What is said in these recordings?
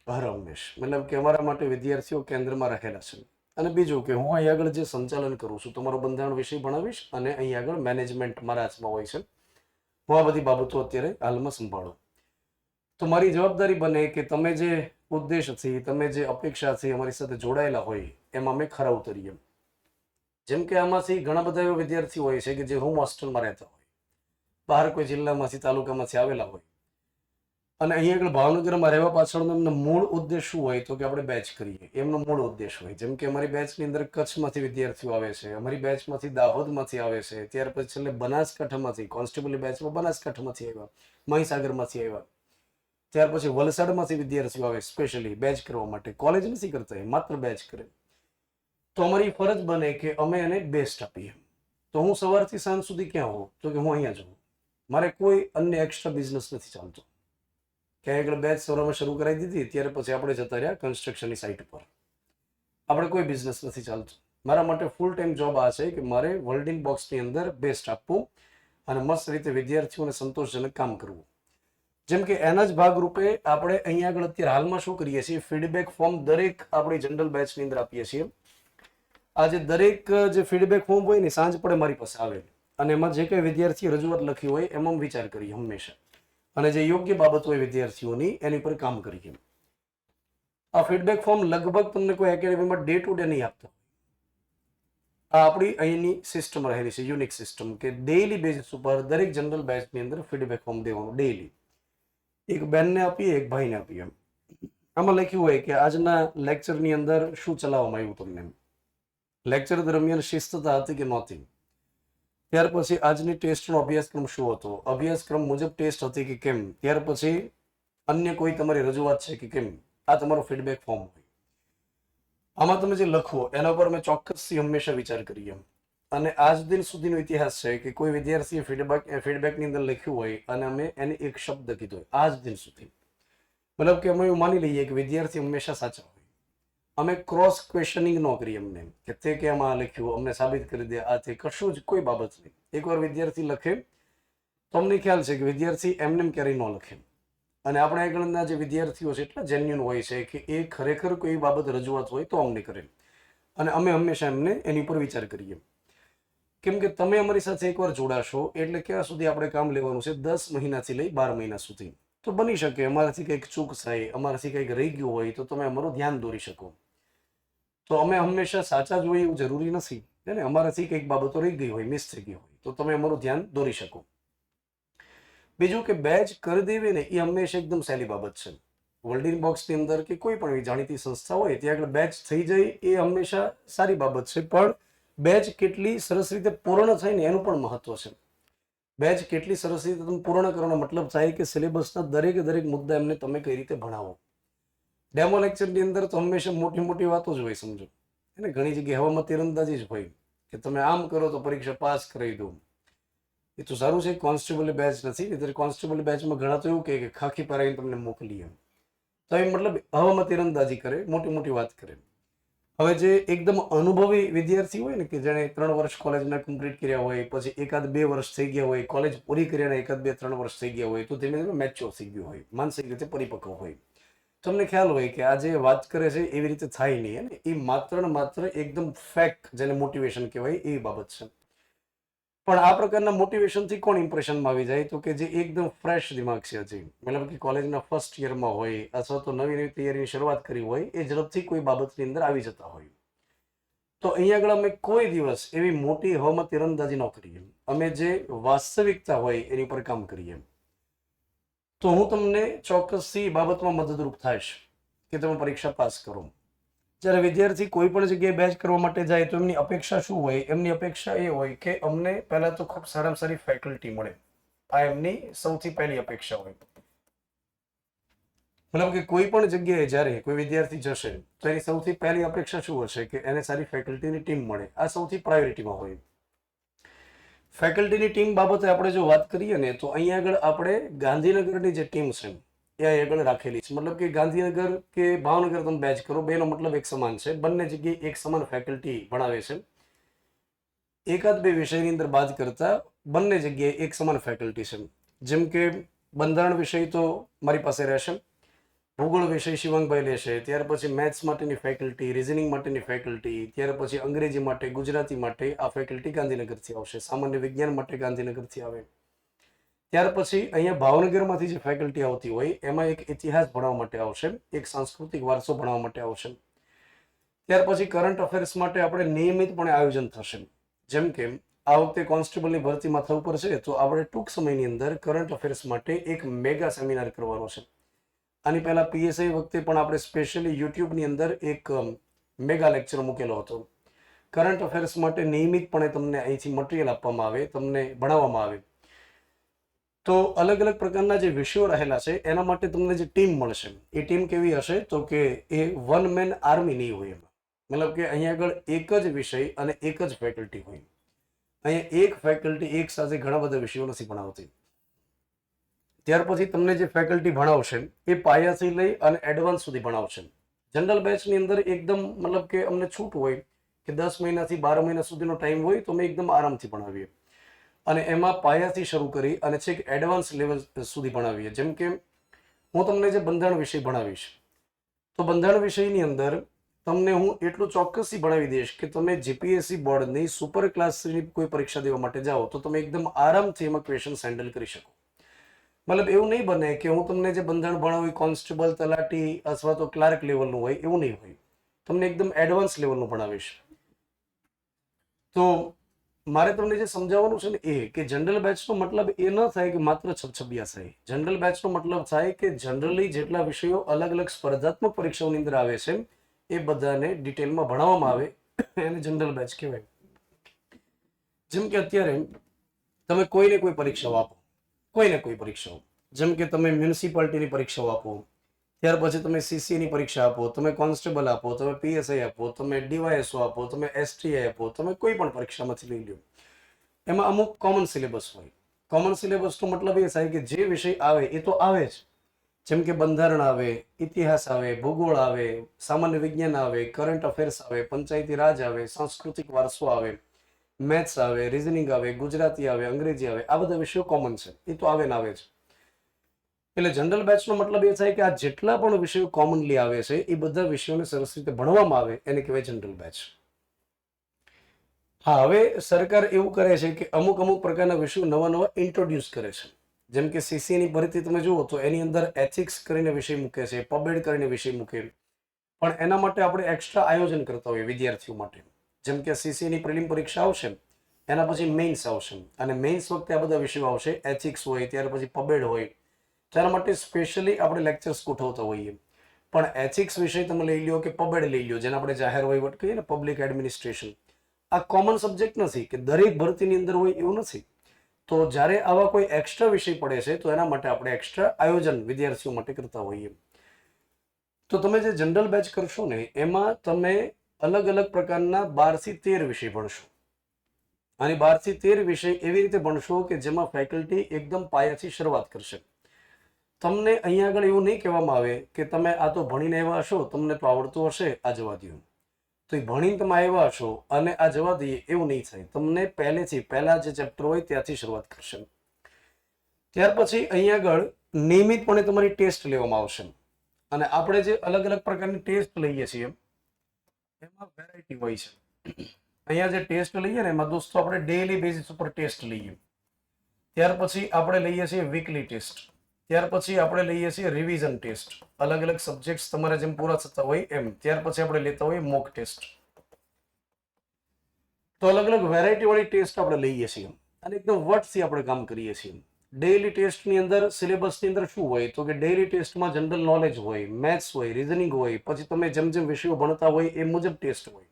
હરમેશ, મતલબ કે અમારા માટે વિદ્યાર્થીઓ કેન્દ્રમાં રહેલા છે. અને બીજું કે હું અહીં આગળ જે સંચાલન કરું છું, તમારો બંધારણ વિષય ભણાવીશ અને અહીં આગળ મેનેજમેન્ટ મારા હાથમાં હોય છે. હું આ બધી બાબતો અત્યારે હાલમાં સંભાળું. તો મારી જવાબદારી બને કે તમે જે ઉદ્દેશથી, તમે જે અપેક્ષાથી અમારી સાથે જોડાયેલા હોય એમાં અમે ખરા ઉતરીએ. જેમ કે આમાંથી ઘણા બધા એવા વિદ્યાર્થીઓ હોય છે કે જે હોમ હોસ્ટેલમાં રહેતા હોય, બહાર કોઈ જિલ્લામાંથી, તાલુકામાંથી આવેલા હોય, અને અહીંયા આગળ ભાવનગરમાં રહેવા પાછળનો એમનો મૂળ ઉદ્દેશ શું હોય તો કે આપણે બેચ કરીએ, એમનો મૂળ ઉદ્દેશ હોય. જેમ કે અમારી બેચની અંદર કચ્છમાંથી વિદ્યાર્થીઓ આવે છે, અમારી બેચમાંથી દાહોદમાંથી આવે છે, ત્યાર પછી છેલ્લે બનાસકાંઠામાંથી, કોન્સ્ટેબલની બેચમાં બનાસકાંઠામાંથી આવ્યા, મહીસાગરમાંથી આવ્યા, ત્યાર પછી વલસાડમાંથી વિદ્યાર્થીઓ આવે સ્પેશિયલી બેચ કરવા માટે. કોલેજ નથી કરતા, માત્ર બેચ કરે. તો અમારી ફરજ બને કે અમે એને બેસ્ટ આપીએ. તો હું સવારથી સાંજ સુધી ક્યાં હોઉં તો કે હું અહીંયા જ હોઉં. મારે કોઈ અન્ય એક્સ્ટ્રા બિઝનેસ નથી ચાલતો. ક્યાંય આગળ બેચ સવારમાં શરૂ કરાવી દીધી, ત્યારે પછી આપણે જતા રહ્યા કન્સ્ટ્રક્શનની સાઇટ પર. આપણે કોઈ બિઝનેસ નથી ચાલતો. મારા માટે ફૂલ ટાઈમ જોબ આ છે કે મારે વર્લ્ડિંગ બોક્સની અંદર બેસ્ટ આપવું અને મસ્ત રીતે વિદ્યાર્થીઓને સંતોષજનક કામ કરવું. જેમ કે એના જ ભાગરૂપે આપણે અહીંયા આગળ અત્યારે હાલમાં શું કરીએ છીએ, ફીડબેક ફોર્મ દરેક આપણી જનરલ બેચની અંદર આપીએ છીએ. આ જે દરેક જે ફીડબેક ફોર્મ હોય ને સાંજ પડે મારી પાસે આવે અને એમાં જે કંઈ વિદ્યાર્થીએ રજૂઆત લખી હોય એમાં વિચાર કરીએ હંમેશા, અને જે યોગ્ય બાબત હોય વિદ્યાર્થીઓની એની પર કામ કરીએ. આ ફીડબેક ફોર્મ લગભગ તમને કોઈ એકેડેમીમાં ડે ટુ ડે નહીં આપતા. આ આપણી અહીંની સિસ્ટમ રહેલી છે, યુનિક સિસ્ટમ, કે ડેઇલી બેઝિસ ઉપર દરેક જનરલ બેચની અંદર ફીડબેક ફોર્મ દેવાનું ડેઇલી. એક બેનને આપીએ, એક ભાઈને આપીએ. આમાં લખ્યું હોય કે આજના લેક્ચરની અંદર શું ચલાવવામાં આવ્યું તમને, લેક્ચર દરમિયાન શિસ્તતા હતી કે નહોતી, ત્યાર પછી આજની ટેસ્ટનો અભ્યાસક્રમ શું હતો, અભ્યાસક્રમ મુજબ ટેસ્ટ હતી કે કેમ, ત્યાર પછી અન્ય કોઈ તમારી રજૂઆત છે કે કેમ. આ તમારો ફીડબેક ફોર્મ હોય. આમાં તમે જે લખો એના પર અમે ચોક્કસથી હંમેશા વિચાર કરીએ. અને આજ દિન સુધીનો ઇતિહાસ છે કે કોઈ વિદ્યાર્થીએ ફીડબેકની અંદર લખ્યું હોય અને અમે એને એક શબ્દ કીધો હોય આજ દિન સુધી. મતલબ કે અમે એવું માની લઈએ કે વિદ્યાર્થી હંમેશા સાચા હોય. અમે ક્રોસ ક્વેશ્ચનિંગ ન કરીએ એમને કે તે કેમ આ લખ્યું, અમને સાબિત કરી દે, આ તે કશું જ કોઈ બાબત નહીં. એકવાર વિદ્યાર્થી લખે તો અમને ખ્યાલ છે કે વિદ્યાર્થી એમને ક્યારેય ન લખે. અને આપણે આગળના જે વિદ્યાર્થીઓ છે એટલા જેન્યુન હોય છે કે એ ખરેખર કોઈ બાબત રજૂઆત હોય તો અમને કરે, અને અમે હંમેશા એમને એની પર વિચાર કરીએ. કેમ કે તમે અમારી સાથે એકવાર જોડાશો એટલે ક્યાં સુધી આપણે કામ લેવાનું છે, 10 મહિનાથી લઈ 12 મહિના સુધી. તો બની શકે અમારાથી કંઈક ચૂક થાય, અમારાથી કંઈક રહી ગયું હોય તો તમે અમારું ધ્યાન દોરી શકો. તો અમે હંમેશા સાચા જ હોય એવું જરૂરી નથી ને, અમારાથી કંઈક બાબતો રહી ગઈ હોય, મિસ થઈ ગઈ હોય તો તમે અમારું ધ્યાન દોરી શકો. બીજું કે બેચ કરી દેવી ને એ હંમેશા એકદમ સહેલી બાબત છે. વર્લ્ડિંગ બોક્સની અંદર કે કોઈ પણ જાણીતી સંસ્થા હોય ત્યાં આગળ બેચ થઈ જાય એ હંમેશા સારી બાબત છે, પણ બેચ કેટલી સરસ રીતે પૂર્ણ થાય ને એનું પણ મહત્વ છે. બેચ કેટલી સરસ રીતે તમે પૂર્ણ કરવાનો મતલબ થાય કે સિલેબસના દરેક મુદ્દા એમને તમે કઈ રીતે ભણાવો. ડેમો લેક્ચરની અંદર તો હંમેશા મોટી મોટી વાતો જ હોય, સમજો એને ઘણી જગ્યાએ હવામાં તીરંદાજી જ હોય કે તમે આમ કરો તો પરીક્ષા પાસ કરાવી દો. એ તો સારું છે, કોન્સ્ટેબલ બેચ નથી, એટલે કોન્સ્ટેબલ બેચમાં ઘણા તો એવું કહે કે ખાખી પહેરાવીને તમને મોકલીએ. તો એ મતલબ હવામાં તીરંદાજી કરે, મોટી મોટી વાત કરે. હવે જે એકદમ અનુભવી વિદ્યાર્થી હોય ને કે જેણે 3 વર્ષ કોલેજના કમ્પ્લીટ કર્યા હોય, પછી એકાદ 2 વર્ષ થઈ ગયા હોય, કોલેજ પૂરી કરીને એકાદ 2-3 વર્ષ થઈ ગયા હોય, તો ધીમે ધીમે મેચ્યોર થઈ ગયું હોય, માનસિક રીતે પરિપક્વ હોય. તમને ખ્યાલ હોય કે આ જે વાત કરે છે એવી રીતે થાય નહીં, અને એ માત્ર ને માત્ર એકદમ ફેક, જેને મોટિવેશન કહેવાય એવી બાબત છે. પણ આ પ્રકારના મોટિવેશનથી કોણ ઇમ્પ્રેશનમાં આવી જાય તો કે જે એકદમ ફ્રેશ દિમાગ છે, હજી મતલબ કે કોલેજના ફર્સ્ટ યરમાં હોય અથવા તો નવી નવી તૈયારીની શરૂઆત કરી હોય, એ ઝડપથી કોઈ બાબતની અંદર આવી જતા હોય. તો અહીંયા આગળ અમે કોઈ દિવસ એવી મોટી હવામાં તીરંદાજી ન કરીએ. અમે જે વાસ્તવિકતા હોય એની પર કામ કરીએ. તો હું તમને ચોક્કસથી બાબતમાં મદદરૂપ થઈશ કે તમે પરીક્ષા પાસ કરો. જ્યારે વિદ્યાર્થી કોઈ પણ જગ્યાએ બેચ કરવા માટે જાય તો એમની અપેક્ષા શું હોય? એમની અપેક્ષા એ હોય કે અમને પહેલા તો ખૂબ સારામાં સારી ફેકલ્ટી મળે. આ એમની સૌથી પહેલી અપેક્ષા હોય. મતલબ કે કોઈ પણ જગ્યાએ જ્યારે કોઈ વિદ્યાર્થી જશે તો એની સૌથી પહેલી અપેક્ષા શું હશે કે એને સારી ફેકલ્ટીની ટીમ મળે. આ સૌથી પ્રાયોરિટીમાં હોય. ફેકલ્ટીની ટીમ બાબતે આપણે જો વાત કરીએ ને તો અહીંયા આગળ આપણે ગાંધીનગરની જે ટીમ છે એ આગળ રાખેલી છે. મતલબ કે ગાંધીનગર કે ભાવનગર તમે બેચ કરો, બેનો મતલબ એક સમાન છે. બંને જગ્યાએ એક સમાન ફેકલ્ટી ભણાવે છે. એકાદ બે વિષયની અંદર બાદ કરતા બંને જગ્યાએ એક સમાન ફેકલ્ટી છે. જેમ કે બંધારણ વિષય તો મારી પાસે રહેશે, ભૂગોળ વિષય શિવાંગભાઈ લેશે, ત્યાર પછી મેથ્સ માટેની ફેકલ્ટી, રિઝનિંગ માટેની ફેકલ્ટી, ત્યાર પછી અંગ્રેજી માટે, ગુજરાતી માટે આ ફેકલ્ટી ગાંધીનગરથી આવશે. સામાન્ય વિજ્ઞાન માટે ગાંધીનગરથી આવે. ત્યાર પછી અહીંયા ભાવનગરમાંથી જે ફેકલ્ટી આવતી હોય એમાં એક ઇતિહાસ ભણવા માટે આવશે, એક સાંસ્કૃતિક વારસો ભણવા માટે આવશે. ત્યાર પછી કરંટ અફેર્સ માટે આપણે નિયમિતપણે આયોજન થશે. જેમ કે આ વખતે કોન્સ્ટેબલની ભરતી માથા ઉપર છે, તો આપણે ટૂંક સમયની અંદર કરંટ અફેર્સ માટે એક મેગા સેમિનાર કરવાનો છે. આની પહેલા પીએસઆઈ વખતે પણ આપણે સ્પેશિયલી યુટ્યુબની અંદર એક મેગા લેક્ચર મૂકેલો હતો. કરંટ અફેર્સ માટે નિયમિતપણે તમને અહીંથી મટીરિયલ આપવામાં આવે, તમને ભણાવવામાં આવે. તો અલગ અલગ પ્રકારના જે વિષયો રહેલા છે એના માટે તમને જે ટીમ મળશે, એ ટીમ કેવી હશે તો કે એ વન મેન આર્મી નહીં હોય. એમાં મતલબ કે અહીંયા આગળ એક જ વિષય અને એક જ ફેકલ્ટી હોય. અહીંયા એક ફેકલ્ટી એક સાથે ઘણા બધા વિષયો નથી ભણાવતી. ત્યાર પછી તમને જે ફેકલ્ટી ભણાવશે એ પાયાથી લઈ અને એડવાન્સ સુધી ભણાવશે. જનરલ બેચની અંદર એકદમ મતલબ કે અમને છૂટ હોય કે 10 મહિનાથી 12 મહિના સુધીનો ટાઈમ હોય તો અમે એકદમ આરામથી ભણાવીએ. અને એમાં પાયાથી શરૂ કરી અને છેક એડવાન્સ લેવલ સુધી ભણાવીએ. જેમ કે હું તમને જે બંધારણ વિષય ભણાવીશ, તો બંધારણ વિષયની અંદર તમને હું એટલું ચોક્કસથી ભણાવી દઈશ કે તમે જીપીએસસી બોર્ડની સુપર ક્લાસની કોઈ પરીક્ષા દેવા માટે જાઓ તો તમે એકદમ આરામથી એમાં ક્વેશ્ચન્સ હેન્ડલ કરી શકો. મતલબ એવું નહીં બને કે હું તમને જે બંધારણ ભણાવું કોન્સ્ટેબલ, તલાટી અથવા તો ક્લાર્ક લેવલનું હોય, એવું નહીં હોય. તમને એકદમ એડવાન્સ લેવલનું ભણાવીશ. તો મારે તમને જે સમજાવવાનું છે ને એ કે જનરલ બેચનો મતલબ એ ન થાય કે માત્ર છબછબિયા થાય. જનરલ બેચનો મતલબ થાય કે જનરલી જેટલા વિષયો અલગ અલગ સ્પર્ધાત્મક પરીક્ષાઓની અંદર આવે છે એ બધાને ડિટેલમાં ભણાવવામાં આવે, એને જનરલ બેચ કહેવાય. જેમ કે અત્યારે તમે કોઈને કોઈ પરીક્ષાઓ આપો, કોઈને કોઈ પરીક્ષાઓ, જેમ કે તમે મ્યુનિસિપાલિટીની પરીક્ષાઓ આપો, ત્યાર પછી તમે સીસીની પરીક્ષા આપો, તમે કોન્સ્ટેબલ આપો, તમે પીએસઆઈ આપો, તમે ડીવાયએસઓ આપો, તમે એસટીઆઈ આપો, તમે કોઈ પણ પરીક્ષામાંથી લઈ લો. એમાં અમુક કોમન સિલેબસ હોય. કોમન સિલેબસનો મતલબ એ થાય કે જે વિષય આવે એ તો આવે જ. જેમ કે બંધારણ આવે, ઇતિહાસ આવે, ભૂગોળ આવે, સામાન્ય વિજ્ઞાન આવે, કરંટ અફેર્સ આવે, પંચાયતી રાજ આવે, સાંસ્કૃતિક વારસો આવે, મેથ્સ આવે, રિઝનિંગ આવે, ગુજરાતી આવે, અંગ્રેજી આવે. આ બધા વિષયો કોમન છે, એ તો આવે ને આવે જ. એટલે જનરલ બેચનો મતલબ એ થાય કે આ જેટલા પણ વિષયો કોમનલી આવે છે એ બધા વિષયોને સરસ રીતે ભણવામાં આવે એને કહેવાય જનરલ બેચ. હા, હવે સરકાર એવું કરે છે કે અમુક પ્રકારના વિષયો નવા નવા ઇન્ટ્રોડ્યુસ કરે છે. જેમ કે સીસીની ભરતી તમે જુઓ તો એની અંદર એથિક્સ કરીને વિષય મૂકે છે, પબેડ કરીને વિષય મૂકે. પણ એના માટે આપણે એક્સ્ટ્રા આયોજન કરતા હોઈએ વિદ્યાર્થીઓ માટે. જેમ કે સીસીની પ્રિલિમ પરીક્ષા આવશે, એના પછી મેઇન્સ આવશે, અને મેઇન્સ વખતે આ બધા વિષયો આવશે. એથિક્સ હોય, ત્યાર પછી પબેડ હોય. તેના માટે સ્પેશિયલી આપણે લેક્ચર્સ ગોઠવતા હોઈએ. પણ એથિક્સ વિષય તમે લઈ લો કે પબેડ લઈ લો, જેને આપણે જાહેર વહીવટ કહીએ ને, પબ્લિક એડમિનિસ્ટ્રેશન, આ કોમન સબ્જેક્ટ નથી કે દરેક ભરતીની અંદર હોય એવું નથી. તો જ્યારે આવા કોઈ એક્સ્ટ્રા વિષય પડે છે તો એના માટે આપણે એક્સ્ટ્રા આયોજન વિદ્યાર્થીઓ માટે કરતા હોઈએ. તો તમે જે જનરલ બેચ કરશો ને એમાં તમે અલગ અલગ પ્રકારના 12 થી 13 વિષય ભણશો. અને 12 થી 13 વિષય એવી રીતે ભણશો કે જેમાં ફેકલ્ટી એકદમ પાયાથી શરૂઆત કરશે. તમને અહીંયા આગળ એવું નહીં કહેવામાં આવે કે તમે આ તો ભણીને આવ્યા હશો, તમને તો આવડતું હશે, આ જવા દો. તો એ ભણીને તમે આવ્યા હશો અને આ જવા દઈએ એવું નહીં થાય. તમને પહેલા જે ચેપ્ટર હોય ત્યાંથી શરૂઆત કરશે. ત્યાર પછી અહીંયા આગળ નિયમિતપણે તમારી ટેસ્ટ લેવામાં આવશે. અને આપણે જે અલગ અલગ પ્રકારની ટેસ્ટ લઈએ છીએ એમાં વેરાયટી હોય છે. અહીંયા જે ટેસ્ટ લઈએ ને એમાં દોસ્તો આપણે ડેઈલી બેઝિસ ઉપર ટેસ્ટ લઈએ. ત્યાર પછી આપણે લઈએ છીએ વીકલી ટેસ્ટ. ત્યાર પછી આપણે લઈએ છીએ રિવિઝન ટેસ્ટ. અલગ અલગ સબ્જેક્ટ્સ તમારા જેમ પૂરા થતા હોય એમ. ત્યાર પછી આપણે લેતા હોઈએ મોક ટેસ્ટ. તો અલગ અલગ વેરાયટી વાળી ટેસ્ટ આપણે લઈએ છીએ અને એકદમ વટથી આપણે કામ કરીએ છીએ. ડેઈલી ટેસ્ટની અંદર સિલેબસની અંદર શું હોય તો કે ડેઈલી ટેસ્ટમાં જનરલ નોલેજ હોય, મેથ્સ હોય, રિઝનિંગ હોય, પછી તમે જેમ જેમ વિષયો ભણતા હોય એ મુજબ ટેસ્ટ હોય.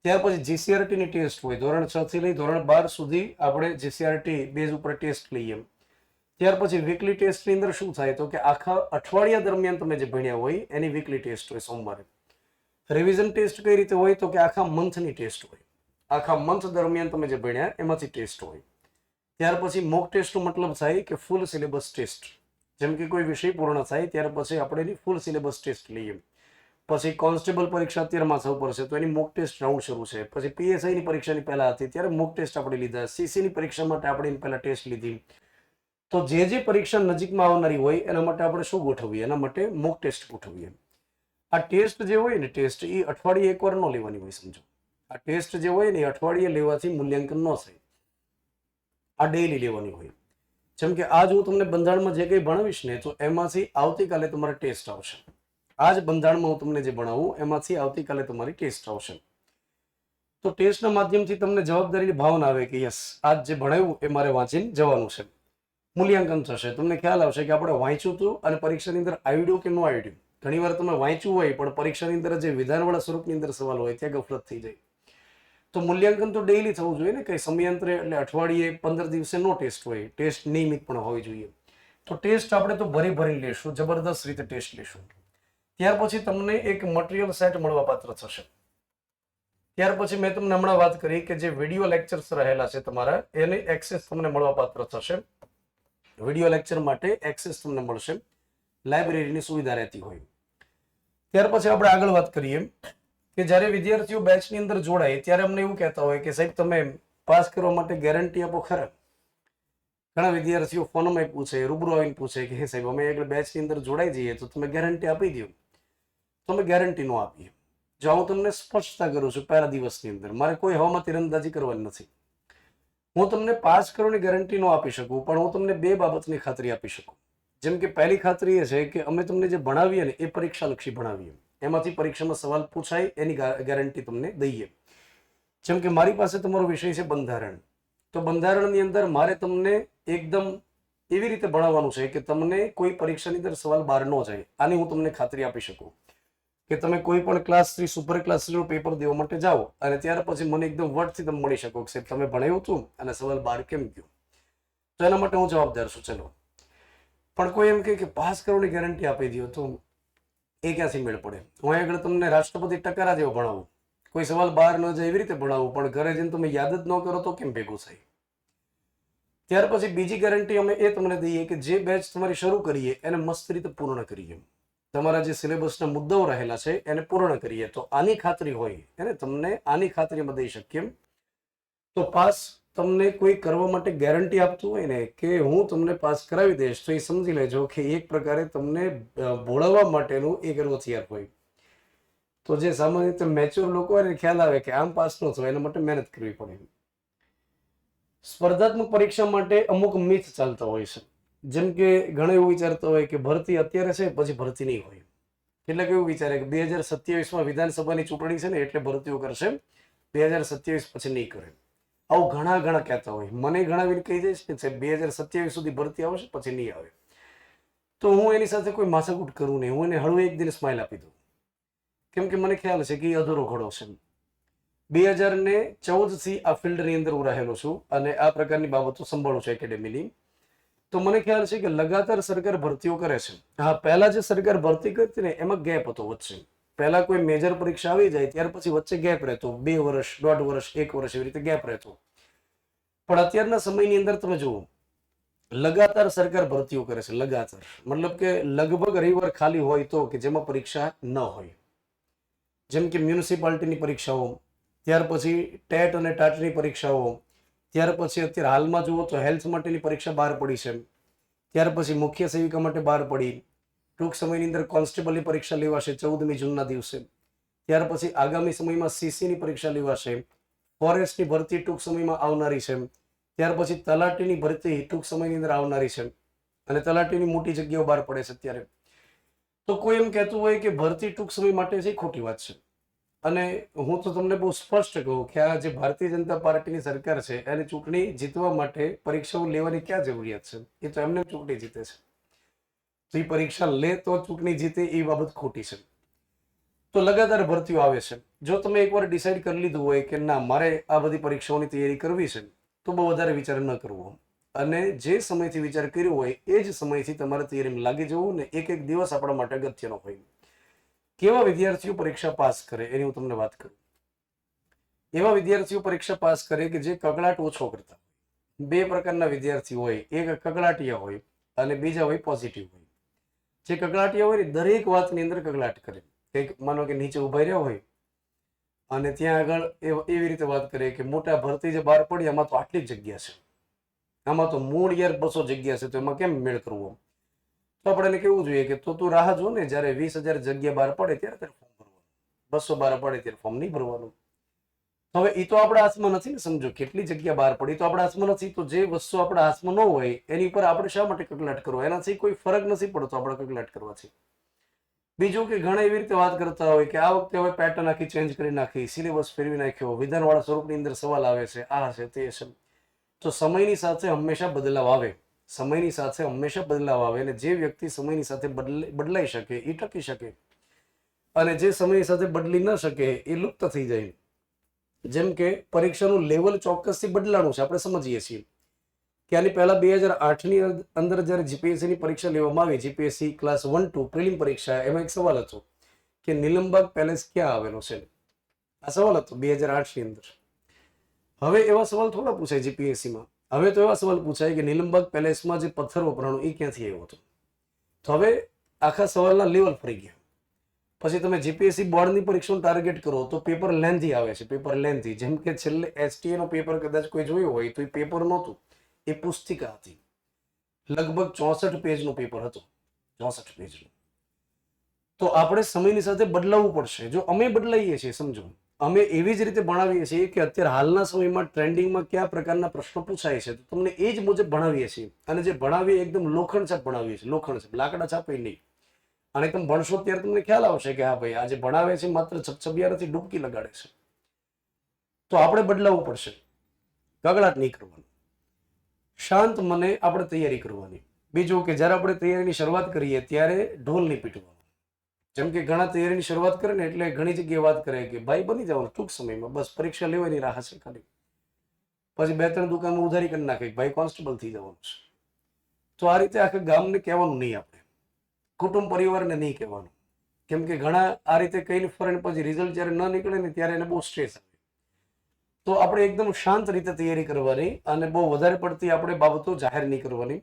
ત્યાર પછી જીસીઆરટીની ટેસ્ટ હોય. ધોરણ 6 થી લઈ ધોરણ 12 સુધી આપણે જીસીઆરટી બેઝ ઉપર ટેસ્ટ લઈએ. ત્યાર પછી વીકલી ટેસ્ટની અંદર શું થાય તો કે આખા અઠવાડિયા દરમિયાન તમે જે ભણ્યા હોય એની વીકલી ટેસ્ટ હોય સોમવારે. રિવિઝન ટેસ્ટ કઈ રીતે હોય તો કે આખા મંથની ટેસ્ટ હોય. આખા મંથ દરમિયાન તમે જે ભણ્યા એમાંથી ટેસ્ટ હોય. ત્યાર પછી મોક ટેસ્ટનો મતલબ થાય કે ફૂલ સિલેબસ ટેસ્ટ. જેમ કે કોઈ વિષય પૂર્ણ થાય ત્યાર પછી આપણે એની ફૂલ સિલેબસ ટેસ્ટ લઈએ. પછી કોન્સ્ટેબલ પરીક્ષા અત્યારે માથા ઉપર છે તો એની મોક ટેસ્ટ રાઉન્ડ શરૂ છે. પછી પીએસઆઈની પરીક્ષાની પહેલા હતી ત્યારે મોક ટેસ્ટ આપણે લીધા. સીસીની પરીક્ષા માટે આપણે એની પહેલા ટેસ્ટ લીધી. તો જે પરીક્ષા નજીકમાં આવનારી હોય એના માટે આપણે શું ગોઠવીએ? એના માટે મોક ટેસ્ટ ગોઠવીએ. આ ટેસ્ટ જે હોય ને, ટેસ્ટ એ અઠવાડિયે એકવાર ન લેવાની હોય. સમજો, આ ટેસ્ટ જે હોય ને એ અઠવાડિયે લેવાથી મૂલ્યાંકન ન થાય. આ ડેઈલી લેવાની હોય. જેમ કે આજ હું તમને બંધારણમાં જે કંઈ ભણાવીશ ને, તો એમાંથી આવતીકાલે તમારે ટેસ્ટ આવશે. આજ બંધારણમાં હું તમને જે ભણાવું એમાંથી આવતીકાલે તમારી ટેસ્ટ આવશે. તો ટેસ્ટના માધ્યમથી તમને જવાબદારીની ભાવના આવે કે યસ, આજ જે ભણાવ્યું એ મારે વાંચીને જવાનું છે. મૂલ્યાંકન થશે. તમને ખ્યાલ આવશે કે આપણે વાંચ્યું હતું અને પરીક્ષાની અંદર આવડ્યું કે ન આવડ્યું. ઘણીવાર તમે વાંચ્યું હોય પણ પરીક્ષાની અંદર જે વિધાનવાળા સ્વરૂપની અંદર સવાલ હોય ત્યાં ગફલત થઈ જાય. તો મૂલ્યાંકન તો ડેઈલી થવું જોઈએ ને, કઈ સમયાંતરે, એટલે અઠવાડિયે 15 દિવસે નો ટેસ્ટ હોય. ટેસ્ટ નિયમિત પણ હોવી જોઈએ. તો ટેસ્ટ આપણે તો ભરી લેશું, જબરદસ્ત રીતે ટેસ્ટ લેશું. ત્યાર પછી તમને એક મટીરિયલ સેટ મળવા પાત્ર થશે. ત્યાર પછી મેં તમને હમણાં વાત કરી કે જે વિડીયો લેક્ચર્સ રહેલા છે તમારા, એની એક્સેસ તમને મળવા પાત્ર થશે. વિડીયો લેક્ચર માટે એક્સેસ તમને મળશે. લાઇબ્રેરીની સુવિધા રહેતી હોય. ત્યાર પછી આપણે આગળ વાત કરીએ કે જ્યારે વિદ્યાર્થીઓ બેચની અંદર જોડાય ત્યારે અમને એવું કહેતા હોય કે સાહેબ તમે પાસ કરવા માટે ગેરંટી આપો ખરા. ઘણા વિદ્યાર્થીઓ ફોનમાં પૂછે, રૂબરૂ આવીને પૂછે કે હે સાહેબ અમે એકલા બેચની અંદર જોડાઈ જઈએ તો તમે ગેરંટી આપી દો. તો અમે ગેરંટી ન આપીએ. જો હું તમને સ્પષ્ટતા કરું છું, પહેલા દિવસની અંદર મારે કોઈ હવામાં તીરંદાજી કરવાની નથી. હું તમને પાસ કરવાની ગેરંટી ન આપી શકું, પણ હું તમને બે બાબતની ખાતરી આપી શકું. જેમ કે પહેલી ખાતરી એ છે કે અમે તમને જે ભણાવીએ ને એ પરીક્ષાલક્ષી ભણાવીએ. એમાંથી પરીક્ષામાં સવાલ પૂછાય એની ગેરંટી તમને દઈએ. જેમ કે મારી પાસે તમારો વિષય છે બંધારણ. તો બંધારણની અંદર મારે તમને એકદમ એવી રીતે ભણાવવાનું છે કે તમને કોઈ પરીક્ષાની અંદર સવાલ બહાર ન જાય. આની હું તમને ખાતરી આપી શકું કે તમે કોઈ પણ ક્લાસ 3 સુપર ક્લાસ 3 નું પેપર દેવા માટે જાઓ અને ત્યાર પછી મને એકદમ વટથી તમે મળી શકો કે તમે ભણાવ્યું હતું અને સવાલ બહાર કેમ ગયો. તો એના માટે હું જવાબદાર છું. ચલો, પણ કોઈ એમ કે પાસ કરવાની ગેરંટી આપી દો તો એ ક્યાંથી મેળ પડે? હું આગળ તમને રાષ્ટ્રપતિ ટકારા જેવો ભણાવું, કોઈ સવાલ બહાર ન જાય એવી રીતે ભણાવું, પણ ઘરે જઈને તમે યાદ જ ન કરો તો કેમ ભેગું થાય? ત્યાર પછી બીજી ગેરંટી અમે એ તમને દઈએ કે જે બેચ તમારી શરૂ કરીએ એને મસ્ત રીતે પૂર્ણ કરીએ. તમારા જે સિલેબસના મુદ્દાઓ રહેલા છે એને પૂર્ણ કરીએ. તો આની ખાતરી હોય એને તમને આની ખાતરીમાં દઈ શકીએ. તો પાસ તમને કોઈ કરવા માટે ગેરંટી આપતું હોય ને કે હું તમને પાસ કરાવી દઈશ, તો એ સમજી લેજો કે એક પ્રકારે તમને ભોળવવા માટેનું એક હથિયાર હોય. તો જે સામાન્ય રીતે મેચ્યોર લોકો હોય ને ખ્યાલ આવે કે આમ પાસ ન થવાય, એના માટે મહેનત કરવી પડે. સ્પર્ધાત્મક પરીક્ષા માટે અમુક મિથ ચાલતા હોય છે. જેમ કે ઘણા એવું વિચારતા હોય કે ભરતી અત્યારે છે પછી ભરતી નહીં હોય. કેટલાક એવું વિચારે કે 2027માં વિધાનસભાની ચૂંટણી છે ને એટલે ભરતીઓ કરશે, 2027 પછી નહીં કરે. આવું ઘણા કહેતા હોય. મને ઘણા કહી દઈશ કે 2027 સુધી ભરતી આવશે પછી નહીં આવે. તો હું એની સાથે કોઈ માથાકૂટ કરું નહીં. હું એને હળવું એક દિન સ્માઇલ આપી દઉં. કેમ કે મને ખ્યાલ છે કે એ અધૂરો ઘડો છે. 2014 થી આ ફિલ્ડની અંદર હું રહેલો છું અને આ પ્રકારની બાબતો સંભાળું છું એકેડેમીની. તો મને ખ્યાલ છે કે લગાતાર સરકાર ભરતીઓ કરે છે. હા, પહેલા જે સરકાર ભરતી કરતી ને એમાં ગેપ હતો વચ્ચે. પહેલા કોઈ મેજર પરીક્ષા આવી જાય ત્યાર પછી વચ્ચે ગેપ રહેતો, 2 વર્ષ, 1.5 વર્ષ, 1 વર્ષ એવી રીતે ગેપ રહેતો. પણ અત્યારના સમયની અંદર તમે જુઓ, લગાતાર સરકાર ભરતીઓ કરે છે. લગાતાર મતલબ કે લગભગ રવિવાર ખાલી હોય તો કે જેમાં પરીક્ષા ન હોય. જેમ કે મ્યુનિસિપાલિટીની પરીક્ષાઓ, ત્યાર પછી ટેટ અને ટાટની પરીક્ષાઓ, ત્યાર પછી અત્યારે હાલમાં જુઓ તો હેલ્થ માટેની પરીક્ષા બહાર પડી છે. ત્યાર પછી મુખ્ય સેવિકા માટે બહાર પડી. ટૂંક સમયની અંદર કોન્સ્ટેબલની પરીક્ષા લેવાશે 14મી જૂનના દિવસે. ત્યાર પછી આગામી સમયમાં સીસીની પરીક્ષા લેવાશે. ફોરેસ્ટની ભરતી ટૂંક સમયમાં આવનારી છે. ત્યાર પછી તલાટીની ભરતી ટૂંક સમયની અંદર આવનારી છે અને તલાટીની મોટી જગ્યાઓ બહાર પડે છે અત્યારે. તો કોઈ એમ કહેતું હોય કે ભરતી ટૂંક સમય માટે છે, ખોટી વાત છે. અને હું તો તમને બહુ સ્પષ્ટ કહું કે આ જે ભારતીય જનતા પાર્ટીની સરકાર છે એને ચૂંટણી જીતવા માટે પરીક્ષાઓ લેવાની ક્યાં જરૂરિયાત છે? એ તો એમને ચૂંટણી જીતે છે. તો એ પરીક્ષા લે તો ચૂંટણી જીતે એ બાબત ખોટી છે. તો લગાતાર ભરતીઓ આવે છે. જો તમે એકવાર ડિસાઈડ કરી લીધું હોય કે ના મારે આ બધી પરીક્ષાઓની તૈયારી કરવી છે તો બહુ વધારે વિચાર ન કરવો અને જે સમયથી વિચાર કર્યો હોય એ જ સમયથી તમારે તૈયારીમાં લાગી જવું ને એક દિવસ આપણા માટે અગત્યનો હોય. કેવા વિદ્યાર્થીઓ પરીક્ષા પાસ કરે એની હું તમને વાત કરું. એવા વિદ્યાર્થીઓ પરીક્ષા પાસ કરે કે જે કકળાટ ઓછો કરતા. બે પ્રકારના વિદ્યાર્થીઓ હોય, એક કકળાટિયા હોય અને બીજા હોય પોઝિટિવ હોય. જે કકળાટિયા હોય ને દરેક વાતની અંદર કકળાટ કરે. કંઈક માનો કે નીચે ઉભા રહ્યા હોય અને ત્યાં આગળ એવી રીતે વાત કરે કે મોટા ભરતી જે બહાર પડી એમાં તો આટલી જ જગ્યા છે. આમાં તો મૂળ યાર 200 જગ્યા છે, તો એમાં કેમ મેળ કરવો? તો આપણે એને કેવું જોઈએ કે તું રાહ જો ને, જયારે 20,000 જગ્યા બહાર પડે ત્યારે તારે ફોર્મ ભરવાનું, 200 બહાર પડે ત્યારે ફોર્મ નહીં ભરવાનું. હવે એ તો આપણા હાથમાં નથી ને, સમજો કેટલી જગ્યા બહાર પડી તો આપણા હાથમાં નથી. તો જે વસ્તુ આપણા હાથમાં ન હોય એની પર આપણે શા માટે કકલાટ કરવો? એનાથી કોઈ ફરક નથી પડતો આપણે કકલાટ કરવાથી. બીજું કે ઘણા એવી રીતે વાત કરતા હોય કે આ વખતે હવે પેટર્ન આખી ચેન્જ કરી નાખી, સિલેબસ ફેરવી નાખ્યો, વિધાનવાળા સ્વરૂપની અંદર સવાલ આવે છે, આ છે તે છે. તો સમયની સાથે હંમેશા બદલાવ આવે, સમયની સાથે હંમેશા બદલાવ આવે, અને જે વ્યક્તિ સમયની સાથે બદલાઈ શકે એ ટકી શકે, અને જે સમયની સાથે બદલી ન શકે એ લુપ્ત થઈ જાય. જેમ કે પરીક્ષાનું લેવલ ચોક્કસથી બદલાનું છે, આપણે સમજીએ છીએ કે આની પહેલા 2008ની અંદર જ્યારે જીપીએસસીની પરીક્ષા લેવામાં આવી, જીપીએસસી ક્લાસ 1-2 પ્રિલિમ પરીક્ષા, એમાં એક સવાલ હતો કે નીલમબાગ પેલેસ ક્યાં આવેલો છે? આ સવાલ હતો 2008ની અંદર. હવે એવા સવાલ થોડા પૂછાય જીપીએસસીમાં. હવે તો એવા સવાલ પૂછાય કે નીલમબાગ પેલેસમાં જે પથ્થર વપરાણું એ ક્યાંથી આવ્યો હતો? તો હવે આખા સવાલના લેવલ ફરી ગયા. પછી તમે જીપીએસસી બોર્ડની પરીક્ષાનું ટાર્ગેટ કરો તો પેપર લેન્થી આવે છે, પેપર લેન્થી. જેમ કે છેલ્લે એસટીએ નો પેપર કદાચ કોઈ જોયું હોય તો એ પેપર નહોતું, એ પુસ્તિકા હતી. લગભગ 64 પેજનું પેપર હતું, 64 પેજનું. તો આપણે સમયની સાથે બદલાવવું પડશે. જો અમે બદલાઈએ છીએ, સમજો અમે એવી જ રીતે ભણાવીએ છીએ કે અત્યારે હાલના સમયમાં ટ્રેન્ડિંગમાં કયા પ્રકારના પ્રશ્નો પૂછાય છે, તો તમને એ જ મુજબ ભણાવીએ છીએ. અને જે ભણાવીએ એકદમ લોખંડ છાપ ભણાવીએ છીએ, લોખંડ છાપ, લાકડા છાપે નહીં. અને તમે ભણશો ત્યારે તમને ખ્યાલ આવશે કે હા ભાઈ, આજે ભણાવે છે માત્ર છબછબિયા નથી, ડૂબકી લગાડે છે. તો આપણે બદલાવવું પડશે, ગગડાટ નહીં કરવાનું, શાંત મને આપણે તૈયારી કરવાની. બીજું કે જ્યારે આપણે તૈયારીની શરૂઆત કરીએ ત્યારે ઢોલ નહીં પીટવાનું. જેમ કે ઘણા તૈયારીની શરૂઆત કરે ને એટલે ઘણી જગ્યાએ વાત કરે કે ભાઈ બની જવાનું ટૂંક સમયમાં, બસ પરીક્ષા લેવાની રાહ છે ખાલી. પછી 2-3 દુકાનમાં ઉધારી કરી નાખે ભાઈ કોન્સ્ટેબલ થઈ જવાનું છે. તો આ રીતે આખા ગામને કહેવાનું નહીં, આપણે કુટુંબ પરિવારને નહીં કહેવાનું. કેમ કે ઘણા આ રીતે કહીને ફરે પછી રિઝલ્ટ જ્યારે ન નીકળે ને ત્યારે એને બહુ સ્ટ્રેસ આવે. તો આપણે એકદમ શાંત રીતે તૈયારી કરવાની અને બહુ વધારે પડતી આપણે બાબતો જાહેર નહીં કરવાની.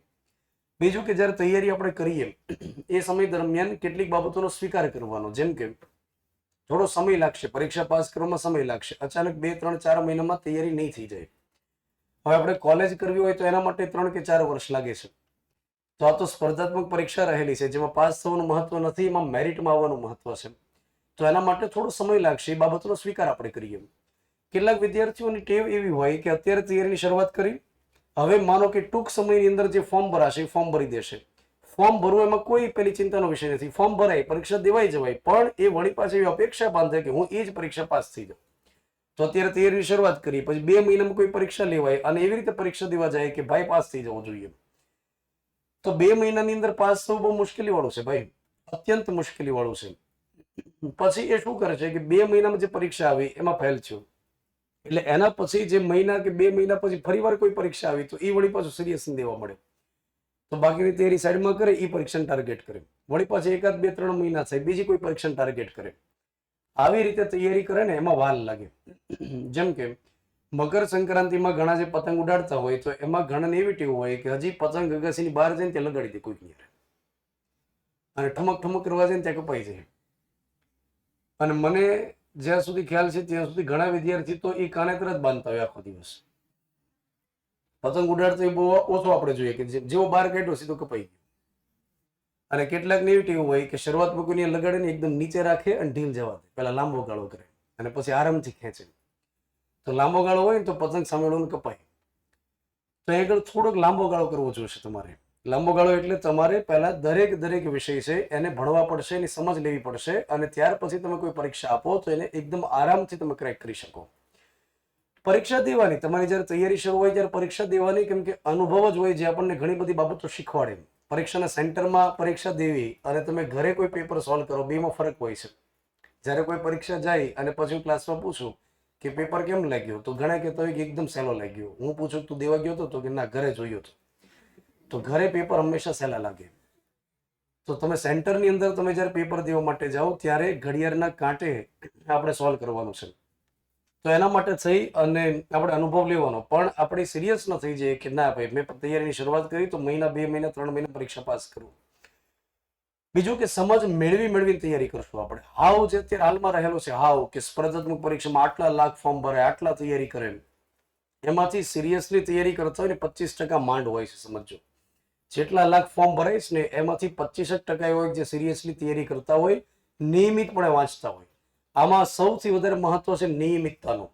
બીજું કે જ્યારે તૈયારી આપણે કરીએ એ સમય દરમિયાન કેટલીક બાબતોનો સ્વીકાર કરવાનો. જેમ કે થોડો સમય લાગશે, પરીક્ષા પાસ કરવામાં સમય લાગશે, અચાનક 2-3-4 મહિનામાં તૈયારી નહીં થઈ જાય. હવે આપણે કોલેજ કરવી હોય તો એના માટે 3 કે 4 વર્ષ લાગે છે. તો આ તો સ્પર્ધાત્મક પરીક્ષા રહેલી છે જેમાં પાસ થવાનું મહત્વ નથી, એમાં મેરિટમાં આવવાનું મહત્વ છે. તો એના માટે થોડો સમય લાગશે, એ બાબતનો સ્વીકાર આપણે કરીએ. કેટલાક વિદ્યાર્થીઓની ટેવ એવી હોય કે અત્યારે તૈયારીની શરૂઆત કરી, હવે માનો કે ટૂંક સમયની અંદર જે ફોર્મ ભરાશે એ ફોર્મ ભરી દેશે. ફોર્મ ભરવું એમાં કોઈ પેલી ચિંતાનો વિષય નથી, ફોર્મ ભરાય, પરીક્ષા દેવાઈ જવાય. પણ એ વળી પાછી એવી અપેક્ષા બાંધે કે હું એ જ પરીક્ષા પાસ થઈ જાઉં. તો અત્યારે તૈયારીની શરૂઆત કરી, પછી 2 મહિનામાં કોઈ પરીક્ષા લેવાય અને એવી રીતે પરીક્ષા દેવા જાય કે ભાઈ પાસ થઈ જવું જોઈએ. તો 2 મહિનાની અંદર પાસ થવું બહુ મુશ્કેલી વાળું છે ભાઈ, અત્યંત મુશ્કેલી વાળું છે. પછી એ શું કરે છે કે 2 મહિનામાં જે પરીક્ષા આવી એમાં ફેલ થયું, એટલે એના પછી જે મહિના કે 2 મહિના પછી ફરીવાર કોઈ પરીક્ષા આવી તો એ વળી પાછું સિરિયસ દેવા મળે. તો બાકીની તૈયારી સાઈડમાં કરે, એ પરીક્ષાને ટાર્ગેટ કરે, વળી પાછી 1-2-3 મહિના થાય બીજી કોઈ પરીક્ષાને ટાર્ગેટ કરે. આવી રીતે તૈયારી કરે ને એમાં વાર લાગે. જેમ કે મકર સંક્રાંતિમાં ઘણા જે પતંગ ઉડાડતા હોય તો એમાં ઘણાને એવી ટેવ હોય કે હજી પતંગ અગાસીની બહાર જઈને ત્યાં લગાડી દે કોઈક ની, અને ઠમક ઠમક કરવા જાય ત્યાં કપાઈ જાય. અને મને જ્યાં સુધી ખ્યાલ છે ત્યાં સુધી ઘણા વિદ્યાર્થી તો એ કાનેતર જ બાંધતા હોય આખો દિવસ. પતંગ ઉડાડતો એ બહુ ઓછો આપણે જોઈએ કે જેવો બહાર કાઢ્યો સીધો કપાઈ ગયો. અને કેટલાક ને એવી ટેવ હોય કે શરૂઆતમાં કોઈને લગાડીને એકદમ નીચે રાખે અને ઢીલ જવા દે, પેલા લાંબો ગાળો કરે અને પછી આરામથી ખેંચે. તો લાંબો ગાળો હોય ને તો પતંગ સામેવાળાને કપાય. તો આગળ થોડોક લાંબો ગાળો કરવો જોઈશે તમારે. લાંબો ગાળો એટલે તમારે પહેલા દરેક વિષય છે એને ભણવા પડશે, એની સમજ લેવી પડશે, અને ત્યાર પછી તમે કોઈ પરીક્ષા આપો તો એને એકદમ આરામથી તમે ક્રેક કરી શકો. પરીક્ષા દેવાની, તમારી જ્યારે તૈયારી શરૂ હોય ત્યારે પરીક્ષા દેવાની, કેમ કે અનુભવ જ હોય જે આપણને ઘણી બધી બાબતો શીખવાડે. પરીક્ષાના સેન્ટરમાં પરીક્ષા દેવી અને તમે ઘરે કોઈ પેપર સોલ્વ કરો, બેમાં ફરક હોય છે. જ્યારે કોઈ પરીક્ષા જાય અને પછી હું ક્લાસમાં પૂછું કે પેપર કેમ લાગ્યો, તો ઘણા કહેતા હોય કે એકદમ સહેલો લાગ્યો. હું પૂછું તું દેવા ગયો હતો, તો કે ના ઘરે જોયો હતો. તો ઘરે પેપર હંમેશા સહેલા લાગે. તો તમે સેન્ટરની અંદર તમે જ્યારે પેપર દેવા માટે જાઓ ત્યારે ઘડિયાળના કાંટે આપણે સોલ્વ કરવાનું છે. તો એના માટે થઈ અને આપણે અનુભવ લેવાનો, પણ આપણે સિરિયસ ન થઈ જાય કે ના ભાઈ મેં તૈયારીની શરૂઆત કરી તો મહિના 2 મહિના 3 મહિના પરીક્ષા પાસ કરવું. બીજું કે સમજ મેળવીને તૈયારી કરશું આપણે. હાવ જે અત્યારે હાલમાં રહેલો છે, હાવ કે સ્પર્ધાત્મક પરીક્ષામાં આટલા લાખ ફોર્મ ભરે, આટલા તૈયારી કરે, એમાંથી સિરિયસલી તૈયારી કરતા હોય ને 25% માંડ હોય છે. સમજો, જેટલા લાખ ફોર્મ ભરાઈશ ને એમાંથી 25% હોય જે સિરિયસલી તૈયારી કરતા હોય, નિયમિતપણે વાંચતા હોય. આમાં સૌથી વધારે મહત્વ છે નિયમિતતાનું.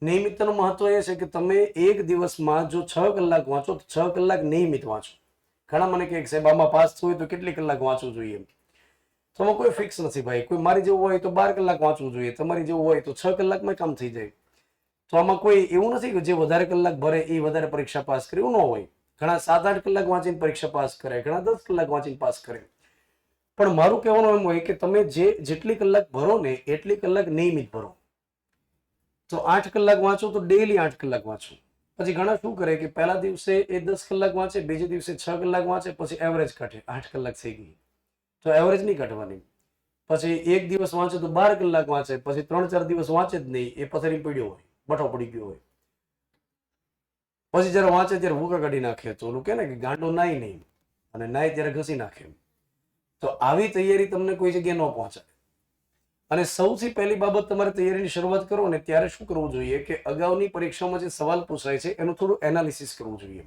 નિયમિતતાનું મહત્વ એ છે કે તમે એક દિવસમાં જો 6 કલાક વાંચો તો 6 કલાક નિયમિત વાંચો. ઘણા મને કહે સાહેબ આમાં પાસ થવું હોય તો કેટલી કલાક વાંચવું જોઈએ? તો આમાં કોઈ ફિક્સ નથી ભાઈ. કોઈ મારી જેવું હોય તો 12 કલાક વાંચવું જોઈએ, તમારી જેવું હોય તો 6 કલાકમાં કામ થઈ જાય. તો આમાં કોઈ એવું નથી કે જે વધારે કલાક ભરે એ વધારે પરીક્ષા પાસ કરે, એવું ન હોય. ઘણા 7-8 કલાક વાંચીને પરીક્ષા પાસ કરે, ઘણા 10 કલાક વાંચીને પાસ કરે. પણ મારું કહેવાનું એમ હોય કે તમે જેટલી કલાક ભરો ને એટલી કલાક નિયમિત ભરો. તો 8 કલાક વાંચો તો ડેઈલી 8 કલાક વાંચો. પછી ઘણા શું કરે કે પહેલા દિવસે એ 10 કલાક વાંચે, બીજે દિવસે 6 કલાક વાંચે, પછી એવરેજ કાઢે 8 કલાક થઈ ગઈ. તો એવરેજ નહીં કાઢવાની. પછી એક દિવસ વાંચે તો 12 કલાક વાંચે, પછી 3-4 દિવસ વાંચે જ નહીં, એ પથરી પડ્યો હોય, બઠો પડી ગયો હોય. પછી જયારે વાંચે ત્યારે ભૂકા કાઢી નાખે. તો ઓલું કે ને કે ગાંડો નાય નહીં, અને નાય ત્યારે ઘસી નાખે. તો આવી તૈયારી તમને કોઈ જગ્યાએ ન પહોંચાડે. અને સૌથી પહેલી બાબત, તમારે તૈયારીની શરૂઆત કરો ને ત્યારે શું કરવું જોઈએ કે અગાઉની પરીક્ષામાં જે સવાલ પૂછાય છે એનું થોડું એનાલિસિસ કરવું જોઈએ.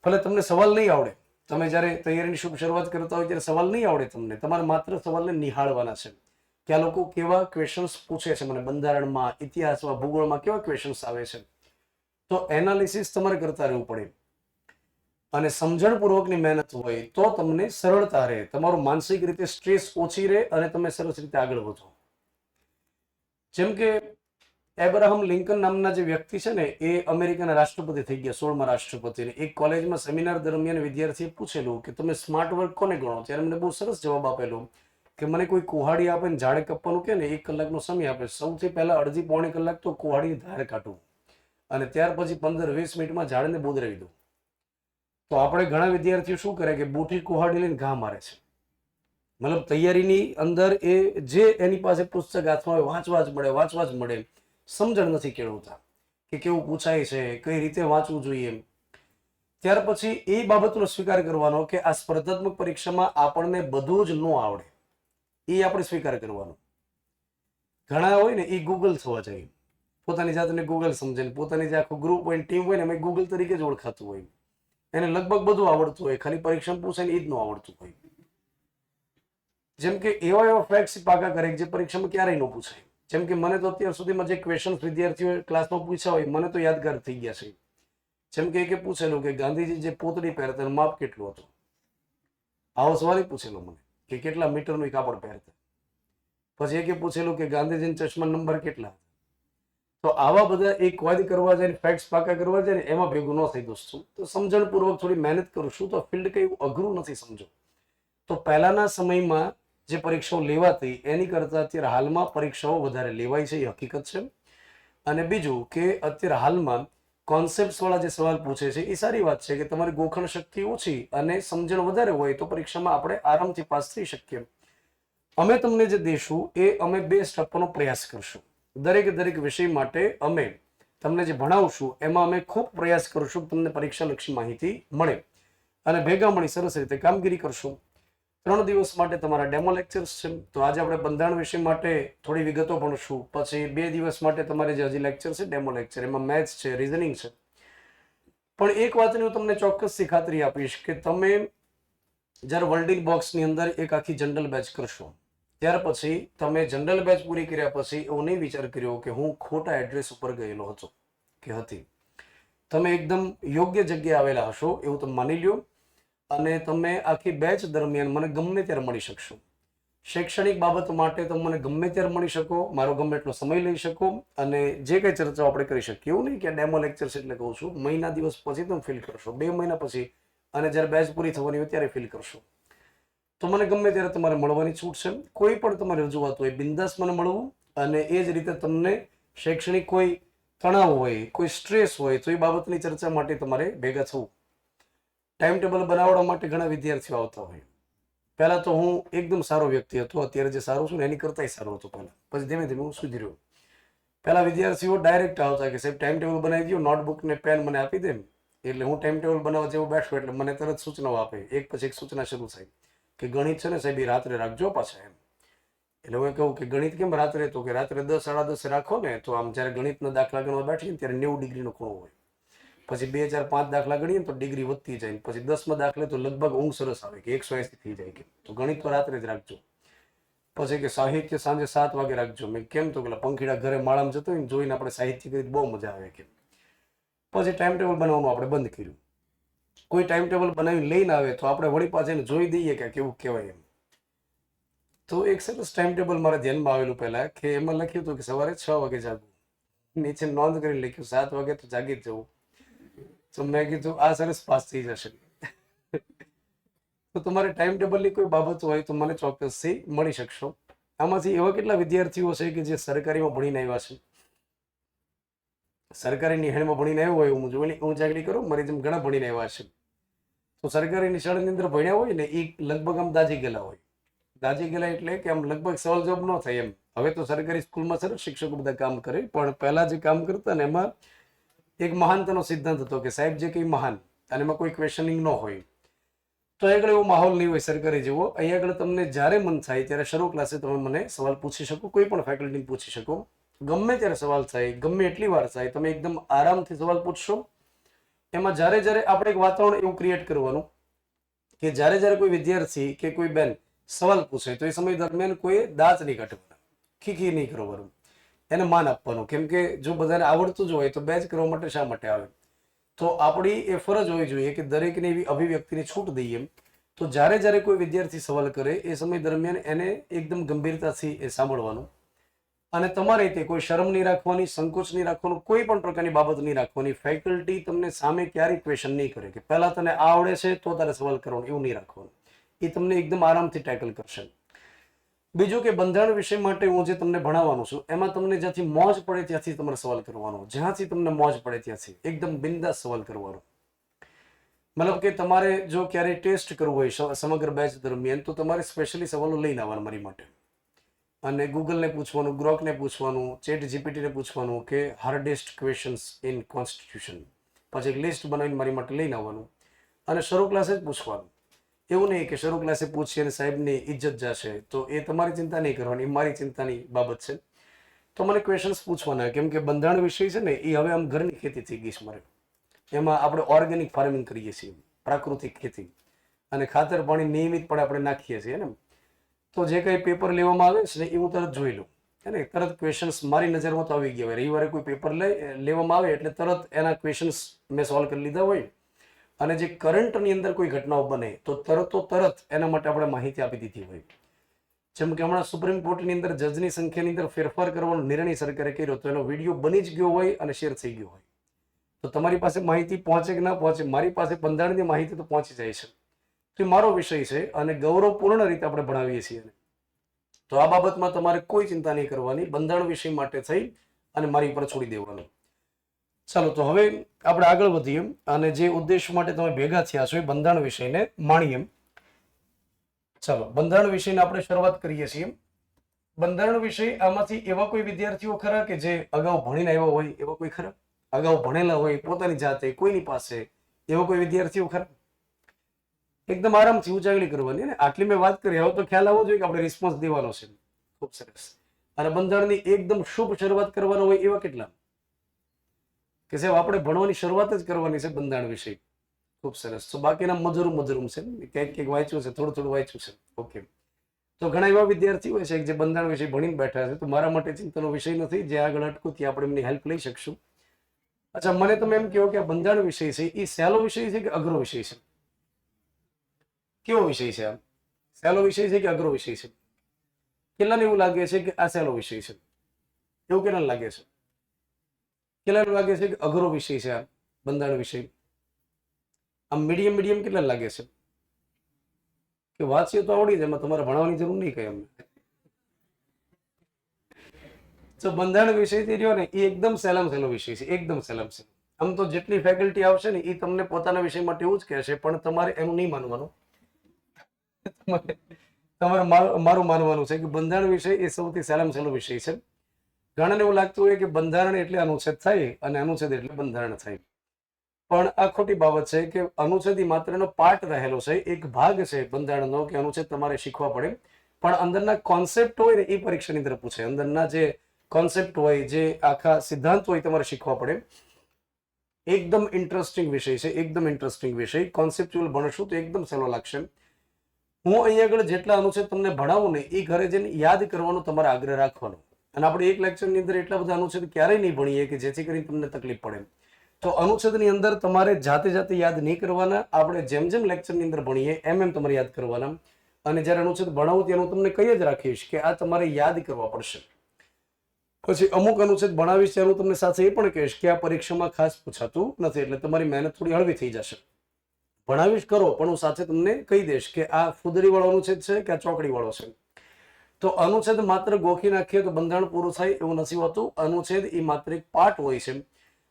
ભલે તમને સવાલ નહીં આવડે, તમે જ્યારે તૈયારીની શરૂઆત કરતા હોય ત્યારે સવાલ નહીં આવડે તમને, તમારે માત્ર સવાલને નિહાળવાના છે કે આ લોકો કેવા ક્વેશ્ચન્સ પૂછે છે મને, બંધારણમાં, ઇતિહાસમાં, ભૂગોળમાં કેવા ક્વેશ્ચન્સ આવે છે. તો એનાલિસિસ તમારે કરતા રહેવું પડે. અને સમજણપૂર્વકની મહેનત હોય તો તમને સરળતા રહે, તમારું માનસિક રીતે સ્ટ્રેસ ઓછી રહે અને તમે સરસ રીતે આગળ વધો. જેમ કે એબ્રાહમ લિંકન નામના જે વ્યક્તિ છે ને એ અમેરિકાના રાષ્ટ્રપતિ થઈ ગયા, 16મા રાષ્ટ્રપતિ. એક કોલેજમાં સેમિનાર દરમિયાન વિદ્યાર્થીએ પૂછેલું કે તમે સ્માર્ટ વર્ક કોને ગણો? ત્યારે મને બહુ સરસ જવાબ આપેલો કે મને કોઈ કુહાડી આપે ને ઝાડે કપવાનું કે ને 1 કલાકનો સમય આપે, સૌથી પહેલા અડધી-પોણી કલાક તો કુહાડીની ધાર કાઢવું અને ત્યાર પછી 15-20 મિનિટમાં ઝાડને બોદરાવી દઉં. તો આપણે ઘણા વિદ્યાર્થીઓ શું કરે કે બુઠી કુહાડી લઈને ઘા મારે છે. મતલબ તૈયારીની અંદર એ જે એની પાસે પુસ્તક હાથમાં હોય વાંચવા જ મળે, સમજણ નથી કેળવતા કે કેવું પૂછાય છે, કઈ રીતે વાંચવું જોઈએ. ત્યાર પછી એ બાબતનો સ્વીકાર કરવાનો કે આ સ્પર્ધાત્મક પરીક્ષામાં આપણને બધું જ ન આવડે, એ આપણે સ્વીકાર કરવાનો. ઘણા હોય ને એ ગૂગલ થવા જાય, પોતાની જાતને ગૂગલ સમજે, પોતાની જે આખું ગ્રુપ હોય ટીમ હોય ને એમાં ગૂગલ તરીકે જ ઓળખાતું હોય. એને લગભગ બધું આવડતું હોય, ખાલી પરીક્ષા પૂછે ને એ જ ન આવડતું હોય. જેમ કે એવા ફેક્ટ્સ પાકા કરે જે પરીક્ષામાં ક્યારેય ન પૂછાય. જેમ કે મને તો અત્યાર સુધીમાં જે ક્વેશ્ચન વિદ્યાર્થીઓ ક્લાસમાં પૂછ્યા હોય મને તો યાદગાર થઈ ગયા છે. જેમ કે એકે પૂછેલું કે ગાંધીજી જે પોતડી પહેરતા એનું માપ કેટલું હતું. આવો સવાલ પૂછેલો મને કે કેટલા મીટરનું કાપડ પહેરતા. પછી એકે પૂછેલું કે ગાંધીજીના ચશ્મા નંબર કેટલા. તો આવા બધા એક વાત કરવા જાય, ફેક્ટ્સ પાકા કરવા જાય ને એમાં ભેગું ન થઈ દોસ્તો. તો સમજણપૂર્વક થોડી મહેનત કરશું તો ફિલ્ડ કઈ અઘરું નથી, સમજો. તો પહેલાના સમયમાં જે પરીક્ષાઓ લેવાતી એની કરતાં અત્યારે હાલમાં પરીક્ષાઓ વધારે લેવાય છે, એ હકીકત છે. અને બીજું કે અત્યારે હાલમાં કોન્સેપ્ટ વાળા જે સવાલ પૂછે છે એ સારી વાત છે કે તમારી ગોખણ શક્તિ ઓછી અને સમજણ વધારે હોય તો પરીક્ષામાં આપણે આરામથી પાસ થઈ શકીએ. અમે તમને જે દેશું એ અમે બેસ્ટ આપવાનો પ્રયાસ કરશું. દરેક વિષય માટે અમે તમને જે ભણાવશું એમાં અમે ખૂબ પ્રયાસ કરશું તમને પરીક્ષાલક્ષી માહિતી મળે અને ભેગા મળી સરસ રીતે કામગીરી કરશું. 3 દિવસ માટે તમારા ડેમો લેક્ચર્સ છે. તો આજે આપણે બંધારણ વિષય માટે થોડી વિગતો ભણશું. પછી 2 દિવસ માટે તમારે જે હજી લેક્ચર છે ડેમો લેક્ચર, એમાં મેથ્સ છે, રીઝનિંગ છે. પણ એક વાતની હું તમને ચોક્કસથી ખાતરી આપીશ કે તમે જ્યારે વર્લ્ડિંગ બોક્સની અંદર એક આખી જનરલ બેચ કરશો ત્યાર પછી તમે જનરલ બેચ પૂરી કર્યા પછી એવું નહીં વિચાર કર્યો કે હું ખોટા એડ્રેસ ઉપર ગયેલો હતો કે હતી. તમે એકદમ યોગ્ય જગ્યાએ આવેલા હશો એવું તમે માની લ્યો અને તમે આખી બેચ દરમિયાન મને ગમે ત્યારે મળી શકશો. શૈક્ષણિક બાબત માટે તમે મને ગમે ત્યારે મળી શકો, મારો ગમે એટલો સમય લઈ શકો અને જે કંઈ ચર્ચાઓ આપણે કરી શકીએ. એવું નહીં કે ડેમો લેક્ચર છે એટલે કહું છું, મહિના દિવસ પછી તમે ફીલ કરશો, 2 મહિના પછી અને જ્યારે બેચ પૂરી થવાની હોય ત્યારે ફીલ કરશો. તો મને ગમે ત્યારે તમારે મળવાની છૂટ છે. કોઈ પણ તમારી રજૂઆત હોય બિંદાસ મને મળવું અને એ જ રીતે તમને શૈક્ષણિક કોઈ તણાવ હોય, કોઈ સ્ટ્રેસ હોય તો એ બાબતની ચર્ચા માટે તમારે ભેગા થવું. ટાઈમ ટેબલ બનાવવા માટે ઘણા વિદ્યાર્થીઓ આવતા હોય. પહેલા તો હું એકદમ સારો વ્યક્તિ હતો, અત્યારે જે સારું છું ને એની કરતાંય સારો હતો પહેલા. પછી ધીમે ધીમે હું સુધર્યો. પહેલા વિદ્યાર્થીઓ ડાયરેક્ટ આવતા કે સાહેબ ટાઈમ ટેબલ બનાવી દો, નોટબુક ને પેન મને આપી દે. એટલે હું ટાઈમ ટેબલ બનાવવા જેવું બેઠું એટલે મને તરત સૂચનાઓ આપે, એક પછી એક સૂચના શરૂ થાય કે ગણિત છે ને સાહેબ એ રાત્રે રાખજો પાછા એમ. એટલે હું કહું કે ગણિત કેમ રાત્રે? તો કે રાત્રે 10 સાડા 10 રાખો ને તો આમ જ્યારે ગણિતના દાખલા ગણવા બેઠીએ ત્યારે 90 ડિગ્રીનો ખૂણો હોય. પછી 2 4 5 દાખલા ગણીએ તો ડિગ્રી વધતી જાય, પછી 10મા દાખલે તો લગભગ ઊંઘ સરસ આવે કે 180 થઈ જાય કે તો ગણિત તો રાત્રે જ રાખજો. પછી કે સાહિત્ય સાંજે 7 વાગે રાખજો. મેં કેમ તો પેલા પંખીડા ઘરે માળામાં જતો હોય ને જોઈને આપણે સાહિત્ય કરી બહુ મજા આવે કે. પછી ટાઈમ ટેબલ બનાવવાનું આપણે બંધ કર્યું. કોઈ ટાઈમ ટેબલ બનાવીને લઈને આવે તો આપણે વળી પાછા એને જોઈ દઈએ કે કેવું કહેવાય એમ. તો એક સરસ ટાઈમ ટેબલ મારા ધ્યાનમાં આવેલું પહેલા કે એમાં લખ્યું હતું કે સવારે 6 વાગે જાગવું. નીચે નોંધ કરી લખ્યું 7 વાગે તો જાગી જ જવું. તો મેં કીધું આ સરસ પાસ થઈ જશે. તો તમારે ટાઈમ ટેબલની કોઈ બાબત હોય તો મને ચોક્કસથી મળી શકશો. આમાંથી એવા કેટલા વિદ્યાર્થીઓ છે કે જે સરકારીમાં ભણીને આવ્યા છે, સરકારી નિહાળમાં ભણીને આવ્યો હોય હું જાગડી કરું મારી જેમ ઘણા ભણીને આવ્યા છે. તો સરકારી નિશાળની અંદર ભણ્યા હોય ને એ લગભગ આમ દાજી ગયેલા હોય. દાજી ગયેલા એટલે કે આમ લગભગ સવાલ જવાબ ન થાય એમ. હવે તો સરકારી સ્કૂલમાં સરસ શિક્ષકો બધા કામ કરે, પણ પહેલા જે કામ કરતા ને એમાં એક મહાનતાનો સિદ્ધાંત હતો કે સાહેબ જે કંઈ મહાન અને એમાં કોઈ ક્વેશ્ચનિંગ ન હોય. તો આગળ એવો માહોલ નહીં હોય સરકારી જેવો. અહીં આગળ તમને જ્યારે મન થાય ત્યારે શરૂ ક્લાસે તમે મને સવાલ પૂછી શકો, કોઈ પણ ફેકલ્ટીને પૂછી શકો. ગમે ત્યારે સવાલ થાય, ગમે એટલી વાર થાય, તમે એકદમ આરામથી સવાલ પૂછશો. એમાં જ્યારે આપણે એક વાતાવરણ એવું ક્રિએટ કરવાનું કે જ્યારે કોઈ વિદ્યાર્થી કે કોઈ બેન સવાલ પૂછે તો એ સમય દરમિયાન કોઈ દાંત નહીં કાઢવાના, ખીખી નહીં કરવાનું, એને માન આપવાનું. કેમ કે જો બધાને આવડતું જ હોય તો બેચ કરવા માટે શા માટે આવે? તો આપણી એ ફરજ હોવી જોઈએ કે દરેકને એવી અભિવ્યક્તિની છૂટ દઈએ. તો જ્યારે કોઈ વિદ્યાર્થી સવાલ કરે એ સમય દરમિયાન એને એકદમ ગંભીરતાથી એ સાંભળવાનું અને તમારે તે કોઈ શરમ નહીં રાખવાની, સંકોચ નહીં રાખવાનું, કોઈ પણ પ્રકારની બાબત નહીં રાખવાની. ફેકલ્ટી તમને સામે ક્યારેય ક્વેશ્ચન નહીં કરે કે પહેલા તને આવડે છે તો તારે સવાલ કરવાનો, એવું નહીં રાખવાનું. એ તમને એકદમ આરામથી ટેકલ કરશે. બીજું કે બંધારણ વિષય માટે હું જે તમને ભણાવવાનું છું એમાં તમને જ્યાંથી મોજ પડે ત્યાંથી તમારે સવાલ કરવાનો, જ્યાંથી તમને મોજ પડે ત્યાંથી એકદમ બિંદાસ સવાલ કરવાનો. મતલબ કે તમારે જો ક્યારેય ટેસ્ટ કરવું હોય સમગ્ર બેચ દરમિયાન તો તમારે સ્પેશિયલી સવાલો લઈને આવવાના મારી માટે. અને ગૂગલને પૂછવાનું, ગ્રોકને પૂછવાનું, ચેટ જીપીટીને પૂછવાનું કે હાર્ડેસ્ટ ક્વેશ્ચન્સ ઇન કોન્સ્ટિટ્યુશન. પછી એક લિસ્ટ બનાવીને મારી માટે લઈને આવવાનું અને શરૂ ક્લાસે જ પૂછવાનું. એવું નહીં કે શરૂ ક્લાસે પૂછીએ અને સાહેબની ઇજ્જત જશે, તો એ તમારી ચિંતા નહીં કરવાની, એ મારી ચિંતાની બાબત છે. તો મને ક્વેશ્ચન્સ પૂછવાના, કેમ કે બંધારણ વિષય છે ને એ હવે આમ ઘરની ખેતી થઈ ગઈ છે મારે. એમાં આપણે ઓર્ગેનિક ફાર્મિંગ કરીએ છીએ, પ્રાકૃતિક ખેતી, અને ખાતર પાણી નિયમિતપણે આપણે નાખીએ છીએ ને. તો જે કંઈ પેપર લેવામાં આવે છે ને એ હું તરત જોઈ લઉં ને, તરત ક્વેશ્ચન્સ મારી નજરમાં તો આવી ગયા હોય. રવિવારે કોઈ પેપર લેવામાં આવે એટલે તરત એના ક્વેશ્ચન્સ મેં સોલ્વ કરી લીધા હોય. અને જે કરંટની અંદર કોઈ ઘટનાઓ બને તો તરત એના માટે આપણે માહિતી આપી દીધી હોય. જેમ કે હમણાં સુપ્રીમ કોર્ટની અંદર જજની સંખ્યાની અંદર ફેરફાર કરવાનો નિર્ણય સરકારે કર્યો તો એનો વિડીયો બની જ ગયો હોય અને શેર થઈ ગયો હોય. તો તમારી પાસે માહિતી પહોંચે કે ના પહોંચે, મારી પાસે બંધારણની માહિતી તો પહોંચી જાય છે. તો એ મારો વિષય છે અને ગૌરવપૂર્ણ રીતે આપણે ભણાવીએ છીએ. તો આ બાબતમાં તમારે કોઈ ચિંતા નહીં કરવાની, બંધારણ વિષય માટે થઈ અને મારી પર છોડી દેવાનું. ચાલો, તો હવે આપણે આગળ વધીએ અને જે ઉદ્દેશ માટે તમે ભેગા થયા છો એ બંધારણ વિષયને માણીએ. ચાલો, બંધારણ વિષયને આપણે શરૂઆત કરીએ છીએ. બંધારણ વિષય, આમાંથી એવા કોઈ વિદ્યાર્થીઓ ખરા કે જે અગાઉ ભણીને આવ્યા હોય? એવા કોઈ ખરા? અગાઉ ભણેલા હોય પોતાની જાતે, કોઈની પાસે, એવા કોઈ વિદ્યાર્થીઓ ખરા? એકદમ આરામથી ઉજાગરી કરવાની ને. આટલી મેં વાત કરી, હવે તો ખ્યાલ આવવો જોઈએ કે આપણે રિસ્પોન્સ દેવાનો છે. ખૂબ સરસ. અને બંધારણની એકદમ શુભ શરૂઆત કરવાનો હોય એવા કેટલા કે સાહેબ આપણે ભણવાની શરૂઆત જ કરવાની છે બંધારણ વિષય? ખૂબ સરસ. તો બાકીના મજરૂમ છે, કંઈક વાંચ્યું છે, થોડું વાંચ્યું છે. ઓકે. તો ઘણા એવા વિદ્યાર્થીઓ છે જે બંધારણ વિષય ભણીને બેઠા છે. તો મારા માટે ચિંતાનો વિષય નથી, જે આગળ અટકું ત્યાં આપણે એમની હેલ્પ લઈ શકશું. અચ્છા, મને તમે એમ કહો કે આ બંધારણ વિષય છે એ સહેલો વિષય છે કે અઘરો વિષય છે? કેવો વિષય છે? આ સહેલો વિષય છે કે અઘરો વિષય છે? કેટલાને એવું લાગે છે કે આ સહેલો વિષય છે? એવું કેટલાને લાગે છે? કેટલાને લાગે છે કે અઘરો વિષય છે આ બંધારણ વિષય? આમ મીડિયમ કેટલા લાગે છે કે વાંચીએ તો આવડી જાય, એમાં તમારે ભણવાની જરૂર નહીં કઈ અમને? તો બંધારણ વિષય થી રહ્યો ને એ એકદમ સહેલો વિષય છે, એકદમ સહેલો. આમ તો જેટલી ફેકલ્ટી આવશે ને એ તમને પોતાના વિષય માટે એવું જ કહેશે, પણ તમારે એનું નહીં માનવાનું. તમારે મારું માનવાનું છે કે બંધારણ વિષય એ સૌથી સહેલો વિષય છે. ઘણાને એવું લાગતું હોય કે બંધારણ એટલે અનુચ્છેદ થાય અને અનુચ્છેદ એટલે બંધારણ થાય, પણ આ ખોટી બાબત છે કે અનુચ્છેદ માત્ર એનો પાર્ટ રહેલો છે, એક ભાગ છે બંધારણનો કે અનુચ્છેદ તમારે શીખવા પડે, પણ અંદરના કોન્સેપ્ટ હોય ને એ પરીક્ષાની અંદર પૂછે. અંદરના જે કોન્સેપ્ટ હોય, જે આખા સિદ્ધાંત હોય તમારે શીખવા પડે. એકદમ ઇન્ટરેસ્ટિંગ વિષય છે, એકદમ ઇન્ટરેસ્ટિંગ વિષય. કોન્સેપ્ચ્યુઅલ ભણશું તો એકદમ સહેલો લાગશે. હું અહીંયા આગળ જેટલા અનુચ્છેદ તમને ભણાવું ને એ ઘરે જઈને યાદ કરવાનો તમારે આગ્રહ રાખવાનો. અને આપણે એક લેક્ચરની અંદર એટલા બધા અનુચ્છેદ ક્યારેય નહીં ભણીએ કે જેથી કરીને તમને તકલીફ પડે. તો અનુચ્છેદની અંદર તમારે જાતે જાતે યાદ નહીં કરવાના. આપણે જેમ જેમ લેક્ચરની અંદર ભણીએ એમ તમારે યાદ કરવાના. અને જ્યારે અનુચ્છેદ ભણાવું ત્યારે હું તમને કહી જ રાખીશ કે આ તમારે યાદ કરવા પડશે. પછી અમુક અનુચ્છેદ ભણાવીશ ત્યારે હું તમને સાથે એ પણ કહીશ કે આ પરીક્ષામાં ખાસ પૂછાતું નથી, એટલે તમારી મહેનત થોડી હળવી થઈ જશે. ભણાવીશ કરો પણ હું સાથે તમને કહી દઈશ કે આ ફુદરી વાળો અનુચ્છેદ છે કે આ ચોકડી વાળો છે. તો અનુચ્છેદ માત્ર ગોખી નાખીએ તો બંધારણ પૂરું થાય એવું નથી હોતું. અનુચ્છેદ એ માત્ર એક પાર્ટ હોય છે.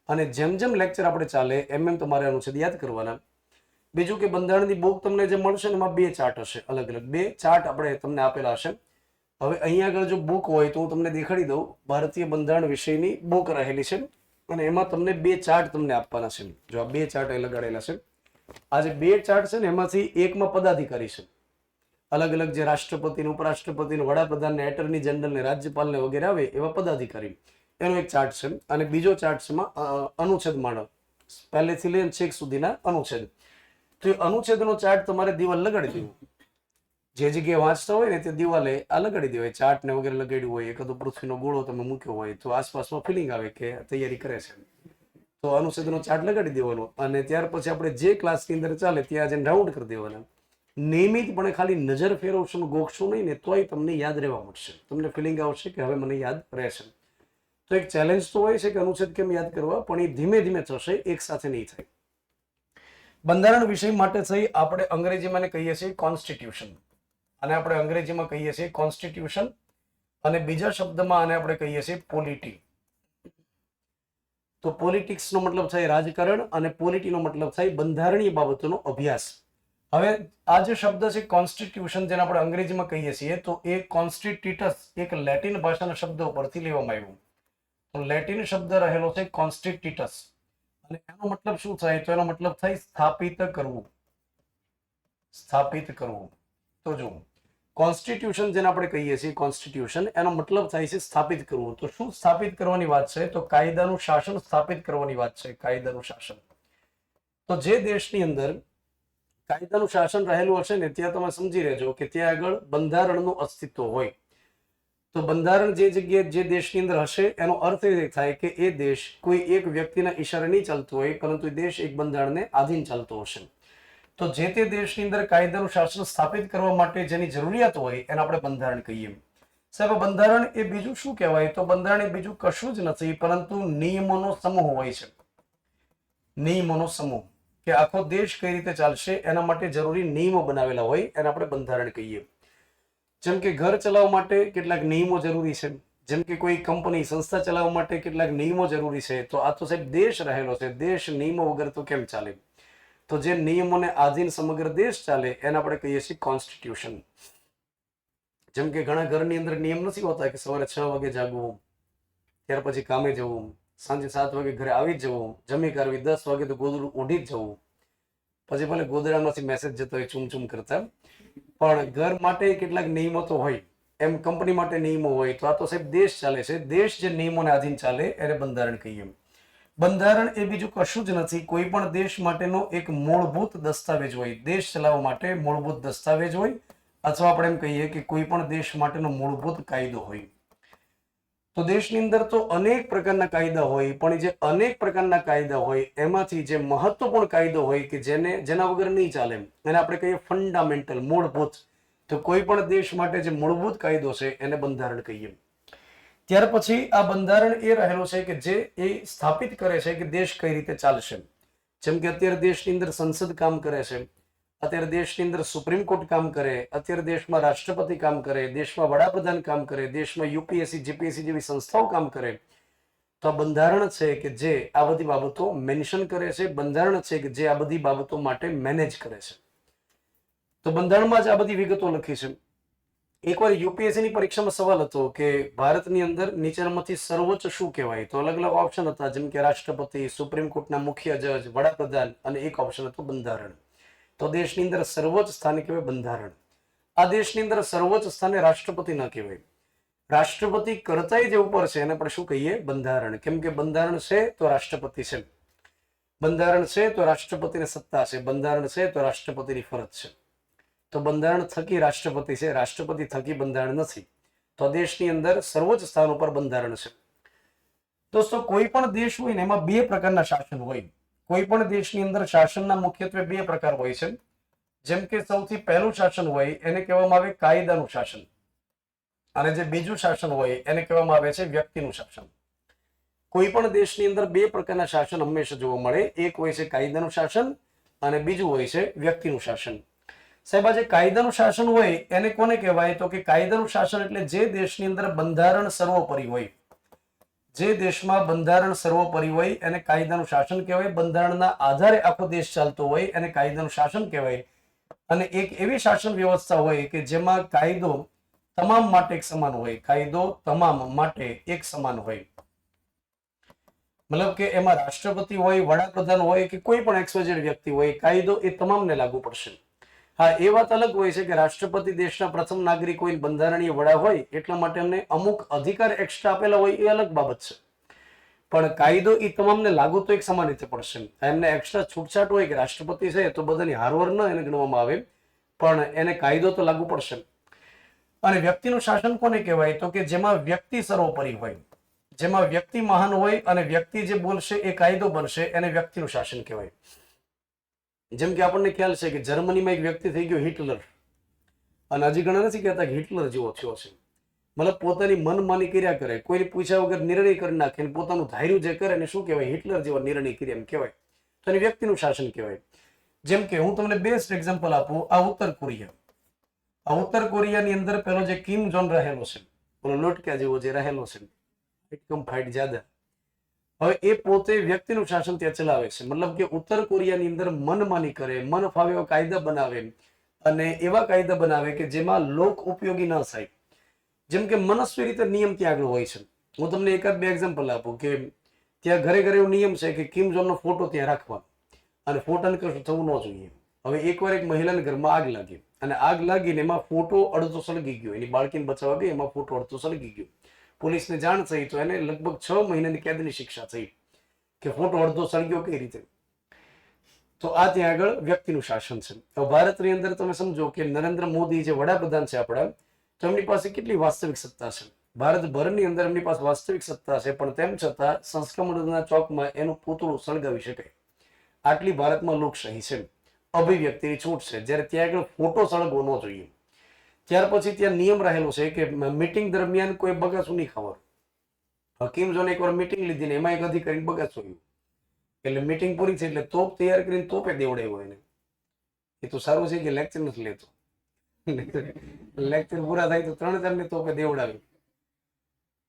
અને જેમ જેમ લેક્ચર આપણે ચાલે એમ તમારે અનુચ્છેદ યાદ કરવાના. બીજું કે બંધારણની બુક તમને જે મળશે ને એમાં 2 ચાર્ટ હશે, અલગ અલગ 2 ચાર્ટ આપણે તમને આપેલા હશે. હવે અહીંયા આગળ જો બુક હોય તો હું તમને દેખાડી દઉં. ભારતીય બંધારણ વિષયની બુક રહેલી છે અને એમાં તમને 2 ચાર્ટ તમને આપવાના છે. જો આ 2 ચાર્ટ અહીં લગાડેલા છે. આ જે 2 ચાર્ટ છે ને એમાંથી એકમાં પદાધિકારી છે, અલગ અલગ જે રાષ્ટ્રપતિ, ઉપરાષ્ટ્રપતિ, વડાપ્રધાન, એટર્ની જનરલ, રાજ્યપાલ વગેરે આવે એવા પદાધિકારી, એનો એક ચાર્ટ છે. અને બીજો ચાર્ટ છે અનુચ્છેદ માળો, પહેલેથી લઈને છેક સુધીના અનુચ્છેદ. તો એ અનુચ્છેદનો ચાર્ટ તમારે દિવાલ લગાડી દેવો. જે જગ્યાએ વાંચતા હોય ને તે દિવાલે આ લગાડી દેવાય. ચાર્ટ ને વગેરે લગાડ્યું હોય, એકાદો પૃથ્વીનો ગોળો તમે મૂક્યો હોય તો આસપાસમાં ફિલિંગ આવે કે તૈયારી કરે છે. તો અનુચ્છેદનો ચાર્ટ લગાડી દેવાનો. અને ત્યાર પછી આપણે જે ક્લાસની અંદર ચાલે ત્યાં જઈને રાઉન્ડ કરી દેવાના. નિયમિતપણે ખાલી નજર ફેરવશું, ગોખશું નહીં ને તોય તમને યાદ રહેવા મળશે. તમને ફિલિંગ આવશે કે હવે મને યાદ રહેશે. તો એક ચેલેન્જ તો હોય છે કે અનુચ્છેદ કેમ યાદ કરવા, પણ એ ધીમે ધીમે થશે, એક સાથે નહીં થાય. બંધારણ વિષય માટે થઈ આપણે અંગ્રેજીમાં કહીએ છીએ કોન્સ્ટિટ્યુશન, અને આપણે અંગ્રેજીમાં કહીએ છીએ કોન્સ્ટિટ્યુશન, અને બીજા શબ્દમાં આને આપણે કહીએ છીએ પોલિટી. તો પોલિટિક્સ નો મતલબ થાય રાજકારણ અને પોલિટી નો મતલબ થાય બંધારણીય બાબતોનો અભ્યાસ. હવે આ જે શબ્દ છે કોન્સ્ટિટ્યુશન, જેને આપણે અંગ્રેજીમાં કહીએ છીએ, તો એ કોન્સ્ટિટ્યુટસ એક લેટિન ભાષાના શબ્દ ઉપરથી લેવામાં આવ્યું. તો લેટિન શબ્દ રહેલો છે કોન્સ્ટિટ્યુટસ, અને એનો મતલબ શું થાય? તો એનો મતલબ થાય સ્થાપિત કરવું, સ્થાપિત કરવું. તો જો કોન્સ્ટિટ્યુશન જેને આપણે કહીએ છીએ કોન્સ્ટિટ્યુશન, એનો મતલબ થાય છે સ્થાપિત કરવું. તો શું સ્થાપિત કરવાની વાત છે? તો કાયદાનું શાસન સ્થાપિત કરવાની વાત છે. કાયદાનું શાસન. તો જે દેશની અંદર કાયદાનું શાસન રહેલું હશે ને ત્યાં તમે સમજી રહેજો કે ત્યાં આગળ બંધારણનું અસ્તિત્વ હોય. તો બંધારણ જે જગ્યાએ જે દેશની અંદર હશે એનો અર્થ એ થાય કે એ દેશ કોઈ એક વ્યક્તિના ઈશારે નહીં ચાલતો હોય, પરંતુ એ દેશ એક બંધારણને આધીન ચાલતો હશે. તો જે તે દેશની અંદર કાયદાનું શાસન સ્થાપિત કરવા માટે જેની જરૂરિયાત હોય એને આપણે બંધારણ કહીએ. સાહેબ બંધારણ એ બીજું શું કહેવાય? તો બંધારણ એ બીજું કશું જ નથી પરંતુ નિયમોનો સમૂહ હોય છે. નિયમોનો સમૂહ, કે આખો દેશ કઈ રીતે ચાલશે એના માટે જરૂરી નિયમો બનાવેલા હોય એને આપણે બંધારણ કહીએ. જેમ કે ઘર ચલાવવા માટે કેટલાક નિયમો જરૂરી છે, જેમ કે કોઈ કંપની સંસ્થા ચલાવવા માટે કેટલાક નિયમો જરૂરી છે. તો આ તો સાહેબ દેશ રહેલો છે, દેશ નિયમો વગર તો કેમ ચાલે? તો જે નિયમોને આધીન સમગ્ર દેશ ચાલે એને આપણે કહીએ છીએ કોન્સ્ટિટ્યુશન. જેમ કે ઘણા ઘરની અંદર નિયમ નથી હોતા કે સવારે 6 વાગે જાગવું, ત્યાર પછી કામે જવું, સાંજે 7 વાગે ઘરે આવી જ જવું, જમી કરવી, 10 વાગે તો ગોદડું ઓઢી જ જવું, પછી ભલે ગોદડામાંથી મેસેજ જતો હોય ચૂમ કરતા, પણ ઘર માટે કેટલાક નિયમો તો હોય. એમ કંપની માટે નિયમો હોય. તો આ તો સાહેબ દેશ ચાલે છે, દેશ જે નિયમોને આધીન ચાલે એને બંધારણ કહીએ. બંધારણ એ બીજું કશું જ નથી, કોઈ પણ દેશ માટેનો એક મૂળભૂત દસ્તાવેજ હોય. દેશ ચલાવવા માટે મૂળભૂત દસ્તાવેજ હોય, અથવા આપણે એમ કહીએ કે કોઈ પણ દેશ માટેનો મૂળભૂત કાયદો હોય. તો દેશની અંદર તો અનેક પ્રકારના કાયદા હોય, પણ જે અનેક પ્રકારના કાયદા હોય એમાંથી જે મહત્વપૂર્ણ કાયદો હોય કે જેના વગર નહીં ચાલે એને આપણે કહીએ ફંડામેન્ટલ, મૂળભૂત. તો કોઈ પણ દેશ માટે જે મૂળભૂત કાયદો છે એને બંધારણ કહીએ. ત્યાર પછી આ બંધારણ એ રહેલો છે કે જે એ સ્થાપિત કરે છે કે દેશ કઈ રીતે ચાલશે. જેમ કે અત્યારે દેશની અંદર સંસદ કામ કરે છે, અત્યારે દેશની અંદર સુપ્રીમ કોર્ટ કામ કરે, અત્યારે દેશમાં રાષ્ટ્રપતિ કામ કરે, દેશમાં વડાપ્રધાન કામ કરે, દેશમાં યુપીએસસી જીપીએસસી જેવી સંસ્થાઓ કામ કરે. તો આ બંધારણ છે કે જે આ બધી બાબતો મેન્શન કરે છે, બંધારણ છે કે જે આ બધી બાબતો માટે મેનેજ કરે છે. તો બંધારણમાં જ આ બધી વિગતો લખી છે. એકવાર યુપીએસસી ની પરીક્ષામાં સવાલ હતો કે ભારતની અંદર નીચેનામાંથી સર્વોચ્ચ શું કહેવાય? તો અલગ અલગ ઓપ્શન હતા, જેમ કે રાષ્ટ્રપતિ, સુપ્રીમ કોર્ટના મુખ્ય જજ, વડાપ્રધાન, અને એક ઓપ્શન હતું બંધારણ. તો દેશની અંદર સર્વોચ્ચ સ્થાને કહેવાય બંધારણ. આ દેશની અંદર સર્વોચ્ચ સ્થાને રાષ્ટ્રપતિ ન કહેવાય. રાષ્ટ્રપતિ કરતાંય જે ઉપર છે એને આપણે શું કહીએ? બંધારણ. કેમ કે બંધારણ છે તો રાષ્ટ્રપતિ છે. બંધારણ છે તો રાષ્ટ્રપતિની સત્તા છે, બંધારણ છે તો રાષ્ટ્રપતિની ફરજ છે. તો બંધારણ થકી રાષ્ટ્રપતિ છે, રાષ્ટ્રપતિ થકી બંધારણ નથી. તો દેશની અંદર સર્વોચ્ચ સ્થાન ઉપર બંધારણ છે. દોસ્તો, કોઈ પણ દેશ હોય ને એમાં બે પ્રકારના શાસન હોય. કોઈ પણ દેશની અંદર શાસનના મુખ્યત્વે બે પ્રકાર હોય છે. જેમ કે સૌથી પહેલું શાસન હોય એને કહેવામાં આવે કાયદાનું શાસન, અને જે બીજું શાસન હોય એને કહેવામાં આવે છે વ્યક્તિનું શાસન. કોઈ પણ દેશની અંદર બે પ્રકારના શાસન હંમેશા જોવા મળે. એક હોય છે કાયદાનું શાસન અને બીજું હોય છે વ્યક્તિનું શાસન. સાહેબ, આ જે કાયદાનું શાસન હોય એને કોને કહેવાય? તો કે કાયદાનું શાસન એટલે જે દેશની અંદર બંધારણ સર્વોપરી હોય, જે દેશમાં બંધારણ સર્વોપરી હોય એને કાયદાનું શાસન કહેવાય. બંધારણના આધારે આખો દેશ ચાલતો હોય એને કાયદાનું શાસન કહેવાય. અને એક એવી શાસન વ્યવસ્થા હોય કે જેમાં કાયદો તમામ માટે એક સમાન હોય, કાયદો તમામ માટે એક સમાન હોય. મતલબ કે એમાં રાષ્ટ્રપતિ હોય, વડાપ્રધાન હોય કે કોઈ પણ XYZ વ્યક્તિ હોય, કાયદો એ તમામને લાગુ પડશે. હા, એ વાત અલગ હોય છે કે રાષ્ટ્રપતિ દેશના પ્રથમ નાગરિક હોય, બંધારણીય વડા હોય, એટલા માટે એમને અમુક અધિકાર એક્સ્ટ્રા આપેલા હોય, એ અલગ બાબત છે. પણ કાયદો એ તમામને લાગુ તો એક સમાન રીતે પડશે. એમને એક્સ્ટ્રા છૂટછાટ હોય કે રાષ્ટ્રપતિ છે તો બધાની હારવાર ન એને ગણવામાં આવે, પણ એને કાયદો તો લાગુ પડશે. અને વ્યક્તિનું શાસન કોને કહેવાય? તો કે જેમાં વ્યક્તિ સર્વોપરી હોય, જેમાં વ્યક્તિ મહાન હોય અને વ્યક્તિ જે બોલશે એ કાયદો બનશે, એને વ્યક્તિનું શાસન કહેવાય. જેમ કે આપણને ખ્યાલ છે કે જર્મનીમાં એક વ્યક્તિ થઈ ગયો હિટલર, અને હજી ઘણા નથી કહેતા કે હિટલર જેવો થયો છે. મતલબ પોતાની મનમાની કર્યા કરે, કોઈને પૂછ્યા વગર નિર્ણય કરી નાખે, પોતાનું ધાર્યું જે કરે ને શું કહેવાય? હિટલર જેવો નિર્ણય કર્યા એમ કહેવાય. તો એને વ્યક્તિનું શાસન કહેવાય. જેમ કે હું તમને બેસ્ટ એક્ઝામ્પલ આપું, આ ઉત્તર કોરિયા. આ ઉત્તર કોરિયાની અંદર પેલો જે કિમ જોન રહેલો છે, પેલો લોટકા જેવો જે રહેલો છે, એકદમ ફાઇટ જ્યાદા, હવે એ પોતે વ્યક્તિનું શાસન ત્યાં ચલાવે છે. મતલબ કે ઉત્તર કોરિયાની અંદર મનમાની કરે, મન ફાવે એવા કાયદા બનાવે, અને એવા કાયદા બનાવે કે જેમાં લોક ઉપયોગી ન થાય. જેમ કે મનસ્વી રીતે નિયમ ત્યાં આગળ હોય છે. હું તમને એકાદ બે એક્ઝામ્પલ આપું કે ત્યાં ઘરે ઘરે એવો નિયમ છે કે કિમ જોનનો ફોટો ત્યાં રાખવાનો, અને ફોટાને કશું થવું ન જોઈએ. હવે એકવાર એક મહિલાના ઘરમાં આગ લાગી, અને આગ લાગીને એમાં ફોટો અડધો સળગી ગયો. એની બાળકીને બચાવવા ગઈ, એમાં ફોટો અડધો સળગી ગયો. પોલીસને જાણ થઈ તો એને લગભગ 6 મહિનાની કેદની શિક્ષા થઈ કે ફોટો અડધો સળગ્યો કઈ રીતે. તો આ ત્યાં આગળ વ્યક્તિનું શાસન છે. હવે ભારતની અંદર તમે સમજો કે નરેન્દ્ર મોદી જે વડાપ્રધાન છે આપણા, તો એમની પાસે કેટલી વાસ્તવિક સત્તા છે. ભારતભરની અંદર એમની પાસે વાસ્તવિક સત્તા છે, પણ તેમ છતાં સંસ્કૃતિના ચોકમાં એનું પૂતળું સળગાવી શકાય. આટલી ભારતમાં લોકશાહી છે, અભિવ્યક્તિની છૂટ છે. જ્યારે ત્યાં આગળ ફોટો સળગવો ન જોઈએ. ત્યાર પછી ત્યાં નિયમ રહેલો છે કે મીટિંગ દરમિયાન કોઈ બગાસું નહીં ખાવાનું. કિમ જોને એકવાર મીટિંગ લીધી ને એમાં એક અધિકારી બગાસું આવ્યું, એટલે મીટિંગ પૂરી થઈ એટલે તોપ તૈયાર કરીને તોપે દેવડાવ્યો એને. એ તો સારું છે કે લેક્ચર નથી લેતો. લેક્ચર પૂરા થાય તો 3-4 ને તોપે દેવડાવી.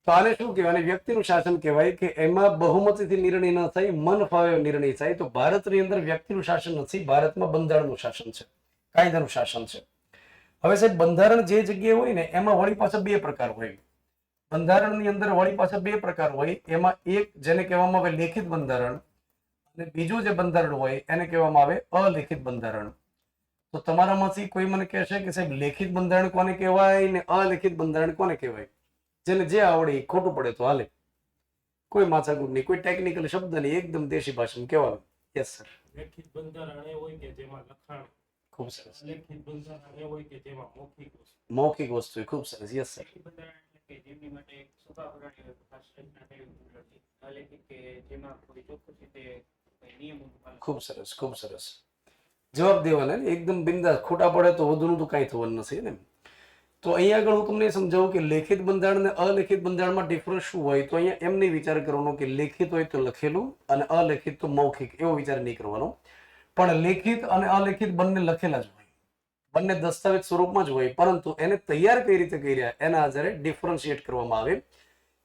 તો આને શું કહેવાય? વ્યક્તિનું શાસન કહેવાય કે એમાં બહુમતીથી નિર્ણય ન થાય, મન ફાવે નિર્ણય થાય. તો ભારતની અંદર વ્યક્તિનું શાસન નથી, ભારતમાં બંધારણનું શાસન છે, કાયદાનું શાસન છે. હવે સાહેબ, બંધારણ જે જગ્યાએ હોય ને એમાં વળી પાછા બે પ્રકાર હોય. બંધારણની અંદર વળી પાછા બે પ્રકાર હોય. એમાં એક જેને કહેવામાં આવે લેખિત બંધારણ, અને બીજું જે બંધારણ હોય એને કહેવામાં આવે અલેખિત બંધારણ. તો તમારામાંથી કોઈ મને કહેશે કે સાહેબ લેખિત બંધારણ કોને કહેવાય ને અલેખિત બંધારણ કોને કહેવાય? જેને જે આવડે ખોટું પડે તો હાલે, કોઈ માથાકૂટ નહીં, કોઈ ટેકનિકલ શબ્દ નહીં, એકદમ દેશી ભાષામાં કહેવાનું. Yes sir. લેખિત બંધારણ એ હોય કે જેમાં લખાણ, ખૂબ સરસ. લેખિત બંધારણ એ હોય કે જેમાં મૌખિક વસ્તુ. ખૂબ સરસ. Yes sir. બંધારણ એટલે કે જેમની માટે એક સભા ભરાણી હોય, ખાસ રચના થયેલી નથી. અલેખિત કે જેમાં કોઈ ચોક્કસ રીતે નિયમો. ખૂબ સરસ, ખૂબ સરસ. જવાબ દેવાના ને એકદમ બિંદાસ, ખોટા પડે તો વધુનું તો કાંઈ થવાનું નથી ને. તો અહીંયા આગળ હું તમને સમજાવું કે લેખિત બંધારણ અને અલેખિત બંધારણમાં ડિફરન્સ શું હોય. તો અહીંયા એમ નહીં વિચાર કરવાનો કે લેખિત હોય તો લખેલું અને અલેખિત તો મૌખિક, એવો વિચાર નહીં કરવાનો. પણ લેખિત અને અલેખિત બંને લખેલા જ હોય, બંને દસ્તાવેજ સ્વરૂપમાં જ હોય, પરંતુ એને તૈયાર કઈ રીતે કર્યા એના આધારે ડિફરન્શિએટ કરવામાં આવે.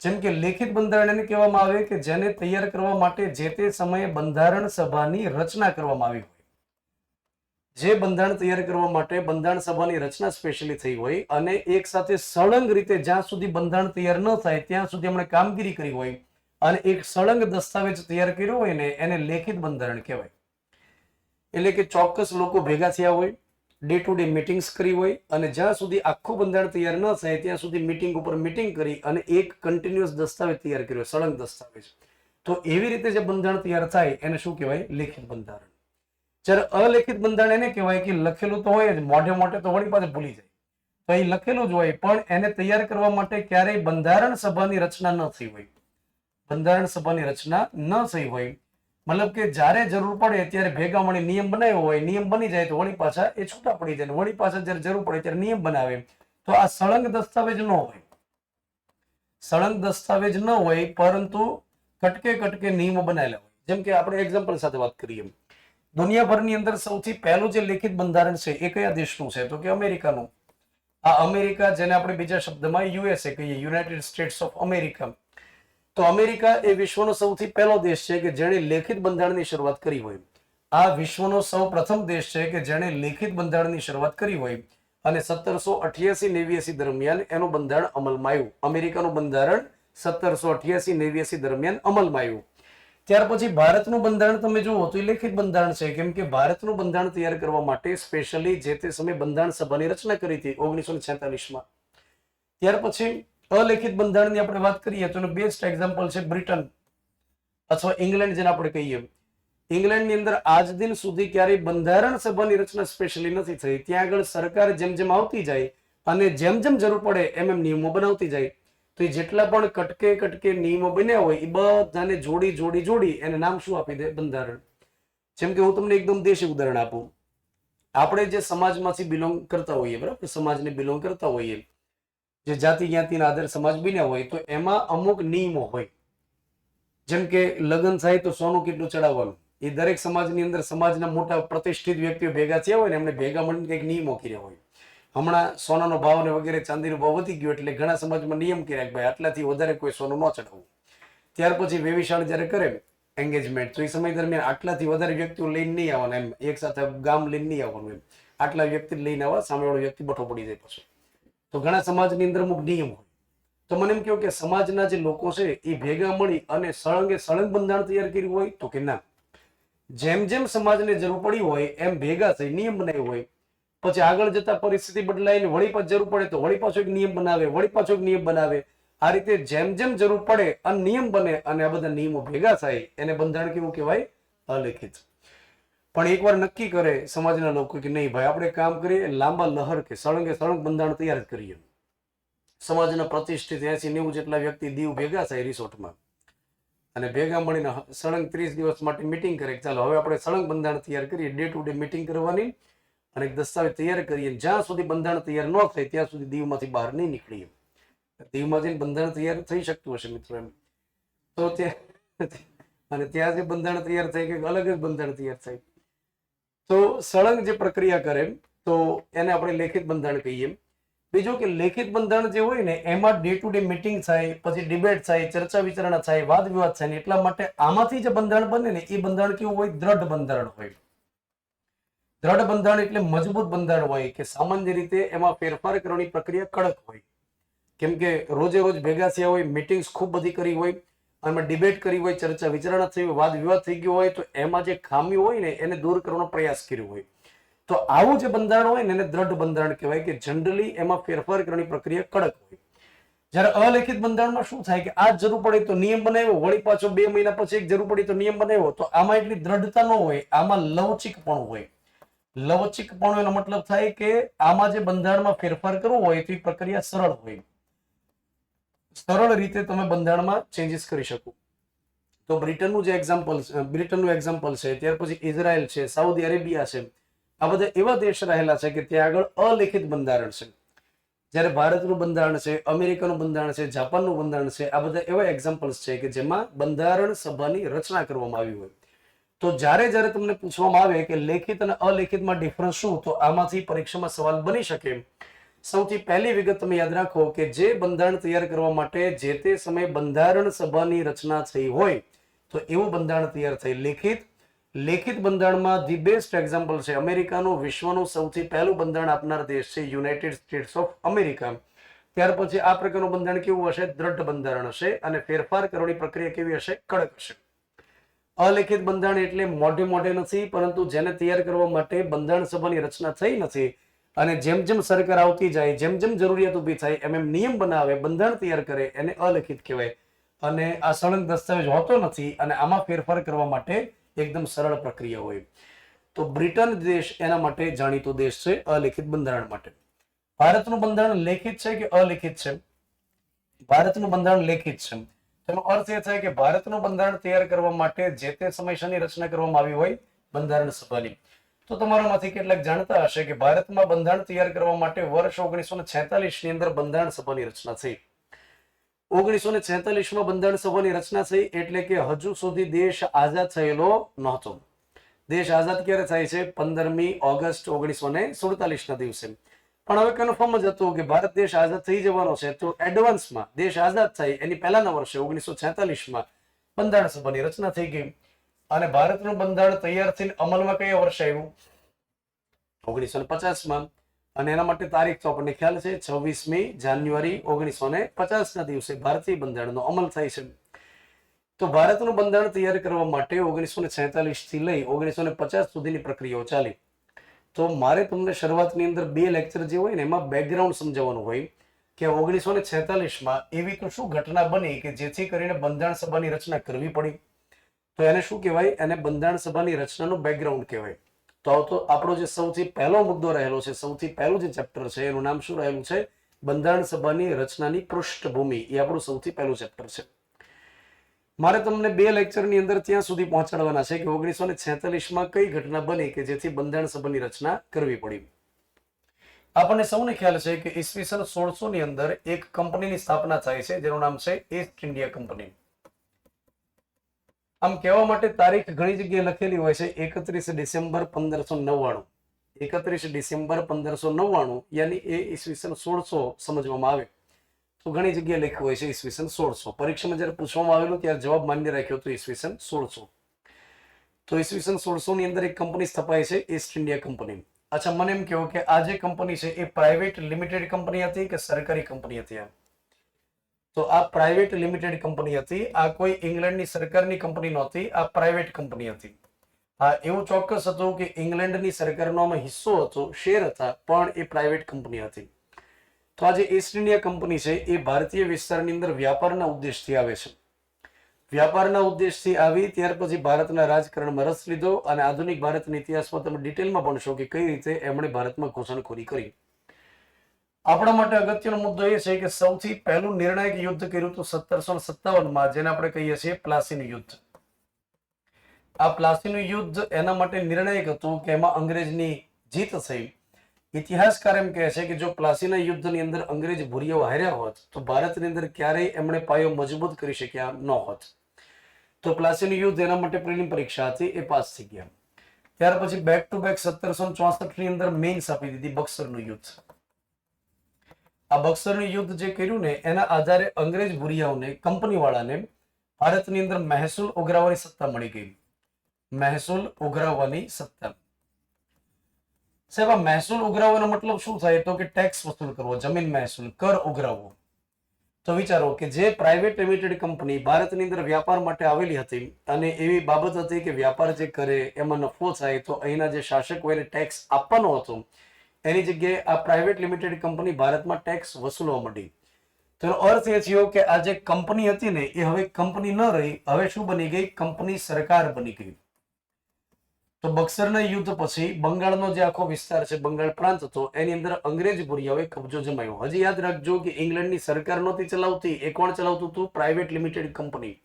જેમ કે લેખિત બંધારણ એને કહેવામાં આવે કે જેને તૈયાર કરવા માટે જે તે સમયે બંધારણ સભાની રચના કરવામાં આવી હોય. જે બંધારણ તૈયાર કરવા માટે બંધારણ સભાની રચના સ્પેશિયલી થઈ હોય, અને એક સાથે સળંગ રીતે જ્યાં સુધી બંધારણ તૈયાર ન થાય ત્યાં સુધી એમણે કામગીરી કરી હોય, અને એક સળંગ દસ્તાવેજ તૈયાર કર્યો હોય ને એને લેખિત બંધારણ કહેવાય. એટલે કે ચોક્કસ લોકો ભેગા થયા હોય, ડે ટુ ડે મીટિંગ્સ કરી હોય, અને જ્યાં સુધી આખું બંધારણ તૈયાર ન થાય ત્યાં સુધી મીટિંગ ઉપર મીટિંગ કરી અને એક કન્ટિન્યુઅસ દસ્તાવેજ તૈયાર કર્યો, સળંગ દસ્તાવેજ. તો એવી રીતે જે બંધારણ તૈયાર થાય એને શું કહેવાય? લેખિત બંધારણ. જ્યારે અલેખિત બંધારણ એને કહેવાય કે લખેલું તો હોય જ, મોઢે મોઢે તો વળી પાછું ભૂલી જાય. તો એ લખેલું જ હોય, પણ એને તૈયાર કરવા માટે ક્યારેય બંધારણ સભાની રચના ન થઈ હોય. બંધારણ સભાની રચના ન થઈ હોય મતલબ કે જ્યારે જરૂર પડે ત્યારે ભેગા મળી નિયમ બનાવ્યો હોય, નિયમ બની જાય તો વળી પાછા એ છૂટા પડી જાય, વળી પાછા જ્યારે જરૂર પડે ત્યારે નિયમ બનાવે. તો આ સળંગ દસ્તાવેજ ન હોય. સળંગ દસ્તાવેજ ન હોય, પરંતુ કટકે કટકે નિયમો બનાવેલા હોય. જેમ કે આપણે એક્ઝામ્પલ સાથે વાત કરીએ, દુનિયાભરની અંદર સૌથી પહેલું જે લેખિત બંધારણ છે એ કયા દેશનું છે? તો કે અમેરિકાનું. આ અમેરિકા, જેને આપણે બીજા શબ્દમાં યુએસએ કહીએ, યુનાઇટેડ સ્ટેટ્સ ઓફ અમેરિકા. તો અમેરિકા એ વિશ્વનો સૌથી પહેલો દેશ છે કે જેણે લેખિત બંધારણની શરૂઆત કરી હોય. આ વિશ્વનો સૌ પ્રથમ દેશ છે કે જેણે લેખિત બંધારણની શરૂઆત કરી હોય. અને 1788-89 દરમિયાન એનું બંધારણ અમલમાં આવ્યું. અમેરિકાનું બંધારણ 1788-89 દરમિયાન અમલમાં આવ્યું. ત્યાર પછી ભારતનું બંધારણ તમે જુઓ તો એ લેખિત બંધારણ છે, કેમ કે ભારતનું બંધારણ તૈયાર કરવા માટે સ્પેશિયલી જે તે સમયે બંધારણ સભાની રચના કરી હતી 1946માં. ત્યાર પછી અલેખિત બંધારણની આપણે વાત કરીએ તો એનું બેસ્ટ એક્ઝામ્પલ છે બ્રિટન અથવા ઇંગ્લેન્ડ, જેને આપણે કહીએ. ઇંગ્લેન્ડની અંદર આજ દિન સુધી ક્યારેય બંધારણ સભાની રચના સ્પેશિયલી નથી થઈ. ત્યાં આગળ સરકાર જેમ જેમ આવતી જાય અને જેમ જેમ જરૂર પડે એમ એમ નિયમો બનાવતી જાય. તો એ જેટલા પણ કટકે કટકે નિયમો બન્યા હોય એ બધાને જોડી જોડી જોડી એને નામ શું આપી દે? બંધારણ. જેમ કે હું તમને એકદમ દેશી ઉદાહરણ આપું. આપણે જે સમાજમાંથી બિલોંગ કરતા હોઈએ, બરાબર, સમાજને બિલોંગ કરતા હોઈએ, જે જાતિ જ્ઞાતિના આધારે સમાજ બન્યા હોય, તો એમાં અમુક નિયમો હોય. જેમ કે લગ્ન થાય તો સોનું કેટલું ચડાવવાનું, એ દરેક સમાજની અંદર સમાજના મોટા પ્રતિષ્ઠિત વ્યક્તિઓ ભેગા થયા હોય ને એમને ભેગા મળીને કંઈક નિયમો કર્યા હોય. હમણાં સોનાનો ભાવ ને વગેરે ચાંદીનો ભાવ વધી ગયો એટલે ઘણા સમાજમાં નિયમ કર્યા કે ભાઈ આટલાથી વધારે કોઈ સોનું ન ચડાવવું. ત્યાર પછી વેવિશાળ જ્યારે કરે એંગેજમેન્ટ, તો એ સમય દરમિયાન આટલાથી વધારે વ્યક્તિઓ લઈને નહીં આવવાના, એમ એક સાથે ગામ લઈને નહીં આવવાનું, એમ આટલા વ્યક્તિ લઈને આવવા, સામેવાળો વ્યક્તિ બઠો પડી જાય પછી. તો ઘણા સમાજની અંદર અમુક નિયમ હોય. તો મને એમ કહો કે સમાજના જે લોકો છે એ ભેગા મળી અને સળંગે સળંગ બંધારણ તૈયાર કર્યું હોય? તો કે ના. જેમ જેમ સમાજને જરૂર પડી હોય એમ ભેગા થઈ નિયમ બનાવ્યો હોય. પછી આગળ જતા પરિસ્થિતિ બદલાઈને વળી પાછું જરૂર પડે તો વળી પાછો એક નિયમ બનાવે, વળી પાછો એક નિયમ બનાવે. આ રીતે જેમ જેમ જરૂર પડે અને નિયમ બને અને આ બધા નિયમો ભેગા થાય એને બંધારણ કેવું કહેવાય? અલેખિત. પણ એકવાર નક્કી કરે સમાજના લોકો કે નહીં ભાઈ આપણે કામ કરીએ લાંબા લહર કે સળંગે સળંગ બંધારણ તૈયાર જ કરીએ. સમાજના પ્રતિષ્ઠિત 80-90 જેટલા વ્યક્તિ દીવ ભેગા થાય રિસોર્ટમાં અને ભેગા મળીને સળંગ 30 દિવસ માટે મીટિંગ કરે. ચાલો હવે આપણે સળંગ બંધારણ તૈયાર કરીએ, ડે ટુ ડે મીટિંગ કરવાની અને એક દસ્તાવેજ તૈયાર કરીએ. જ્યાં સુધી બંધારણ તૈયાર ન થાય ત્યાં સુધી દીવમાંથી બહાર નહીં નીકળીએ. દીવમાંથી બંધારણ તૈયાર થઈ શકતું હશે મિત્રો, એમ તો અને ત્યાં જે બંધારણ તૈયાર થાય કે અલગ જ બંધારણ તૈયાર થાય. તો સળંગ જે પ્રક્રિયા કરે તો એને આપણે લેખિત બંધારણ કહીએ. બીજું કે લેખિત બંધારણ જે હોય ને એમાં ડે ટુ ડે મીટિંગ થાય, પછી ડિબેટ થાય, ચર્ચા વિચારણા થાય, વાદ વિવાદ થાય. એટલા માટે આમાંથી જે બંધારણ બને ને એ બંધારણ કેવું હોય? દ્રઢ બંધારણ હોય. દ્રઢ બંધારણ એટલે મજબૂત બંધારણ હોય કે સામાન્ય રીતે એમાં ફેરફાર કરવાની પ્રક્રિયા કડક હોય. કેમ કે રોજે રોજ ભેગા થયા હોય, મીટિંગ્સ ખૂબ બધી કરી હોય, અને ડિબેટ કરી હોય, ચર્ચા વિચારણા થઈ હોય, વાદ વિવાદ થઈ ગયો હોય, તો એમાં જે ખામી હોય ને એને દૂર કરવાનો પ્રયાસ કર્યો હોય. તો આવું જે બંધારણ હોય ને એને દ્રઢ બંધારણ કહેવાય કે જનરલી એમાં ફેરફાર કરવાની પ્રક્રિયા કડક હોય. જ્યારે અલેખિત બંધારણમાં શું થાય કે આ જરૂર પડે તો નિયમ બનાવ્યો, વળી પાછો 2 મહિના પછી એક જરૂર પડી તો નિયમ બનાવ્યો. તો આમાં એટલી દ્રઢતા ન હોય, આમાં લવચિકપણું હોય. લવચિકપણું એનો મતલબ થાય કે આમાં જે બંધારણમાં ફેરફાર કરવો હોય તો એ પ્રક્રિયા સરળ હોય. સરળ રીતે તમે બંધારણમાં ચેન્જીસ કરી શકો. તો બ્રિટનનું જે એક્ઝામ્પલ છે, ત્યાર પછી ઇઝરાયલ છે, સાઉદી અરેબિયા છે, આ બધા એવા દેશ રહેલા છે કે ત્યાં આગળ અલેખિત બંધારણ છે. જ્યારે ભારતનું બંધારણ છે, અમેરિકાનું બંધારણ છે, જાપાનનું બંધારણ છે, આ બધા એવા એક્ઝામ્પલ્સ છે કે જેમાં બંધારણ સભાની રચના કરવામાં આવી હોય. તો જ્યારે જ્યારે તમને પૂછવામાં આવે કે લેખિત અને અલેખિતમાં ડિફરન્સ શું, તો આમાંથી પરીક્ષામાં સવાલ બની શકે. સૌથી પહેલી વિગત તમે યાદ રાખો કે જે બંધારણ તૈયાર કરવા માટે જે તે સમયે બંધારણ સભાની રચના થઈ હોય તો એવું બંધારણ તૈયાર થાય લેખિત. લેખિત બંધારણમાં ધી બેસ્ટ એક્ઝામ્પલ છે અમેરિકાનું, વિશ્વનું સૌથી પહેલું બંધારણ આપનાર દેશ છે યુનાઇટેડ સ્ટેટ્સ ઓફ અમેરિકા. ત્યાર પછી આ પ્રકારનું બંધારણ કેવું હશે? દ્રઢ બંધારણ હશે અને ફેરફાર કરવાની પ્રક્રિયા કેવી હશે? કડક હશે. અલેખિત બંધારણ એટલે મોઢે મોઢે નથી, પરંતુ જેને તૈયાર કરવા માટે બંધારણ સભાની રચના થઈ નથી અને જેમ જેમ સરકાર આવતી જાય, જેમ જેમ જરૂરિયાત ઊભી થાય એમ એમ નિયમ બનાવે, બંધારણ તૈયાર કરે, એને અલેખિત કહેવાય. અને આ સળંગ દસ્તાવેજ હોતો નથી અને આમાં ફેરફાર કરવા માટે એકદમ સરળ પ્રક્રિયા હોય. તો બ્રિટન દેશ એના માટે જાણીતો દેશ છે અલિખિત બંધારણ માટે. ભારતનું બંધારણ લેખિત છે કે અલિખિત છે? ભારતનું બંધારણ લેખિત છે. તેનો અર્થ એ થાય કે ભારતનું બંધારણ તૈયાર કરવા માટે જે તે સમયની રચના કરવામાં આવી હોય બંધારણ સભાની. તો તમારામાંથી કેટલાક જાણતા હશે કે ભારતમાં બંધારણ તૈયાર કરવા માટે વર્ષ 1946 ની અંદર બંધારણ સભાની રચના થઈ. 1946 માં બંધારણ સભાની રચના થઈ એટલે કે હજુ સુધી દેશ આઝાદ થયેલો નહોતો. દેશ આઝાદ ક્યારે થાય છે? 15મી ઓગસ્ટ 1947 ના દિવસે. પણ હવે કન્ફર્મ જ હતું કે ભારત દેશ આઝાદ થઈ જવાનો છે, તો એડવાન્સમાં દેશ આઝાદ થાય એની પહેલાના વર્ષે 1946 માં બંધારણ સભાની રચના થઈ ગઈ. અને ભારતનું બંધારણ તૈયાર થઈને અમલમાં કયા વર્ષે આવ્યું? 1950 માં. અને એના માટે તારીખ તો આપણને ખ્યાલ છે, 26મી જાન્યુઆરી 1950 ના દિવસે ભારતીય બંધારણનો અમલ થાય છે. તો ભારતનું બંધારણ તૈયાર કરવા માટે 1946 થી લઈ 1950 સુધીની પ્રક્રિયાઓ ચાલી. તો મારે તમને શરૂઆતની અંદર 2 લેક્ચર જે હોય ને એમાં બેકગ્રાઉન્ડ સમજાવવાનું હોય કે 1946 માં એવી તો શું ઘટના બની કે જેથી કરીને બંધારણ સભાની રચના કરવી પડી. તો એને શું કહેવાય? એને બંધારણ સભાની રચનાનું બેકગ્રાઉન્ડ કહેવાય. તો આપણો જે સૌથી પહેલો મુદ્દો રહેલો છે, સૌથી પહેલું જે ચેપ્ટર છે એનું નામ શું રહેલું છે? બંધારણ સભાની રચનાની પૃષ્ઠભૂમિ. એ આપણું સૌથી પહેલું ચેપ્ટર છે. મારે તમને 2 લેક્ચરની અંદર ત્યાં સુધી પહોંચાડવાના છે કે 1946 માં કઈ ઘટના બની કે જેથી બંધારણ સભાની રચના કરવી પડી. આપણને સૌને ખ્યાલ છે કે ઈસવીસન 1600 ની અંદર એક કંપનીની સ્થાપના થાય છે જેનું નામ છે ઈસ્ટ ઇન્ડિયા કંપની. આમ કહેવા માટે તારીખ ઘણી જગ્યાએ લખેલી હોય છે 31 ડિસેમ્બર 1599. 31 ડિસેમ્બર 1599 યાની એ ઈસવીસન 1600 સમજવામાં આવે. તો ઘણી જગ્યાએ લખ્યું હોય છે ઈસવીસન 1600. પરીક્ષામાં જ્યારે પૂછવામાં આવેલું ત્યારે જવાબ માન્ય રાખ્યો હતો ઈસવીસન 1600. તો ઈસવીસન 1600 ની અંદર એક કંપની સ્થપાય છે ઈસ્ટ ઇન્ડિયા કંપની. અચ્છા, મને એમ કહો કે આ જે કંપની છે એ પ્રાઇવેટ લિમિટેડ કંપની હતી કે સરકારી કંપની હતી? તો આ પ્રાઇવેટ લિમિટેડ કંપની હતી. આ કોઈ ઇંગ્લેન્ડની સરકારની કંપની નહોતી, આ પ્રાઇવેટ કંપની હતી. હા, એવું ચોક્કસ હતું કે ઇંગ્લેન્ડની સરકારનો આમાં હિસ્સો હતો, શેર હતા, પણ એ પ્રાઇવેટ કંપની હતી. તો આ જે ઈસ્ટ ઇન્ડિયા કંપની છે એ ભારતીય વિસ્તારની અંદર વ્યાપારના ઉદ્દેશથી આવે છે. વ્યાપારના ઉદ્દેશથી આવી ત્યાર પછી ભારતના રાજકારણમાં રસ લીધો અને આધુનિક ભારતના ઇતિહાસમાં તમે ડિટેલમાં ભણશો કે કઈ રીતે એમણે ભારતમાં ઘૂસણખોરી કરી. આપણા માટે અગત્યનો મુદ્દો એ છે કે સૌથી પહેલું નિર્ણાયક યુદ્ધ કર્યું હતું 1757 માં, જેને આપણે કહીએ છીએ પ્લાસીનું યુદ્ધ. આ પ્લાસીનું યુદ્ધ એના માટે નિર્ણાયક હતું કે એમાં અંગ્રેજની જીત થઈ. ઇતિહાસકાર એમ કહે છે કે જો પ્લાસીના યુદ્ધની અંદર અંગ્રેજ ભૂરિયાઓ હાર્યા હોત તો ભારતની અંદર ક્યારેય એમણે પાયો મજબૂત કરી શક્યા ન હોત. તો પ્લાસીનું યુદ્ધ એના માટે પ્રિલિમ પરીક્ષા હતી, એ પાસ થઈ ગયા. ત્યાર પછી બેક ટુ બેક 1764 ની અંદર મેઇન્સ આપી દીધી, બક્સરનું યુદ્ધ. આ બક્સરનું યુદ્ધ જે કર્યું ને એના આધારે અંગ્રેજ ભૂરિયાઓને, કંપની વાળાને ભારતની અંદર મહેસૂલ ઉઘરાવવાની સત્તા મળી ગઈ. મહેસૂલ ઉઘરાવવાની સત્તા. સાહેબ, આ મહેસૂલ ઉઘરાવવાનો મતલબ શું થાય? તો કે ટેક્સ વસૂલ કરવો, જમીન મહેસૂલ, કર ઉઘરાવવો. તો વિચારો કે જે પ્રાઇવેટ લિમિટેડ કંપની ભારતની અંદર વ્યાપાર માટે આવેલી હતી અને એવી બાબત હતી કે વ્યાપાર જે કરે એમાં નફો થાય તો અહીંના જે શાસક હોય એને ટેક્સ આપવાનો હતો, એની જગ્યાએ આ પ્રાઇવેટ લિમિટેડ કંપની ભારતમાં ટેક્સ વસૂલવા માંડી. તેનો અર્થ એ થયો કે આ જે કંપની હતી ને એ હવે કંપની ન રહી, હવે શું બની ગઈ? કંપની સરકાર બની ગઈ. તો બક્સરના યુદ્ધ પછી બંગાળનો જે આખો વિસ્તાર છે, બંગાળ પ્રાંત હતો, એની અંદર અંગ્રેજ ભૂરિયાઓએ કબજો જમાવ્યો. હજી યાદ રાખજો કે ઇંગ્લેન્ડની સરકાર નહોતી ચલાવતી, એ કોણ ચલાવતું હતું? Private limited company.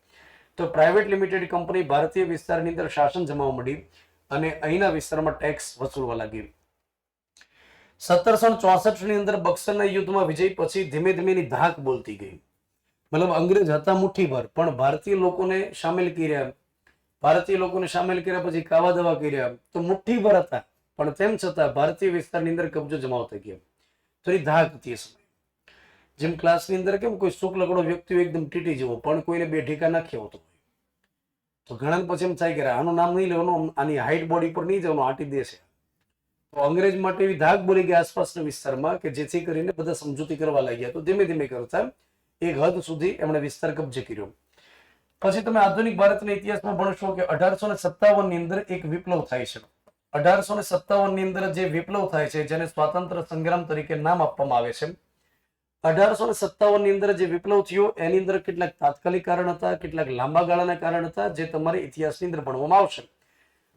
તો પ્રાઇવેટ લિમિટેડ કંપની ભારતીય વિસ્તારની અંદર શાસન જમાવવા માંડી અને અહીંના વિસ્તારમાં ટેક્સ વસૂલવા લાગી. 1764 ની અંદર બક્સરના યુદ્ધમાં વિજય પછી ધીમે ધીમે એની ધાક બોલતી ગઈ. મતલબ અંગ્રેજ હતા મુઠ્ઠીભર, પણ ભારતીય લોકોને સામેલ કર્યા. ભારતીય લોકોને સામેલ કર્યા પછી કાવા દવા કર્યા તો મુઠ્ઠીભર હતા, પણ તેમ છતાં ભારતીય વિસ્તારની અંદર કબજો જમાવતા ગયા. તો એ ધાક હતી એ સમય. જેમ ક્લાસની અંદર કેમ કોઈ શુક્લ લગડો વ્યક્તિ એકદમ ટીટી જેવો, પણ કોઈને બે ઠીકા નાખી આવતો હોય તો ઘણા પછી એમ થાય કે આનું નામ નહીં લેવાનું, આની હાઈટ બોડી પર નહીં જવાનું, આટી દેશે. તો અંગ્રેજ માટે એવી ધાક બોલી ગઈ આસપાસના વિસ્તારમાં કે જેથી કરીને બધા સમજૂતી કરવા લાગ્યા. તો ધીમે ધીમે કરતા એક હદ સુધી એમણે વિસ્તાર કબજે કર્યો. પછી તમે આધુનિક ભારતના ઇતિહાસમાં ભણશો કે 1857 ની અંદર એક વિપ્લવ થાય છે. 1857 ની અંદર જે વિપ્લવ થાય છે જેને સ્વાતંત્ર્ય સંગ્રામ તરીકે નામ આપવામાં આવે છે, 1857 ની અંદર જે વિપ્લવ થયો એની અંદર કેટલાક તાત્કાલિક કારણ હતા, કેટલાક લાંબા ગાળાના કારણ હતા, જે તમારે ઇતિહાસની અંદર ભણવામાં આવશે.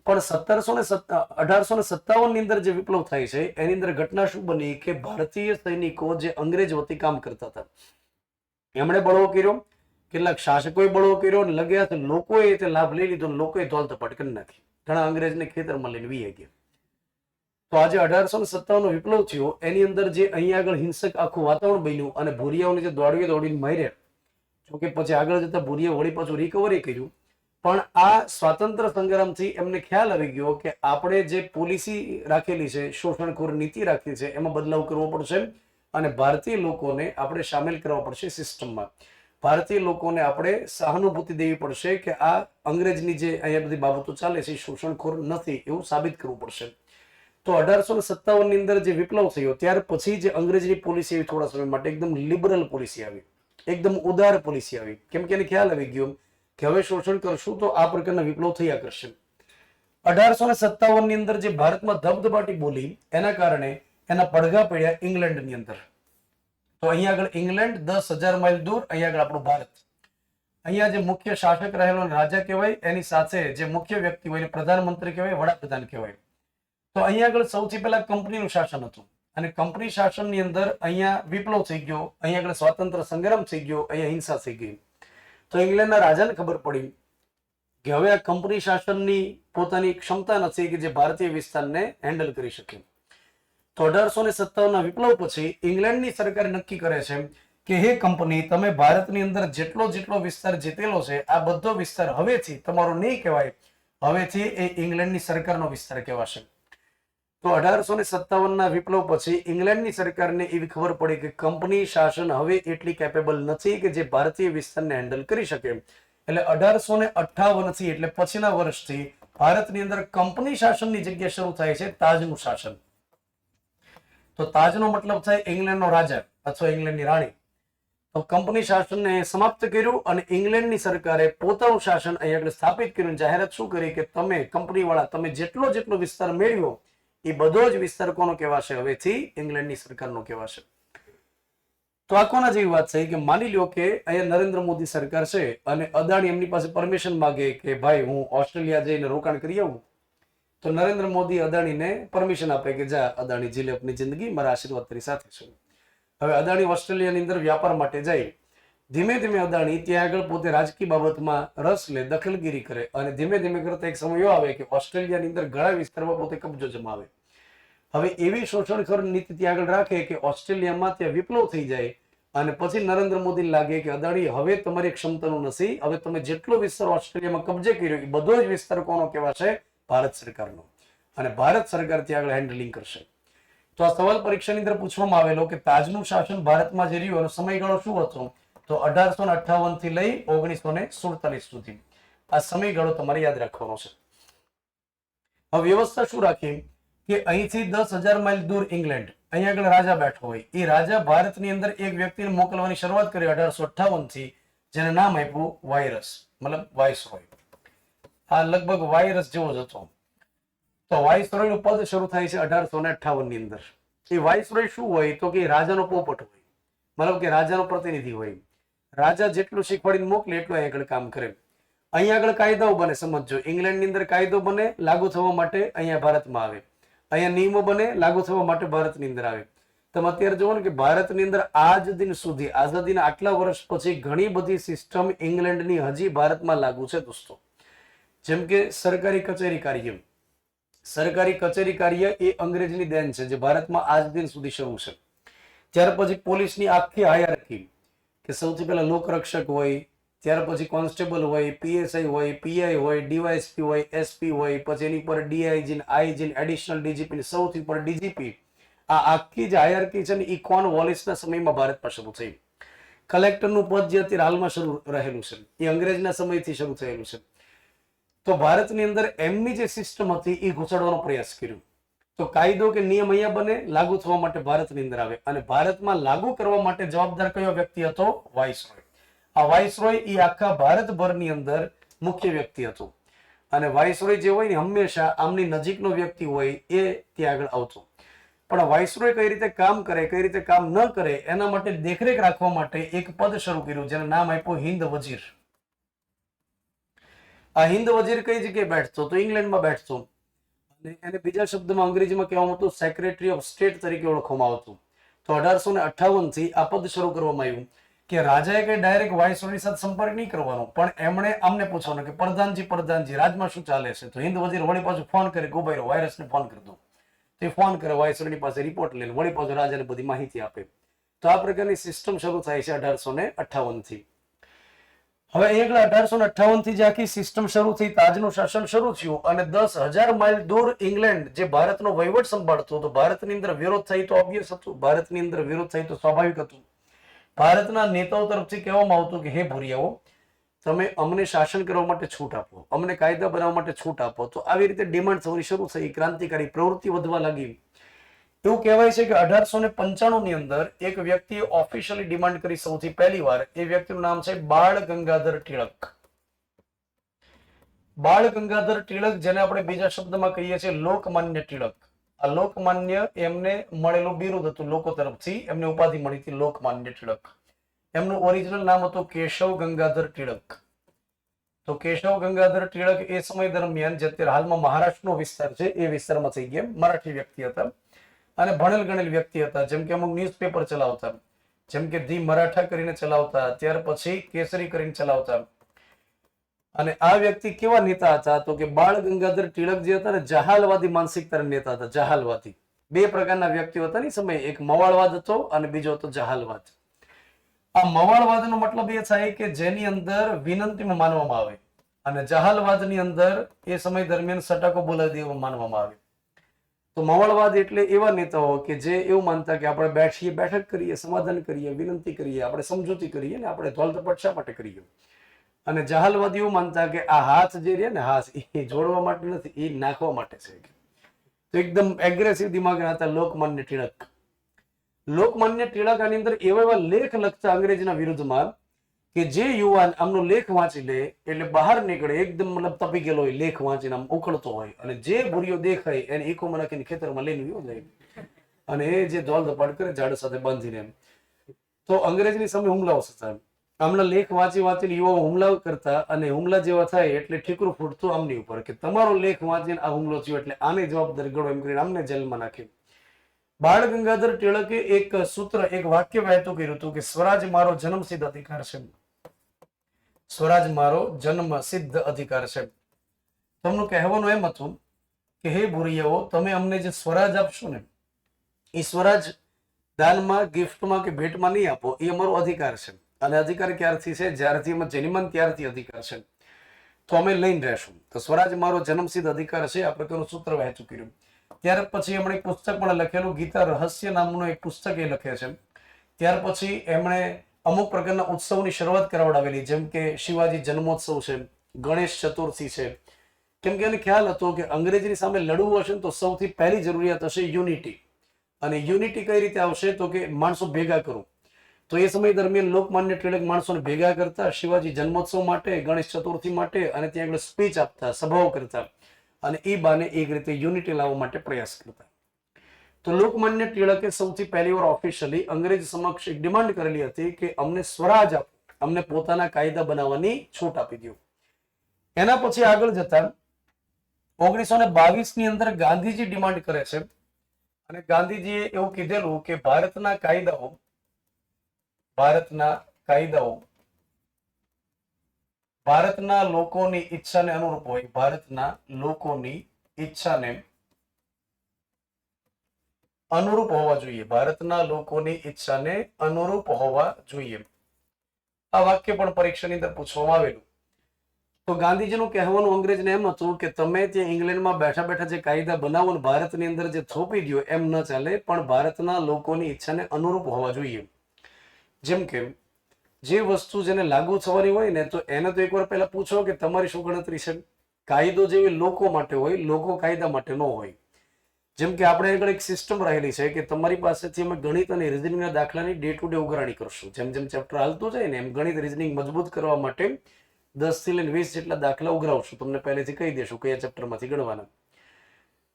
પણ 1857 ની અંદર જે વિપ્લવ થાય છે એની અંદર ઘટના શું બની કે ભારતીય સૈનિકો જે અંગ્રેજ વતી કામ કરતા હતા એમણે બળવો કર્યો, કેટલાક શાસકોએ બળવો કર્યો, અને લગ્યા તો લોકોએ તે લાભ લઈ લીધો, લોકોએ ધોલ ધપાટ કરી નાખી, ઘણા અંગ્રેજને ખેતરમાં લઈને વી ગયા. તો આજે 1857 નો વિપ્લવ થયો એની અંદર જે અહીંયા આગળ હિંસક આખું વાતાવરણ બન્યું અને ભૂરિયાઓને જે દોડીને માર્યા, જોકે પછી આગળ જતા ભૂરિયા વળી પાછું રિકવરી કર્યું, પણ આ સ્વાતંત્ર્ય સંગ્રામથી એમને ખ્યાલ આવી ગયો કે આપણે જે પોલિસી રાખેલી છે, શોષણખોર નીતિ રાખી છે, એમાં બદલાવ કરવો પડશે અને ભારતીય લોકોને આપણે સામેલ કરવા પડશે સિસ્ટમમાં. ભારતીય લોકોને આપણે સહાનુભૂતિ દેવી પડશે કે આ અંગ્રેજની જે અહીંયા બધી બાબતો ચાલે છે શોષણખોર નથી એવું સાબિત કરવું પડશે. તો 1857 ની અંદર જે વિપ્લવ થયો ત્યાર પછી જે અંગ્રેજની પોલિસી આવી થોડા સમય માટે એકદમ લિબરલ પોલિસી આવી, એકદમ ઉદાર પોલિસી આવી, કેમ કે એને ખ્યાલ આવી ગયો કે હવે શોષણ કરશું તો આ પ્રકારના વિપ્લવ થયા કરશે. 1857 ની અંદર જે ભારતમાં ધબધબાટી બોલી એના કારણે એના પડઘા પડ્યા ઇંગ્લેન્ડની અંદર. તો અહીંયા આગળ ઇંગ્લેન્ડ 10,000 માઇલ દૂર, અહીંયા આગળ આપણું ભારત. અહીંયા જે મુખ્ય શાસક રહેલો રાજા કહેવાય, એની સાથે જે મુખ્ય વ્યક્તિ હોય પ્રધાનમંત્રી કહેવાય, વડાપ્રધાન કહેવાય. તો અહીંયા આગળ સૌથી પહેલા કંપનીનું શાસન હતું અને કંપની શાસનની અંદર અહીંયા વિપ્લવ થઈ ગયો, અહીંયા આગળ સ્વાતંત્ર્ય સંગ્રામ થઈ ગયો, અહીંયા હિંસા થઈ ગઈ. તો ઇંગ્લેન્ડના રાજાને ખબર પડી કે હવે આ કંપની શાસનની પોતાની ક્ષમતા નથી કે જે ભારતીય વિસ્તારને હેન્ડલ કરી શકે. તો 1857 ના વિપ્લવ પછી ઇંગ્લેન્ડની સરકાર નક્કી કરે છે કે હે કંપની, તમે ભારતની અંદર જેટલો વિસ્તાર જીતેલો છે આ બધો વિસ્તાર હવેથી તમારો નહીં કહેવાય, હવેથી એ ઇંગ્લેન્ડની સરકારનો વિસ્તાર કહેવાશે. તો 1857 ના વિપ્લવ પછી ઇંગ્લેન્ડની સરકારને એવી ખબર પડી કે કંપની શાસન હવે એટલી કેપેબલ નથી કે જે ભારતીય વિસ્તારને હેન્ડલ કરી શકે. એટલે 1858 થી એટલે પછીના વર્ષથી ભારતની અંદર કંપની શાસનની જગ્યા શરૂ થાય છે તાજનું શાસન. તો તાજનો મતલબ થાય ઇંગ્લેન્ડનો રાજા અથવા ઇંગ્લેન્ડની રાણી. તો કંપની શાસનને સમાપ્ત કર્યું અને ઇંગ્લેન્ડની સરકારે પોતાનું શાસન અહીંયા આગળ સ્થાપિત કર્યું. જાહેરાત શું કરી કે તમે કંપની વાળા તમે જેટલો વિસ્તાર મેળવ્યો એ બધો જ વિસ્તાર કોનો કહેવાશે, હવેથી ઇંગ્લેન્ડની સરકારનો કહેવાશે. તો આ કોના જેવી વાત છે કે માની લો કે અહીંયા નરેન્દ્ર મોદી સરકાર છે અને અદાણી એમની પાસે પરમિશન માગે કે ભાઈ હું ઓસ્ટ્રેલિયા જઈને રોકાણ કરી આવું. તો નરેન્દ્ર મોદી અદાણીને પરમિશન આપે કે જા અદાણી જી લે આપની જિંદગી, મારા આશીર્વાદ તારી સાથે છે. હવે અદાણી ઓસ્ટ્રેલિયાની અંદર વ્યાપાર માટે જાય, ધીમે ધીમે અદાણી ત્યાં આગળ પોતે રાજકીય બાબતમાં રસ લે, દખલગીરી કરે અને ધીમે ધીમે કરતા એક સમય એવો આવે કે ઓસ્ટ્રેલિયાની અંદર ઘણા વિસ્તારમાં પોતે કબજો જમાવે. હવે એવી શોષણખોર નીતિ ત્યાં આગળ રાખે કે ઓસ્ટ્રેલિયામાં ત્યાં વિપ્લવ થઈ જાય અને પછી નરેન્દ્ર મોદીને લાગે કે અદાણી હવે તમારી ક્ષમતાનું નથી, હવે તમે જેટલો વિસ્તાર ઓસ્ટ્રેલિયામાં કબજે કર્યો એ બધો જ વિસ્તાર કોનો કહેવાશે, ભારત સરકારનો, અને ભારત સરકાર ત્યાં આગળ હેન્ડલિંગ કરશે. તો આ સવાલ પરીક્ષાની અંદર પૂછવામાં આવેલો કે તાજનું શાસન ભારતમાં જે રહ્યું એનો સમયગાળો શું હતો, તો 1858 થી લઈ 1947 સુધી. આ સમયગાળો તમારે યાદ રાખવાનો છે. હવે વ્યવસ્થા શું રાખી કે અહીંથી 10,000 માઇલ દૂર ઇંગ્લેન્ડ, અહીંયા આગળ રાજા બેઠો હોય, એ રાજા ભારતની અંદર એક વ્યક્તિને મોકલવાની શરૂઆત કરી 1858 થી, જેને નામ આપ્યું વાયરસ, મતલબ વાઇસરોય. આ લગભગ વાયરસ જેવો જ હતો. તો વાઇસરોય નું પદ શરૂ થાય છે 1858 ની અંદર. એ વાઇસરોય શું હોય તો કે રાજાનો પોપટ હોય, મતલબ કે રાજાનો પ્રતિનિધિ હોય. રાજા જેટલું શીખવાડીને મોકલે એટલું અહીં આગળ કામ કરે. અહીંયા આગળ કાયદાઓ બને, સમજો, ઇંગ્લેન્ડની અંદર કાયદો બને લાગુ થવા માટે અહીંયા ભારતમાં આવે, અહીંયા નિયમો બને લાગુ થવા માટે ભારતની અંદર આવે. તમે અત્યારે જુઓ ને કે ભારતની અંદર આજ દિન સુધી, આઝાદીના આટલા વર્ષ પછી ઘણી બધી સિસ્ટમ ઇંગ્લેન્ડની હજી ભારતમાં લાગુ છે દોસ્તો. જેમ કે સરકારી કચેરી કાર્ય એ અંગ્રેજની દેન છે જે ભારતમાં આજ દિન સુધી શરૂ છે. ત્યાર પછી પોલીસની આખી હાયરાર્કી કે સૌથી પહેલા લોકરક્ષક હોય, ત્યાર પછી કોન્સ્ટેબલ હોય, પીએસઆઈ હોય, પીઆઈ હોય, ડીવાયએસપી હોય, એસપી હોય, પછી એની પર ડીઆઈજી, આઈજી, એડિશનલ ડીજીપી, સૌથી ઉપર ડીજીપી. આ આખી જે હાયરાર્કી છે ને એ કોર્નવોલિસના સમયમાં ભારતમાં શરૂ થઈ. કલેક્ટરનું પદ જે અત્યારે હાલમાં શરૂ રહેલું છે એ અંગ્રેજના સમયથી શરૂ થયેલું છે. તો ભારતની અંદર એમની જે સિસ્ટમ હતી એ ઘુસાડવાનો પ્રયાસ કર્યો. તો કાયદો કે નિયમ અહીંયા બને લાગુ થવા માટે ભારતની અંદર આવે, અને ભારતમાં લાગુ કરવા માટે જવાબદાર કયો વ્યક્તિ હતો, વાઇસરોય. આ વાઇસરોય એ આખા ભારતભરની અંદર મુખ્ય વ્યક્તિ હતો, અને વાઇસરોય જે હોય ને હંમેશા આમની નજીકનો વ્યક્તિ હોય એ ત્યાં આગળ આવતો. પણ વાઇસરોય કઈ રીતે કામ કરે, કઈ રીતે કામ ન કરે, એના માટે દેખરેખ રાખવા માટે એક પદ શરૂ કર્યું જેનું નામ આપ્યું હિન્દ વજીર. આ હિન્દ વજીર કઈ જગ્યાએ બેઠતો? તો ઇંગ્લેન્ડમાં બેઠતો. અને એને બીજા શબ્દમાં અંગ્રેજીમાં કહેવામાં આવતું સેક્રેટરી ઓફ સ્ટેટ તરીકે ઓળખવામાં આવતું. તો 1858 થી આ પદ શરૂ કરવામાં આવ્યું કે રાજાએ કઈ ડાયરેક્ટ વાઇસરોયની સાથે સંપર્ક નહીં કરવાનો, પણ એમણે આમને પૂછવાનું કે પ્રધાનજી રાજમાં શું ચાલે છે? તો હિન્દ વજીર વળી પાછું ફોન કરે કે ઉભા રહો, વાયરસને ફોન કરી દો. તે ફોન કરે, વાઇસરોયની પાસે રિપોર્ટ લઈને વળી પાછું રાજાને બધી માહિતી આપે. તો આ પ્રકારની સિસ્ટમ શરૂ થાય છે 1858 થી. હવે અહીંયા 1858 થી જે આખી સિસ્ટમ શરૂ થઈ, તાજનું શાસન શરૂ થયું અને 10,000 માઇલ દૂર ઇંગ્લેન્ડ જે ભારતનો વહીવટ સંભાળતો હતો, ભારતની અંદર વિરોધ થઈ તો ઓબ્વિયસ હતું, ભારતની અંદર વિરોધ થઈ તો સ્વાભાવિક હતું. ભારતના નેતાઓ તરફથી કહેવામાં આવતું કે હે ભુરિયાઓ, તમે અમને શાસન કરવા માટે છૂટ આપો, અમને કાયદા બનાવવા માટે છૂટ આપો. તો આવી રીતે ડિમાન્ડ થવાની શરૂ થઈ, ક્રાંતિકારી પ્રવૃત્તિ વધવા લાગી. એવું કહેવાય છે કે 1895 ની અંદર એક વ્યક્તિએ ઓફિશિયલી ડિમાન્ડ કરી સૌથી પહેલી વાર. એ વ્યક્તિનું નામ છે બાળ ગંગાધર ટિળક. બાળ ગંગાધર ટિળક, જેને આપણે બીજા શબ્દમાં કહીએ છીએ લોકમાન્ય ટિળક. આ લોકમાન્ય એમને મળેલું બિરુદ હતું લોકો તરફથી, એમને ઉપાધિ મળી હતી લોકમાન્ય ટિળક. એમનું ઓરિજિનલ નામ હતું કેશવ ગંગાધર ટિળક. તો કેશવ ગંગાધર ટિળક એ સમય દરમિયાન, જે અત્યારે હાલમાં મહારાષ્ટ્રનો વિસ્તાર છે, એ વિસ્તારમાં થઈ ગયા, મરાઠી વ્યક્તિ હતા અને ભણેલ ગણેલ વ્યક્તિ હતા. જેમ કે અમુક ન્યૂઝપેપર ચલાવતા, જેમ કે ધી મરાઠા કરીને ચલાવતા, ત્યાર પછી કેસરી કરીને ચલાવતા. અને આ વ્યક્તિ કેવા નેતા હતા? તો કે બાળ ગંગાધર ટિળક જે હતા ને, જહાલવાદી માનસિકતાના નેતા હતા. જહાલવાદી બે પ્રકારના વ્યક્તિઓ હતા ને સમય, એક મવાળવાદ હતો અને બીજો હતો જહાલવાદ. આ મવાળવાદનો મતલબ એ થાય કે જેની અંદર વિનંતીમાં માનવામાં આવે, અને જહાલવાદની અંદર એ સમય દરમિયાન સટાકો બોલાવી દેવા માનવામાં આવે. તો મવાળવાદ એટલે એવા નેતાઓ કે જે એવું માનતા કે આપણે બેઠીએ, બેઠક કરીએ, સમાધાન કરીએ, વિનંતી કરીએ, આપણે સમજૂતી કરીએ ને આપણે ધોલતપટ શા માટે કરીએ. અને જહાલવાદી એવું માનતા કે આ હાથ જે રહ્યા ને, હાથ એ જોડવા માટે નથી, એ નાખવા માટે છે. તો એકદમ એગ્રેસિવ દિમાગના હતા લોકમાન્ય ટિળક. લોકમાન્ય ટિળક આની અંદર એવા એવા લેખ લખતા અંગ્રેજના વિરુદ્ધમાં કે જે યુવાન આમનો લેખ વાંચી લે એટલે બહાર નીકળે, એકદમ મતલબ તપી ગયેલો હોય, લેખ વાંચીને આમ ઉકળતો હોય, અને જે ભૂરીઓ દેખાય એને ઈકોમાં નાખીને ખેતરમાં લઈને ગયો જાય, અને એ જે ધોલ ધપાટ કરે ઝાડ સાથે બાંધીને. તો અંગ્રેજની સામે હુમલાઓ થતા. આમના લેખ વાંચી વાંચીને યુવાઓ હુમલા કરતા, અને હુમલા જેવા થાય એટલે ઠીકરું ફૂટતું આમની ઉપર કે તમારો લેખ વાંચીને આ હુમલો થયો એટલે આને જવાબદાર ગણો, એમ કરીને આમને જેલમાં નાખ્યું. બાળ ગંગાધર ટિળકે એક સૂત્ર, એક વાક્ય વહેતું કર્યું હતું કે સ્વરાજ મારો જન્મસિદ્ધ અધિકાર છે. સ્વરાજ મારો જન્મ સિદ્ધ અધિકાર છે. તેમનું કહેવાનું એમ હતું કે હે ભુરિયાઓ, તમે અમને જે સ્વરાજ આપશો ને, એ સ્વરાજ દાનમાં, ગિફ્ટમાં કે ભેટમાં નહીં આપો, એ અમારો અધિકાર છે. અને અધિકાર ક્યારથી છે? જ્યારથી અમે જન્મન ત્યારથી અધિકાર છે. તો અમે લઈને રહેશું. તો સ્વરાજ મારો જન્મસિદ્ધ અધિકાર છે, આ પ્રકારનું સૂત્ર વહેતું કર્યું. ત્યાર પછી એમણે એક પુસ્તક પણ લખેલું, ગીતા રહસ્ય નામનું એક પુસ્તક એ લખે છે. ત્યાર પછી એમણે અમુક પ્રકારના ઉત્સવની શરૂઆત કરાવડાવેલી, જેમ કે શિવાજી જન્મોત્સવ છે, ગણેશ ચતુર્થી છે. કેમ કે એને ખ્યાલ હતો કે અંગ્રેજીની સામે લડવું હશે તો સૌથી પહેલી જરૂરિયાત હશે યુનિટી. અને યુનિટી કઈ રીતે આવશે? તો કે માણસો ભેગા કરો. તો એ સમય દરમિયાન લોકમાન્ય ટિળક માણસોને ભેગા કરતા, શિવાજી જન્મોત્સવ માટે, ગણેશ ચતુર્થી માટે, અને ત્યાં આગળ સ્પીચ આપતા, સભાઓ કરતા, અને એ બાને એક રીતે યુનિટી લાવવા માટે પ્રયાસ કરતા. તો લોકમાન્ય ટિળકે સૌથી પહેલી વાર ઓફિશિયલી અંગ્રેજ સમક્ષ એક ડિમાન્ડ કરેલી હતી કે અમને સ્વરાજ આપો, અમને પોતાના કાયદા બનાવવાની છૂટ આપી દો. એના પછી આગળ જતા 1922 ની અંદર ગાંધીજી ડિમાન્ડ કરે છે, અને ગાંધીજીએ એવું કીધેલું કે ભારતના કાયદાઓ ભારતના લોકોની ઈચ્છાને અનુરૂપ હોય, ભારતના લોકોની ઈચ્છાને અનુરૂપ હોવા જોઈએ, ભારતના લોકોની ઈચ્છાને અનુરૂપ હોવા જોઈએ. આ વાક્ય પણ પરીક્ષાની અંદર પૂછવામાં આવેલું. તો ગાંધીજીનું કહેવાનું અંગ્રેજને એમ હતું કે તમે ત્યાં ઇંગ્લેન્ડમાં બેઠા બેઠા જે કાયદા બનાવો ને ભારતની અંદર જે થોપી દો એમ ન ચાલે, પણ ભારતના લોકોની ઈચ્છાને અનુરૂપ હોવા જોઈએ. જેમ કે જે વસ્તુ જેને લાગુ થવાની હોય ને, તો એને તો એકવાર પહેલા પૂછો કે તમારી શું ગણતરી છે. કાયદો જેવી લોકો માટે હોય, લોકો કાયદા માટે ન હોય. જેમ કે આપણે આગળ એક સિસ્ટમ રહેલી છે કે તમારી પાસેથી અમે ગણિત અને રિઝનિંગના દાખલાની ડે ટુ ડે ઉઘરાણી કરશું. જેમ જેમ ચેપ્ટર હાલતું જાય ને એમ ગણિત રિઝનિંગ મજબૂત કરવા માટે 10 થી લઈને 20 જેટલા દાખલા ઉઘરાવશું. તમને પહેલેથી કહી દેશું કયા ચેપ્ટરમાંથી ગણવાના.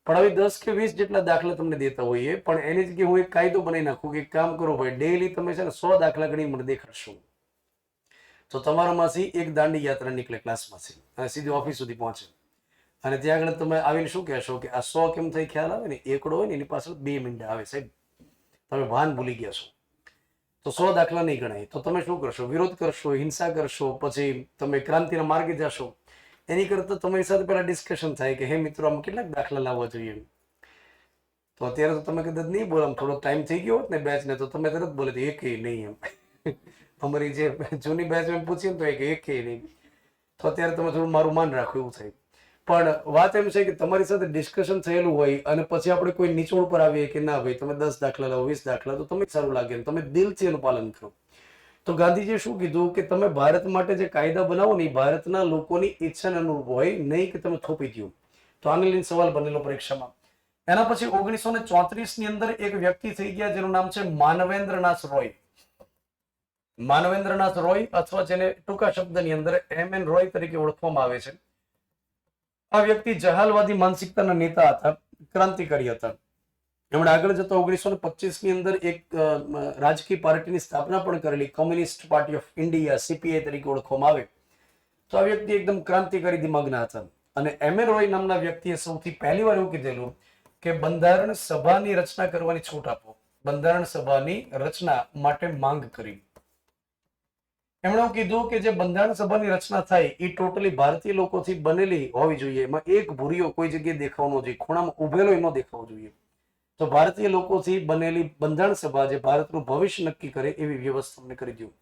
પણ હવે 10 કે 20 જેટલા દાખલા તમને દેતા હોઈએ, પણ એની જગ્યાએ હું એક કાયદો બનાવી નાખું કે એક કામ કરો ભાઈ, ડેઈલી તમે છે ને 100 દાખલા ગણી મને દેખાડશો, તો તમારામાંથી એક દાંડી યાત્રા નીકળે ક્લાસમાંથી અને સીધી ઓફિસ સુધી પહોંચે. અને ત્યાં આગળ તમે આવીને શું કહેશો કે આ 100 કેમ થઈ ખ્યાલ આવે ને, એકડો હોય ને એની પાછળ 2 મિનિટ આવે સાહેબ, તમે ભાન ભૂલી ગયા છો. તો 100 દાખલા નહીં ગણાય. તો તમે શું કરશો? વિરોધ કરશો, હિંસા કરશો, પછી તમે ક્રાંતિના માર્ગે જશો. એની કરતા તમારી સાથે પહેલા ડિસ્કશન થાય કે હે મિત્રો, આમ કેટલાક દાખલા લાવવા જોઈએ. તો અત્યારે તો તમે કદાચ નહીં બોલો, આમ થોડો ટાઈમ થઈ ગયો હોત ને બેચ ને, તો તમે તરત બોલે એકે નહીં એમ. અમારી જે જૂની બેચ એમ પૂછીએ તો એકે નહીં. તો અત્યારે તમે થોડું મારું માન રાખો એવું થાય. પણ વાત એમ છે કે તમારી સાથે ડિસ્કશન થયેલું હોય અને પછી આપણે કોઈ નીચોડ પર આવીએ કે ના ભાઈ તમે 10 દાખલા લાવો, 20 દાખલા, તો તમને સારું લાગે ને તમે દિલથી એનું પાલન કરો. તો ગાંધીજીએ શું કીધું કે તમે ભારત માટે જે કાયદા બનાવો ને, ભારતના લોકોની ઈચ્છાને અનુરૂપ હોય, નહીં કે તમે થોપી દો. તો આને લઈને સવાલ બનેલો પરીક્ષામાં. એના પછી 1934 ની અંદર એક વ્યક્તિ થઈ ગયા જેનું નામ છે માનવેન્દ્રનાથ રોય. માનવેન્દ્રનાથ રોય, અથવા જેને ટૂંકા શબ્દની અંદર MN રોય તરીકે ઓળખવામાં આવે છે. આ વ્યક્તિ જહાલવાદી માનસિકતાના નેતા હતા, ક્રાંતિકારી હતા. એમણે આગળ જતા 1925 ની અંદર એક રાજકીય પાર્ટીની સ્થાપના પણ કરેલી, communist party of India, CPI તરીકે ઓળખવામાં આવે. તો આ વ્યક્તિ એકદમ ક્રાંતિકારી દિમાગના હતા. અને MN રોય નામના વ્યક્તિએ સૌથી પહેલી વાર એવું કીધેલું કે બંધારણ સભાની રચના કરવાની છૂટ આપો. બંધારણ સભાની રચના માટે માંગ કરી. એમણે એવું કીધું કે જે બંધારણ સભાની રચના થાય એ ટોટલી ભારતીય લોકોથી બનેલી હોવી જોઈએ. એમાં એક ભૂરીઓ કોઈ જગ્યાએ દેખાવો ન જોઈએ, ખૂણામાં ઉભેલો ન દેખાવો જોઈએ. તો ભારતીય લોકોથી બનેલી બંધારણ સભા જે ભારતનું ભવિષ્ય નક્કી કરે એવી વ્યવસ્થા અમને કરી દઉં.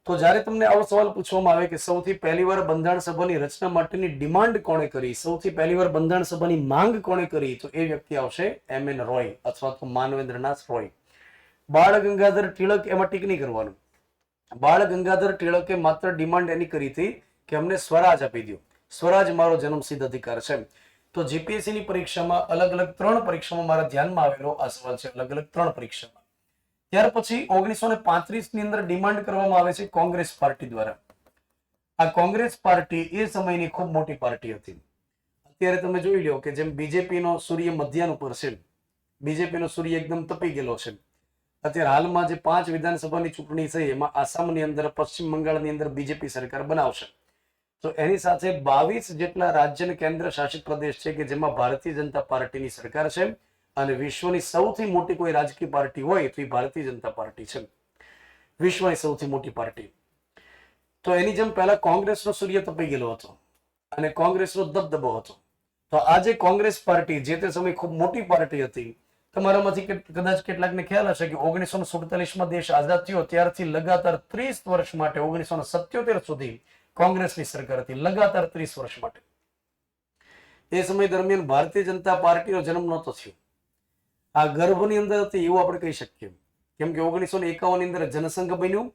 તો જ્યારે તમને આવો સવાલ પૂછવામાં આવે કે સૌથી પહેલી વાર બંધારણ સભાની રચના માટેની ડિમાન્ડ કોણે કરી, સૌથી પહેલી વાર બંધારણ સભાની માંગ કોણે કરી, તો એ વ્યક્તિ આવશે MN રોય અથવા તો માનવેન્દ્રનાથ રોય. બાળ ગંગાધર ટિળક એમાં ટીક નહીં કરવાનું. બાળ ગંગાધર ટિળકે માત્ર ડિમાન્ડ એની કરી હતી કે અમને સ્વરાજ આપી દો, સ્વરાજ મારો જન્મસિદ્ધ અધિકાર છે. તો GPSC ની પરીક્ષામાં અલગ અલગ 3 પરીક્ષામાં મારા ધ્યાનમાં આવેલો આ સવાલ છે, અલગ અલગ 3 પરીક્ષામાં. ત્યાર પછી 1935 ની અંદર ડિમાન્ડ કરવામાં આવે છે કોંગ્રેસ પાર્ટી દ્વારા. આ કોંગ્રેસ પાર્ટી એ સમયની ખૂબ મોટી પાર્ટી હતી. અત્યારે તમે જોઈ લો કે જેમ બીજેપી નો સૂર્ય મધ્યાહન ઉપર છે, બીજેપી નો સૂર્ય એકદમ તપી ગયેલો છે. અત્યારે હાલમાં જે 5 વિધાનસભાની ચૂંટણી થઈ એમાં આસામની અંદર, પશ્ચિમ બંગાળની અંદર બીજેપી સરકાર બનાવશે. તો એની સાથે 22 જેટલા રાજ્ય અને કેન્દ્ર શાસિત પ્રદેશ છે કે જેમાં ભારતીય જનતા પાર્ટીની સરકાર છે. અને વિશ્વની સૌથી મોટી કોઈ રાજકીય પાર્ટી હોય તો એ ભારતીય જનતા પાર્ટી છે, વિશ્વની સૌથી મોટી પાર્ટી. તો એની જેમ પહેલા કોંગ્રેસનો સૂર્ય તપી ગયેલો હતો અને કોંગ્રેસનો દબદબો હતો. તો આજે કોંગ્રેસ પાર્ટી જે તે સમયે ખૂબ મોટી પાર્ટી હતી. તમારામાંથી કદાચ કેટલાકને ખ્યાલ હશે કે 1947માં દેશ આઝાદ થયો ત્યારથી લગાતાર 30 વર્ષ માટે, 1977 સુધી કોંગ્રેસની સરકાર હતી, લગાતાર 30 વર્ષ માટે. એ સમય દરમિયાન ભારતીય જનતા પાર્ટીનો જન્મ નહોતો થયો. આ ગર્ભની અંદર હતી એવું આપણે કહી શકીએ, કેમ કે 1951 ની અંદર જનસંઘ બન્યું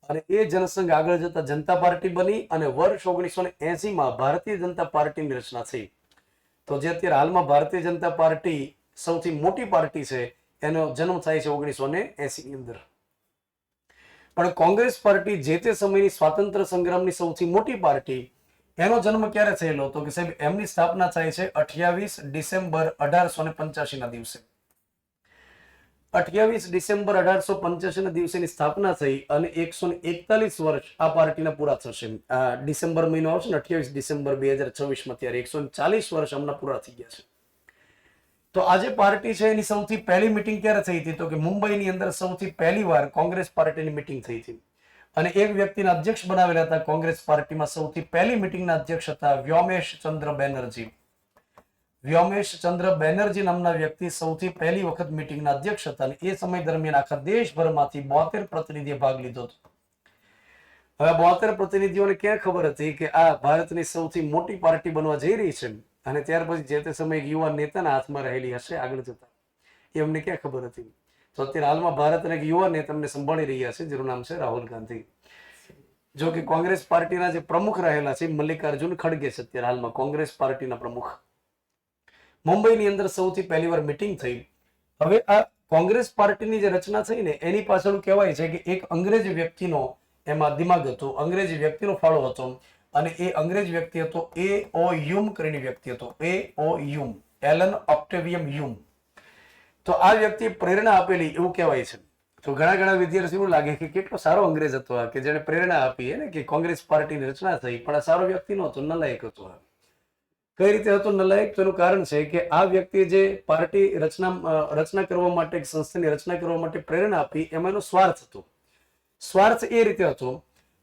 અને એ જનસંઘ આગળ જતા જનતા પાર્ટી બની અને વર્ષ 1980માં ભારતીય જનતા પાર્ટીની રચના થઈ. તો જે અત્યારે હાલમાં ભારતીય જનતા પાર્ટી સૌથી મોટી પાર્ટી છે એનો જન્મ થાય છે 1980 ની અંદર. પણ કોંગ્રેસ પાર્ટી જે તે સમયની સ્વાતંત્ર્ય સંગ્રામની સૌથી મોટી પાર્ટી, એનો જન્મ ક્યારે થયેલો હતો કે સાહેબ એમની સ્થાપના થાય છે 28 ડિસેમ્બર 1885 ના દિવસે. 28 ડિસેમ્બર 1885 ના દિવસેની સ્થાપના થઈ અને 141 વર્ષ આ પાર્ટીના પૂરા થશે. ડિસેમ્બર મહિનો આવશે ને 28 ડિસેમ્બર 2026માં, ત્યારે 140 વર્ષ હમણાં પૂરા થઈ ગયા છે. તો આજે પાર્ટી છે એની સૌથી પહેલી મીટિંગ ક્યારે થઈ હતી તો કે મુંબઈની અંદર સૌથી પહેલી વાર કોંગ્રેસ પાર્ટીની મીટિંગ થઈ હતી અને એક વ્યક્તિને અધ્યક્ષ બનાવેલા હતા. કોંગ્રેસ પાર્ટીમાં સૌથી પહેલી મીટિંગના અધ્યક્ષ હતા વ્યોમેશ ચંદ્ર બેનર્જી. વ્યોમેશ ચંદ્ર બેનર્જી નામના વ્યક્તિ સૌથી પહેલી વખત મીટિંગના અધ્યક્ષ હતા અને એ સમય દરમિયાન આખા દેશભરમાંથી 72 પ્રતિનિધિએ ભાગ લીધો હતો. હવે 72 પ્રતિનિધિઓને ક્યાં ખબર હતી કે આ ભારતની સૌથી મોટી પાર્ટી બનવા જઈ રહી છે અને ત્યાર પછી જે તે સમયે યુવા નેતાના હાથમાં રહેલી હશે આગળ જતા, એ અમને ક્યાં ખબર હતી. તો અત્યારે હાલમાં ભારતના એક યુવા નેતા અમને સંભાળી રહ્યા છે જેનું નામ છે રાહુલ ગાંધી. જો કે કોંગ્રેસ પાર્ટીના જે પ્રમુખ રહેલા છે મલ્લિકાર્જુન ખડગે છે અત્યારે હાલમાં કોંગ્રેસ પાર્ટીના પ્રમુખ. મુંબઈની અંદર સૌથી પહેલી વાર મીટિંગ થઈ. હવે આ કોંગ્રેસ પાર્ટીની જે રચના થઈ ને એની પાછળ કહેવાય છે કે એક અંગ્રેજ વ્યક્તિનો એમાં દિમાગ હતો, અંગ્રેજી વ્યક્તિનો ફાળો હતો અને એ અંગ્રેજ વ્યક્તિ હતો A.O. હ્યુમ કરીને વ્યક્તિ હતો. A.O. Hume Allan Octavian Hume. તો આ વ્યક્તિએ પ્રેરણા આપેલી એવું કહેવાય છે. તો ઘણા ઘણા વિદ્યાર્થીઓ લાગે કે કેટલો સારો અંગ્રેજ હતો આ, કે જેને પ્રેરણા આપી ને કે કોંગ્રેસ પાર્ટીની રચના થઈ, પણ આ સારો વ્યક્તિ નહોતો, નલાયક હતો. કઈ રીતે હતો નલાયક? તો એનું કારણ છે કે આ વ્યક્તિએ જે પાર્ટી રચના કરવા માટે, સંસ્થાની રચના કરવા માટે પ્રેરણા આપી, એમાં એનો સ્વાર્થ હતો. સ્વાર્થ એ રીતે હતો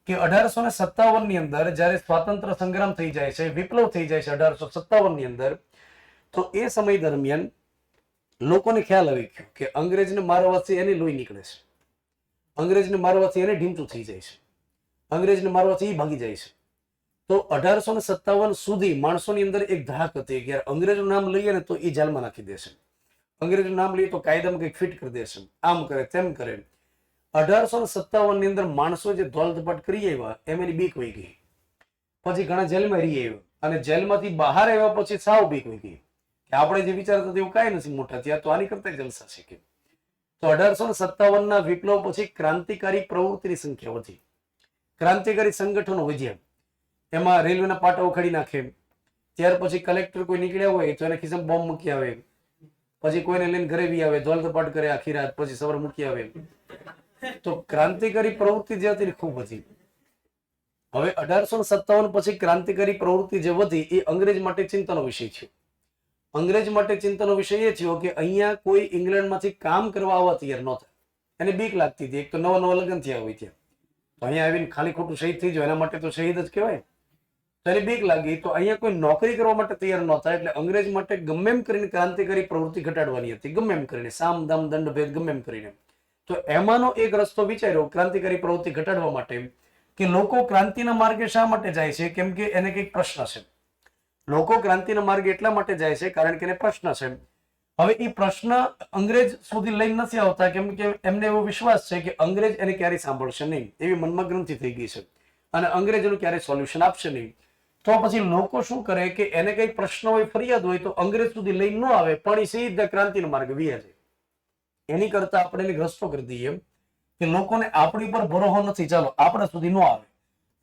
કે 1857 ની અંદર જ્યારે સ્વાતંત્ર્ય સંગ્રામ થઈ જાય છે, વિપ્લવ થઈ જાય છે 1857 ની અંદર, તો એ સમય દરમિયાન લોકોને ખ્યાલ આવી ગયો કે અંગ્રેજને મારવાથી એને લોહી નીકળે છે, અંગ્રેજને મારવાથી એને ઢીમચું થઈ જાય છે, અંગ્રેજને મારવાથી એ ભાગી જાય છે. તો 1857 સુધી માણસોની અંદર એક ધાક હતી કે અંગ્રેજનું નામ લઈએ ને તો એ જેલમાં નાખી દેશે, અંગ્રેજનું નામ લઈએ તો કાયદામાં કંઈક ફિટ કરી દેશે, આમ કરે તેમ કરે. 1857 ની અંદર માણસો જે ધોલધપાટ કરી આવ્યા એમની બીક વહી ગઈ. પછી ઘણા જેલમાં રહી આવ્યા અને જેલમાંથી બહાર આવ્યા પછી સાવ બીક વહી ગઈ કે આપણે જે વિચારતા એવું કાંઈ નથી મોટા, ત્યાં તો આની કરતા જલસા છે કે. તો 1857 ના વિપ્લવ પછી ક્રાંતિકારી પ્રવૃત્તિની સંખ્યા વધી, ક્રાંતિકારી સંગઠનો વધ્યા. એમાં રેલવેના પાટા ઉખાડી નાખે, ત્યાર પછી કલેક્ટર કોઈ નીકળ્યા હોય તો એને ખિસ્સામાં બોમ્બ મૂકી આવે, પછી કોઈને લઈને ઘરે બી આવે, ધોલધપાટ કરે આખી રાત, પછી સવારે મૂકી આવે. તો ક્રાંતિકારી પ્રવૃત્તિ જે હતી ખૂબ હતી. હવે 1857 પછી ક્રાંતિકારી પ્રવૃત્તિ જે વધી એ અંગ્રેજ માટે ચિંતાનો વિષય છે. અંગ્રેજ માટે ચિંતાનો વિષય એ થયો કે અહીંયા કોઈ ઇંગ્લેન્ડમાંથી કામ કરવા આવવા તૈયાર નહોતા, એને બીક લાગતી હતી. એક તો નવા નવા લગ્ન થયા હોય ત્યાં, તો અહીંયા આવીને ખાલી ખોટું શહીદ થઈ જાય એના માટે તો શહીદ જ કહેવાય. તો એને બીક લાગી, તો અહીંયા કોઈ નોકરી કરવા માટે તૈયાર નહોતા, એટલે અંગ્રેજ માટે ગમે એમ કરીને ક્રાંતિકારી પ્રવૃત્તિ ઘટાડવાની હતી, ગમે એમ કરીને, સામ દામ દંડ ભેદ ગમે એમ કરીને. તો એમાંનો એક રસ્તો વિચાર્યો ક્રાંતિકારી પ્રવૃત્તિ ઘટાડવા માટે કે લોકો ક્રાંતિના માર્ગે શા માટે જાય છે? કેમ કે એને કંઈક પ્રશ્ન છે. લોકો ક્રાંતિના માર્ગે એટલા માટે જાય છે કારણ કે એને પ્રશ્ન છે. હવે એ પ્રશ્ન અંગ્રેજ સુધી લઈને નથી આવતા, કેમ કે એમને એવો વિશ્વાસ છે કે અંગ્રેજ એને ક્યારેય સાંભળશે નહીં, એવી મનમાં ગ્રંથિ થઈ ગઈ છે, અને અંગ્રેજ એનું ક્યારેય સોલ્યુશન આપશે નહીં. તો પછી લોકો શું કરે કે એને કઈ પ્રશ્ન હોય, ફરિયાદ હોય તો અંગ્રેજ સુધી લઈને ન આવે, પણ એ સીધા ક્રાંતિના માર્ગે વ્યા જાય. એની કરતા આપણે એને રસ્તો કરી દઈએ કે લોકોને આપણી પર ભરોસો નથી, ચાલો આપણા સુધી ન આવે,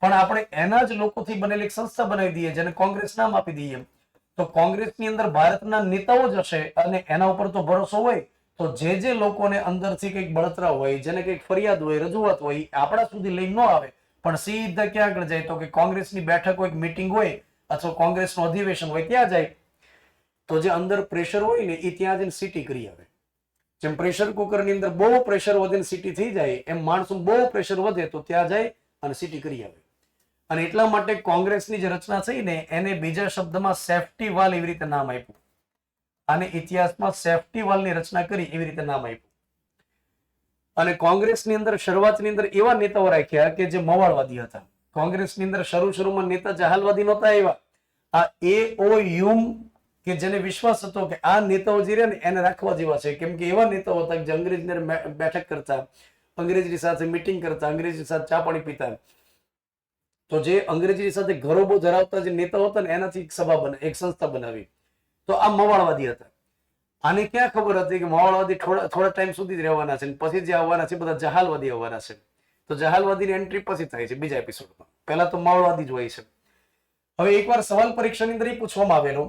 પણ આપણે એના જ લોકોથી બનેલી એક સંસ્થા બનાવી દઈએ જેને કોંગ્રેસ નામ આપી દઈએ. તો કોંગ્રેસની અંદર ભારતના નેતાઓ જ હશે અને એના ઉપર તો ભરોસો હોય, તો જે લોકોને અંદરથી કંઈક બળતરા હોય, જેને કંઈક ફરિયાદ હોય, રજૂઆત હોય, આપણા સુધી લઈને ન આવે, પણ સીધા ક્યાં આગળ જાય? તો કે કોંગ્રેસની બેઠક હોય, મીટિંગ હોય, અથવા કોંગ્રેસનું અધિવેશન હોય ત્યાં જાય. તો જે અંદર પ્રેશર હોય ને એ ત્યાં જઈને સીટી કરી આવે. જેમ પ્રેશર કુકરની અંદર બહુ પ્રેશર વધે સીટી થઈ જાય, એમ માણસો બહુ પ્રેશર વધે તો ત્યાં જાય અને સીટી કરી આવે. અને એટલા માટે કોંગ્રેસની જે રચના થઈ ને એને બીજા શબ્દમાં સેફ્ટી વાલ એવી રીતે નામ આપ્યું. આને ઇતિહાસમાં સેફ્ટી વાલની રચના કરી એવી રીતે નામ આપ્યું. અને કોંગ્રેસની અંદર શરૂઆતની અંદર એવા નેતાઓ રાખ્યા કે જે મવાળવાદી હતા. કોંગ્રેસની અંદર શરૂમાં નેતા જહાલવાદી નહોતા આવ્યા. આ A.O. હ્યુમ કે જેને વિશ્વાસ હતો કે આ નેતાઓ જે રહ્યા ને એને રાખવા જેવા છે, કેમ કે એવા નેતાઓ હતા જે અંગ્રેજને બેઠક કરતા, અંગ્રેજની સાથે મીટિંગ કરતા, અંગ્રેજની સાથે ચા પાણી પીતા. તો જે અંગ્રેજી સાથે ગરોબો ધરાવતા જે નેતાઓ હતા ને એનાથી એક સંસ્થા બનાવી. તો આ મવાળવાદી હતા. આને ક્યાં ખબર હતી કે મવાળવાદી થોડા ટાઈમ સુધી જ રહેવાના છે, પછી જે આવવાના છે બધા જહાલવાદી આવવાના છે. તો જહાલવાદીની એન્ટ્રી પછી થાય છે બીજા એપિસોડમાં, પહેલા તો મવાળવાદી જ હોય છે. હવે એકવાર સવાલ પરીક્ષાની અંદર એ પૂછવામાં આવેલો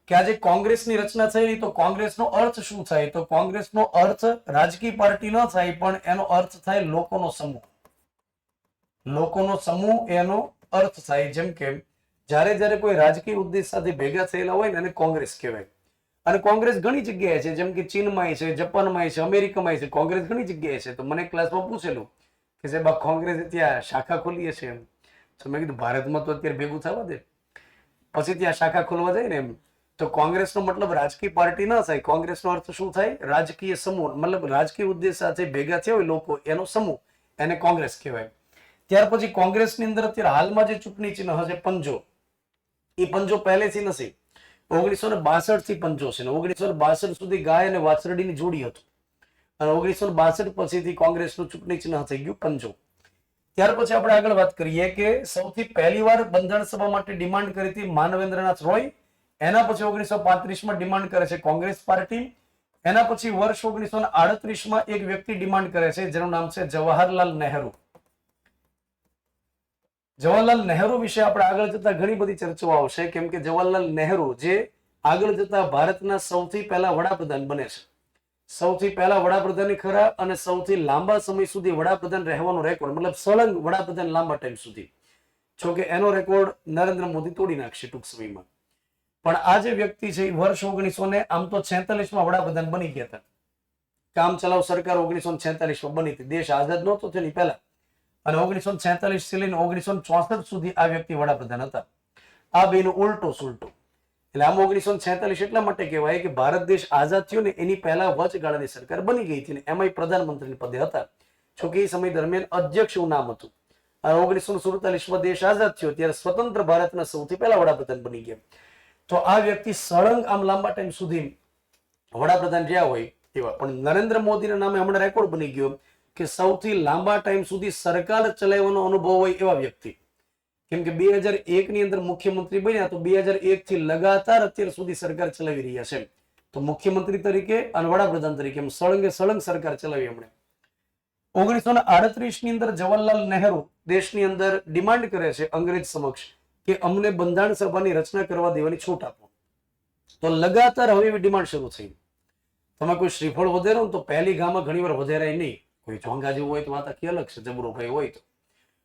કે આજે કોંગ્રેસની રચના થઈ તો કોંગ્રેસનો અર્થ શું થાય? તો કોંગ્રેસનો અર્થ રાજકીય પાર્ટી ન થાય, પણ એનો અર્થ થાય લોકોનો સમૂહ. લોકોનો સમૂહ એનો અર્થ થાય. જેમ કે જ્યારે કોઈ રાજકીય ઉદ્દેશ સાથે ભેગા થયેલા હોય ને એને કોંગ્રેસ કહેવાય. અને કોંગ્રેસ ઘણી જગ્યાએ છે, જેમ કે ચીનમાં છે, જાપાનમાં છે, અમેરિકામાં છે, કોંગ્રેસ ઘણી જગ્યાએ છે. તો મને ક્લાસમાં પૂછેલું કે સાહેબ આ કોંગ્રેસ ત્યાં શાખા ખોલીએ છે એમ. તો મેં કીધું ભારતમાં તો અત્યારે ભેગું થવા દે, પછી ત્યાં શાખા ખોલવા જાય ને એમ. તો કોંગ્રેસનો મતલબ રાજકીય પાર્ટી ન થાય. કોંગ્રેસનો અર્થ શું થાય? રાજકીય સમૂહ, મતલબ રાજકીય ઉદ્દેશ સાથે ભેગા થયા હોય લોકો એનો સમૂહ, એને કોંગ્રેસ કહેવાય. ત્યાર પછી કોંગ્રેસની અંદર અત્યારે હાલમાં જે ચૂંટણી ચિહ્ન હશે પંજો, એ પંજો પહેલેથી નથી, 1962 થી પંજો છે. 1962 સુધી ગાય અને વાછરડીની જોડી હતું, અને 1962 પછીથી કોંગ્રેસનું ચૂંટણી ચિહ્ન થઈ ગયું પંજો. ત્યાર પછી આપણે આગળ વાત કરીએ કે સૌથી પહેલી વાર બંધારણ સભા માટે ડિમાન્ડ કરી હતી માનવેન્દ્રનાથ રોય. એના પછી 1935માં ડિમાન્ડ કરે છે કોંગ્રેસ પાર્ટી. એના પછી વર્ષ 1938માં એક વ્યક્તિ ડિમાન્ડ કરે છે જેનું નામ છે જવાહરલાલ નહેરુ. જવાહરલાલ નહેરુ વિશે આપણે આગળ જતા ઘણી બધી ચર્ચાઓ આવશે, કેમ કે જવાહરલાલ નહેરુ જે આગળ જતા ભારતના સૌથી પહેલા વડાપ્રધાન બને છે. સૌથી પહેલા વડાપ્રધાન ખરા અને સૌથી લાંબા સમય સુધી વડાપ્રધાન રહેવાનો રેકોર્ડ, મતલબ સળંગ વડાપ્રધાન લાંબા ટાઈમ સુધી. જોકે એનો રેકોર્ડ નરેન્દ્ર મોદી તોડી નાખશે ટૂંક સમયમાં. પણ આ જે વ્યક્તિ છે એ વર્ષ 1900 આમ તો 46માં વડાપ્રધાન બની ગયા હતા. કામ ચલાવ સરકાર 1946માં બની હતી, દેશ આઝાદ નહોતો તેની પહેલા. અને 1946 થી લઈને 1964 સુધી આ વ્યક્તિ વડાપ્રધાન હતા. આ બેનું ઉલટો સુલટો. એટલે આમ 1946 એટલા માટે કહેવાય કે ભારત દેશ આઝાદ થયો ને એની પહેલા વચગાળાની સરકાર બની ગઈ હતી ને એમાંય પ્રધાનમંત્રી પદે હતા. જોકે એ સમય દરમિયાન અધ્યક્ષ એવું નામ હતું. અને 1947માં દેશ આઝાદ થયો ત્યારે સ્વતંત્ર ભારતના સૌથી પહેલા વડાપ્રધાન બની ગયા. તો આ વ્યક્તિ સળંગ આમ લાંબા ટાઈમ સુધી વડાપ્રધાન રહ્યા હોય એવા. પણ નરેન્દ્ર મોદીના નામે હમણાં રેકોર્ડ બની ગયો કે સૌથી લાંબા ટાઈમ સુધી સરકાર ચલાવવાનો અનુભવ હોય એવા વ્યક્તિ. કેમ કે 2001 ની અંદર મુખ્યમંત્રી બન્યા તો 2001 થી લગાતાર અત્યાર સુધી સરકાર ચલાવી રહ્યા છે. તો મુખ્યમંત્રી તરીકે અને વડાપ્રધાન તરીકે એમ સળંગે સળંગ સરકાર ચલાવી એમણે. 1938 ની અંદર જવાહરલાલ નહેરુ દેશની અંદર ડિમાન્ડ કરે છે અંગ્રેજ સમક્ષ કે અમને બંધારણ સભાની રચના કરવા દેવાની છૂટ આપો. તો લગાતાર હવે એવી ડિમાન્ડ શરૂ થઈ. તમે કોઈ શ્રીફળ વધેરો તો પહેલી ગામમાં ઘણીવાર વધેરાય નહીં. કોઈ ચોંગા જેવું હોય તો વાત આખી અલગ છે, જબરુભાઈ હોય તો.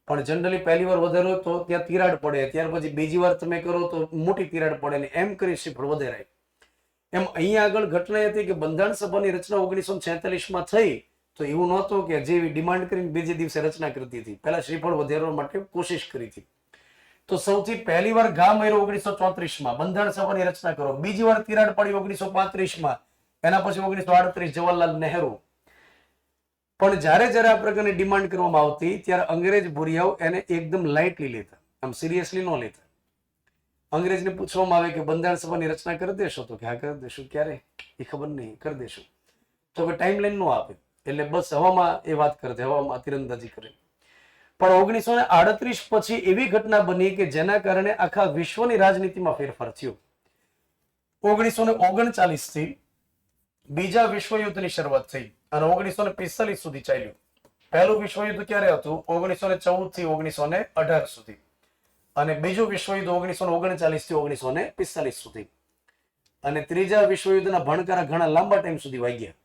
પણ જનરલી પહેલી વાર વધેરો તો ત્યાં તિરાડ પડે, ત્યાર પછી બીજી વાર તમે કરો તો મોટી તિરાડ પડે ને એમ કરી શ્રીફળ વધેરાય. એમ અહીંયા આગળ ઘટના હતી કે બંધારણ સભાની રચના 1946માં થઈ તો એવું નહોતું કે જેવી ડિમાન્ડ કરીને બીજે દિવસે રચના કરતી હતી. પહેલા શ્રીફળ વધેરવા માટે કોશિશ કરી હતી. તો સૌથી પહેલી વાર ઘા માર્યો 1934માં બંધારણ સભાની રચના કરો. બીજી વાર તિરાડ પડી 1935માં. એના પછી 1938 જવાહરલાલ નહેરુ. પણ જ્યારે જ્યારે આ પ્રકારની ડિમાન્ડ કરવામાં આવતી ત્યારે અંગ્રેજ ભૂરિયાઓ એને એકદમ લાઇટલી લેતા, આમ સિરિયસલી ન લેતા. અંગ્રેજને પૂછવામાં આવે કે બંધારણ સભાની રચના કરી દેશો તો કે હા કરી દેશું. ક્યારે એ ખબર નહીં, કરી દેશું. તો કે ટાઈમ લાઈન નો આપે એટલે બસ હવામાં એ વાત કરે, હવામાં તીરંદાજી કરે. પણ 1938 પછી એવી ઘટના બની કે જેના કારણે આખા વિશ્વની રાજનીતિમાં ફેરફાર થયો. 1939 થી બીજા વિશ્વયુદ્ધની શરૂઆત થઈ અને 1945 સુધી ચાલ્યું. પહેલું વિશ્વયુદ્ધ ક્યારે હતું? 1914 થી 1918 સુધી. અને બીજું વિશ્વયુદ્ધ 1939 થી 1945 સુધી. અને ત્રીજા વિશ્વયુદ્ધના ભણકારા ઘણા લાંબા ટાઈમ સુધી વાગ્યા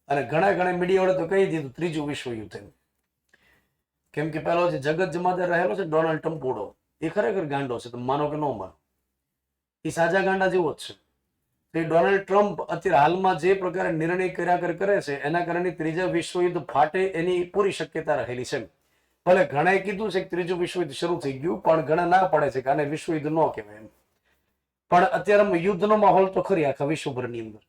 અને ઘણા મીડિયાઓએ તો કહી દીધું ત્રીજું વિશ્વયુદ્ધ એમ. કેમ કે પેલો જે જગત જમાદાર રહેલો છે ડોનાલ્ડ ટ્રમ્પોડો, એ ખરેખર ગાંડો છે, તમે માનો કે ન માનો, એ સાજા ગાંડા જેવો જ છે. એ ડોનાલ્ડ ટ્રમ્પ અત્યારે હાલમાં જે પ્રકારે નિર્ણય કર્યા કરે છે એના કારણે ત્રીજા વિશ્વયુદ્ધ ફાટે એની પૂરી શક્યતા રહેલી છે. ભલે ઘણાએ કીધું છે કે ત્રીજું વિશ્વયુદ્ધ શરૂ થઈ ગયું, પણ ઘણા ના પડે છે કે આને વિશ્વયુદ્ધ ન કહેવાય એમ. પણ અત્યારે યુદ્ધનો માહોલ તો ખરી આખા વિશ્વભરની અંદર.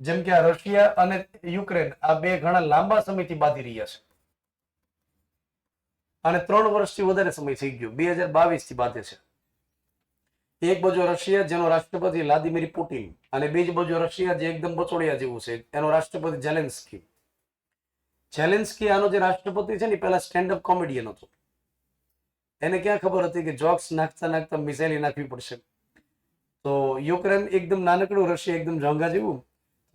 જેમ કે આ રશિયા અને યુક્રેન આ બે ઘણા લાંબા સમયથી બાંધી રહ્યા છે અને 3 વર્ષથી વધારે સમય થઈ ગયો, 2022 થી બાંધે છે. એક બાજુ રશિયા જેનો રાષ્ટ્રપતિ વ્લાદિમીર પુટિન અને બીજી બાજુ રશિયા જે એકદમ બચોડિયા જેવું છે એનો રાષ્ટ્રપતિ ઝેલેન્સ્કી. ઝેલેન્સ્કી આનો જે રાષ્ટ્રપતિ છે ને પેલા સ્ટેન્ડ અપ કોમેડિયન હતો. એને ક્યાં ખબર હતી કે જોક્સ નાખતા નાખતા મિસાઇલ નાખવી પડશે. તો યુક્રેન એકદમ નાનકડું, રશિયા એકદમ જંગા જેવું.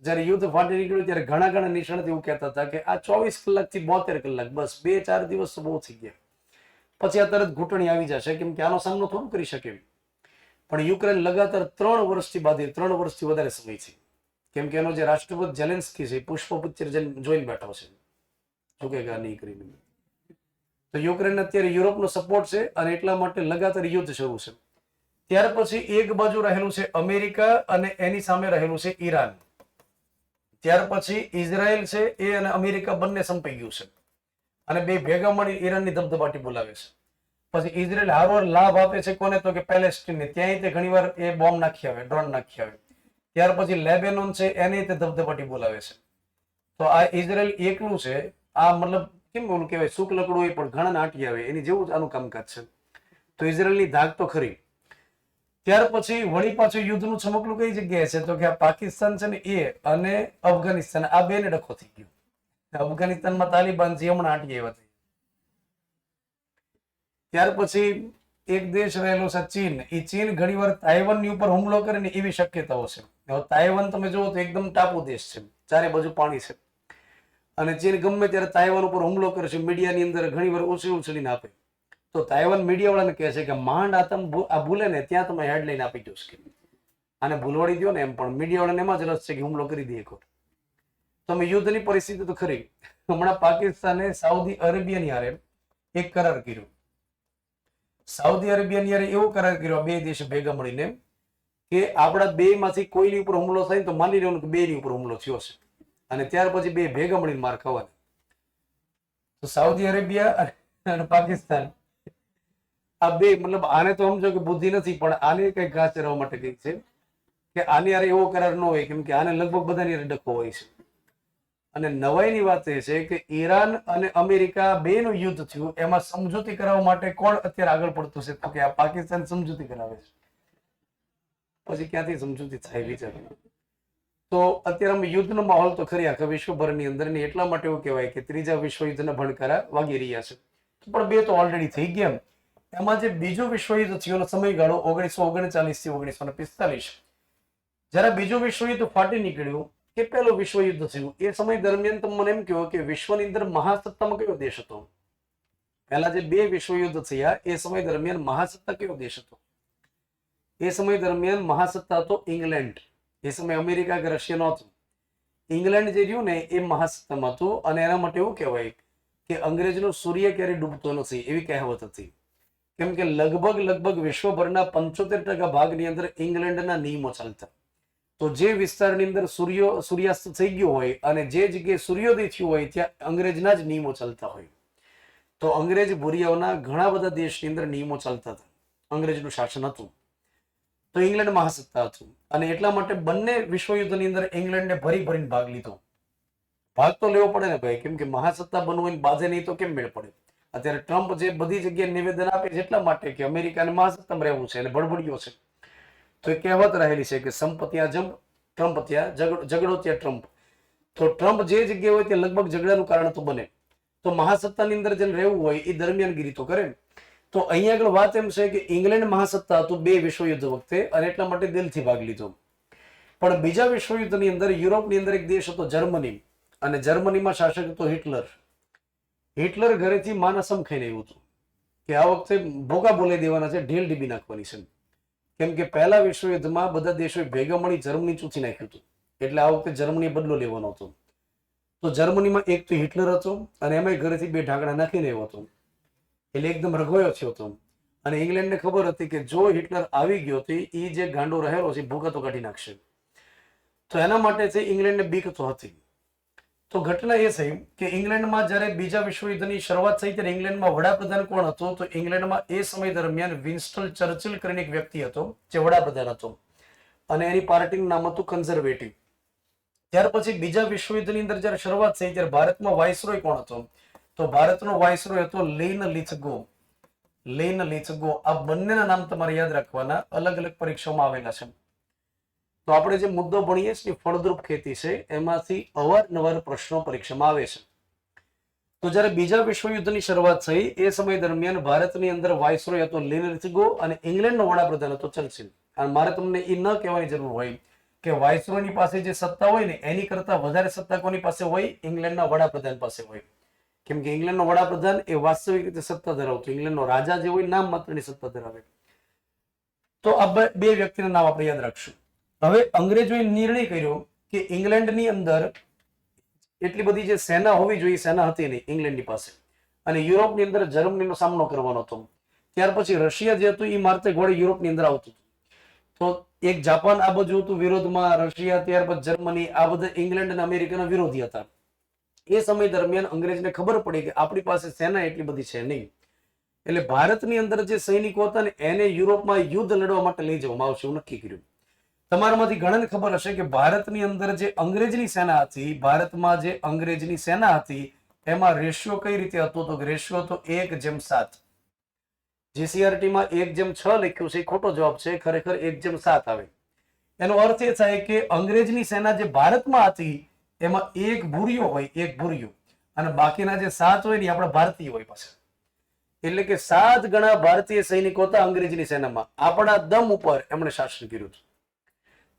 જયારે યુદ્ધ ફાટી નીકળ્યું ત્યારે ઘણા નિષ્ણાત એવું કહેતા હતા કે આ 24 કલાકથી 72 કલાક, બસ 2-4 દિવસ બહુ થઈ ગયા, પછી આ તરત ઘૂંટણી આવી જશે, કેમ કે આનો સામનો થોડું કરી શકે. પણ યુક્રેન લગાતાર 3 વર્ષથી બાંધી, 3 વર્ષથી વધારે સમય છે. કેમ કે એનો જે રાષ્ટ્રપતિ ઝેલેન્સ્કી છે પુષ્પ પિક્ચર જોઈને બેઠો છે, જોકે નહીં કરીને. તો યુક્રેન અત્યારે યુરોપનો સપોર્ટ છે અને એટલા માટે લગાતાર યુદ્ધ શરૂ છે. ત્યાર પછી એક બાજુ રહેલું છે અમેરિકા અને એની સામે રહેલું છે ઈરાન. ત્યાર પછી ઇઝરાયલ છે, એ અને અમેરિકા બંને સંપાઈ ગયું છે અને બે ભેગા મળી ઈરાનની ધબધબાટી બોલાવે છે. પછી ઇઝરાયલ હારવાર લાભ આપે છે કોને? તો કે પેલેસ્ટીનને. ત્યાંય તે ઘણીવાર એ બોમ્બ નાખી આવે, ડ્રોન નાખી આવે. ત્યાર પછી લેબેનોન છે, એને તે ધબધબાટી બોલાવે છે. તો આ ઇઝરાયલ એકલું છે, આ મતલબ કેમ ઓલું કહેવાય સુક લકડું હોય પણ ઘણા નાટી આવે, એની જેવું જ આનું કામકાજ છે. તો ઇઝરાયલની ધાક તો ખરી. ત્યાર પછી વળી પાછું યુદ્ધનું ચમકલું કઈ જગ્યાએ છે? તો કે આ પાકિસ્તાન છે ને એ અને અફઘાનિસ્તાન, આ બેને ડખો થઈ ગયો. અફઘાનિસ્તાનમાં તાલિબાન જે હમણાં આટી આવ્યા હતા. ત્યાર પછી એક દેશ રહેલો છે ચીન. એ ચીન ઘણીવાર તાઇવાનની ઉપર હુમલો કરે ને એવી શક્યતાઓ છે. હવે તાઇવાન તમે જુઓ તો એકદમ ટાપુ દેશ છે, ચારે બાજુ પાણી છે અને ચીન ગમે ત્યારે તાઇવાન ઉપર હુમલો કરે છે. મીડિયાની અંદર ઘણીવાર ઉછળીને આપે. તો તાઇવાન મીડિયા વાળાને કહે છે કે માંડ આ ભૂલે ને ત્યાં તમે હેડલાઇન આપી દો. આને ભૂલવાડી દો ને એમ, પણ મીડિયાવાળાને એમાં જ રસ છે કે હુમલો કરી દે એક વાર. તમે યુદ્ધની પરિસ્થિતિ તો ખરી. હમણાં પાકિસ્તાને સાઉદી અરેબિયાની હારે એક કરાર કર્યો. સાઉદી અરેબિયાની હારે એવો કરાર કર્યો બે દેશ ભેગા મળીને કે આપણા બે માંથી કોઈની ઉપર હુમલો થાય તો માની લેવાનું કે બેની ઉપર હુમલો થયો છે, અને ત્યાર પછી બે ભેગા મળીને માર ખાવાના. તો સાઉદી અરેબિયા અને પાકિસ્તાન આ બે, મતલબ આને તો સમજો કે બુદ્ધિ નથી, પણ આને કઈ ઘાસ ચરવા માટે કઈક છે કે આની હારે એવો કરાર ન હોય, કેમ કે આને લગભગ બધાની હારે ડખો હોય છે. અને નવાઈની વાત એ છે કે ઈરાન અને અમેરિકા બેનું યુદ્ધ થયું, એમાં સમજૂતી કરાવવા માટે કોણ અત્યારે આગળ પડતું છે? તો કે આ પાકિસ્તાન સમજૂતી કરાવે છે. પછી ક્યાંથી સમજૂતી થાય વિચાર. તો અત્યારે અમે યુદ્ધનો માહોલ તો ખરી આખા વિશ્વભરની અંદર ને, એટલા માટે એવું કહેવાય કે ત્રીજા વિશ્વયુદ્ધના ભણકારા વાગી રહ્યા છે. પણ બે તો ઓલરેડી થઈ ગયા. એમાં જે બીજું વિશ્વયુદ્ધ થયું સમયગાળો 1939 થી 1945, જયારે બીજું વિશ્વયુદ્ધ ફાટી નીકળ્યું કે પહેલું વિશ્વયુદ્ધ થયું, એ સમય દરમિયાન તમે મને એમ કહો કે વિશ્વની અંદર મહાસત્તામાં કયો દેશ હતો? પહેલા જે બે વિશ્વયુદ્ધ થયા એ સમય દરમિયાન મહાસત્તા કયો દેશ હતો? એ સમય દરમિયાન મહાસત્તા હતો ઇંગ્લેન્ડ. એ સમય અમેરિકા કે રશિયા નહોતું. ઇંગ્લેન્ડ જે રહ્યું ને એ મહાસત્તામાં હતું, અને એના માટે એવું કહેવાય કે અંગ્રેજનો સૂર્ય ક્યારે ડૂબતો નથી એવી કહેવત હતી. કેમ કે લગભગ વિશ્વભરના 75% ભાગની અંદર ઇંગ્લેન્ડના નિયમો ચાલતા. તો જે વિસ્તારની અંદર સૂર્યાસ્ત થઈ ગયો હોય અને જે જગ્યાએ સૂર્યોદય થયું હોય ત્યાં અંગ્રેજના જ નિયમો ચાલતા હોય. તો અંગ્રેજ ભૂરિયાઓના ઘણા બધા દેશની અંદર નિયમો ચાલતા હતા, અંગ્રેજનું શાસન હતું. તો ઇંગ્લેન્ડ મહાસત્તા હતું, અને એટલા માટે બંને વિશ્વયુદ્ધની અંદર ઇંગ્લેન્ડે ભરીને ભાગ લીધો. ભાગ તો લેવો પડે ને ભાઈ, કેમ કે મહાસત્તા બનવું હોય બાધે નહીં તો કેમ મેળ પડે? અત્યારે ટ્રમ્પ જે બધી જગ્યાએ નિવેદન આપે છે એટલા માટે કે અમેરિકાને મહાસત્તામાં રહેવું છે અને બળબડિયો છે. તો એ કહેવત રહેલી છે કે સંપ ત્યાં જંપ, ટ્રમ્પ ત્યાં ઝઘડો ત્યાં ટ્રમ્પ. તો ટ્રમ્પ જે જગ્યાએ હોય ત્યાં લગભગ ઝઘડાનું કારણ તો બને. તો મહાસત્તાની અંદર જેને રહેવું હોય એ દરમિયાનગીરી તો કરે. તો અહીંયા આગળ વાત એમ છે કે ઇંગ્લેન્ડ મહાસત્તા હતું બે વિશ્વયુદ્ધ વખતે, અને એટલા માટે દિલથી ભાગ લીધો. પણ બીજા વિશ્વયુદ્ધની અંદર યુરોપની અંદર એક દેશ હતો જર્મની, અને જર્મનીમાં શાસક હતો હિટલર. હિટલર ઘરેથી માનસમ ખાઈને આવ્યું હતું કે આ વખતે ભોગા બોલાવી દેવાના છે, ઢીલ ડીબી નાખવાની છે. કેમ કે પહેલા વિશ્વયુદ્ધમાં બધા દેશોએ ભેગા મળી જર્મની ચૂથી નાખ્યું હતું, એટલે આ વખતે જર્મનીએ બદલો લેવાનો હતો. તો જર્મનીમાં એક તો હિટલર હતો, અને એમાં ઘરેથી બે ઢાંકણા નાખીને આવ્યો હતો, એટલે એકદમ રઘોયો થયો હતો. અને ઇંગ્લેન્ડને ખબર હતી કે જો હિટલર આવી ગયો તો એ જે ગાંડો રહેલો છે ભૂકા તો કાઢી નાખશે. તો એના માટે ઇંગ્લેન્ડને બીક તો હતી. તો ઘટના એ થઈ કે ઇંગ્લેન્ડમાં જ્યારે બીજા વિશ્વયુદ્ધની શરૂઆત થઈ ત્યારે ઇંગ્લેન્ડમાં વડાપ્રધાન કોણ હતો? તો ઇંગ્લેન્ડમાં એ સમય દરમિયાન વિન્સ્ટન ચર્ચિલ કરીને એક વ્યક્તિ હતો જે વડાપ્રધાન હતો, અને એની પાર્ટીનું નામ હતું કન્ઝર્વેટિવ. ત્યાર પછી બીજા વિશ્વયુદ્ધની અંદર જ્યારે શરૂઆત થઈ ત્યારે ભારતમાં વાઇસરોય કોણ હતો? તો ભારતનો વાઇસરોય હતો લેન લિથગો. લેન લિથગો. આ બંનેના નામ તમારે યાદ રાખવાના, અલગ અલગ પરીક્ષામાં આવેલા છે. તો આપણે જે મુદ્દો ભણીએ છીએ ફળદ્રુપ ખેતી છે, એમાંથી અવારનવાર પ્રશ્નો પરીક્ષામાં આવે છે. તો જ્યારે બીજા વિશ્વયુદ્ધની શરૂઆત થઈ એ સમય દરમિયાન ભારતની અંદર વાઇસરોય હતો લેન લિથગો, અને ઇંગ્લેન્ડનો વડાપ્રધાન હતો ચર્ચિલ. અને મારે તમને એ ન કહેવાની જરૂર હોય કે વાઇસરોયની પાસે જે સત્તા હોય ને એની કરતા વધારે સત્તા કોની પાસે હોય? ઇંગ્લેન્ડના વડાપ્રધાન પાસે હોય. કેમ કે ઇંગ્લેન્ડનો વડાપ્રધાન એ વાસ્તવિક રીતે સત્તા ધરાવતો, ઇંગ્લેન્ડનો રાજા જે હોય નામ માત્રની સત્તા ધરાવે. તો આ બે વ્યક્તિના નામ આપણે યાદ રાખશું. હવે અંગ્રેજોએ નિર્ણય કર્યો કે ઇંગ્લેન્ડની અંદર એટલી બધી જે સેના હોવી જોઈએ સેના હતી નહીં ઇંગ્લેન્ડની પાસે, અને યુરોપની અંદર જર્મનીનો સામનો કરવાનો હતો. ત્યાર પછી રશિયા જે હતું એ મારતે ઘોડે યુરોપની અંદર આવતું હતું. તો એક જાપાન આ બાજુ હતું વિરોધમાં, રશિયા, ત્યાર પછી જર્મની, આ બધા ઇંગ્લેન્ડ અને અમેરિકાના વિરોધી હતા. એ સમય દરમિયાન અંગ્રેજને ખબર પડી કે આપણી પાસે સેના એટલી બધી છે નહીં, એટલે ભારતની અંદર જે સૈનિકો હતા ને એને યુરોપમાં યુદ્ધ લડવા માટે લઈ જવામાં આવશે એવું નક્કી કર્યું. તમારામાંથી ઘણાને ખબર હશે કે ભારતની અંદર જે અંગ્રેજની સેના હતી, ભારતમાં જે અંગ્રેજની સેના હતી એમાં રેશિયો કઈ રીતે હતો? તો રેશિયો હતો 1:7. જીસીઆરટીમાં 1:6 લખ્યું છે, એ ખોટો જવાબ છે, ખરેખર 1:7 આવે. એનો અર્થ એ થાય કે અંગ્રેજની સેના જે ભારતમાં હતી એમાં એક ભૂરિયો હોય, એક ભૂરિયો, અને બાકીના જે 7 હોય ને આપણા ભારતીય હોય પાછા. એટલે કે 7 ગણા ભારતીય સૈનિકો હતા અંગ્રેજની સેનામાં. આપણા દમ ઉપર એમણે શાસન કર્યું હતું.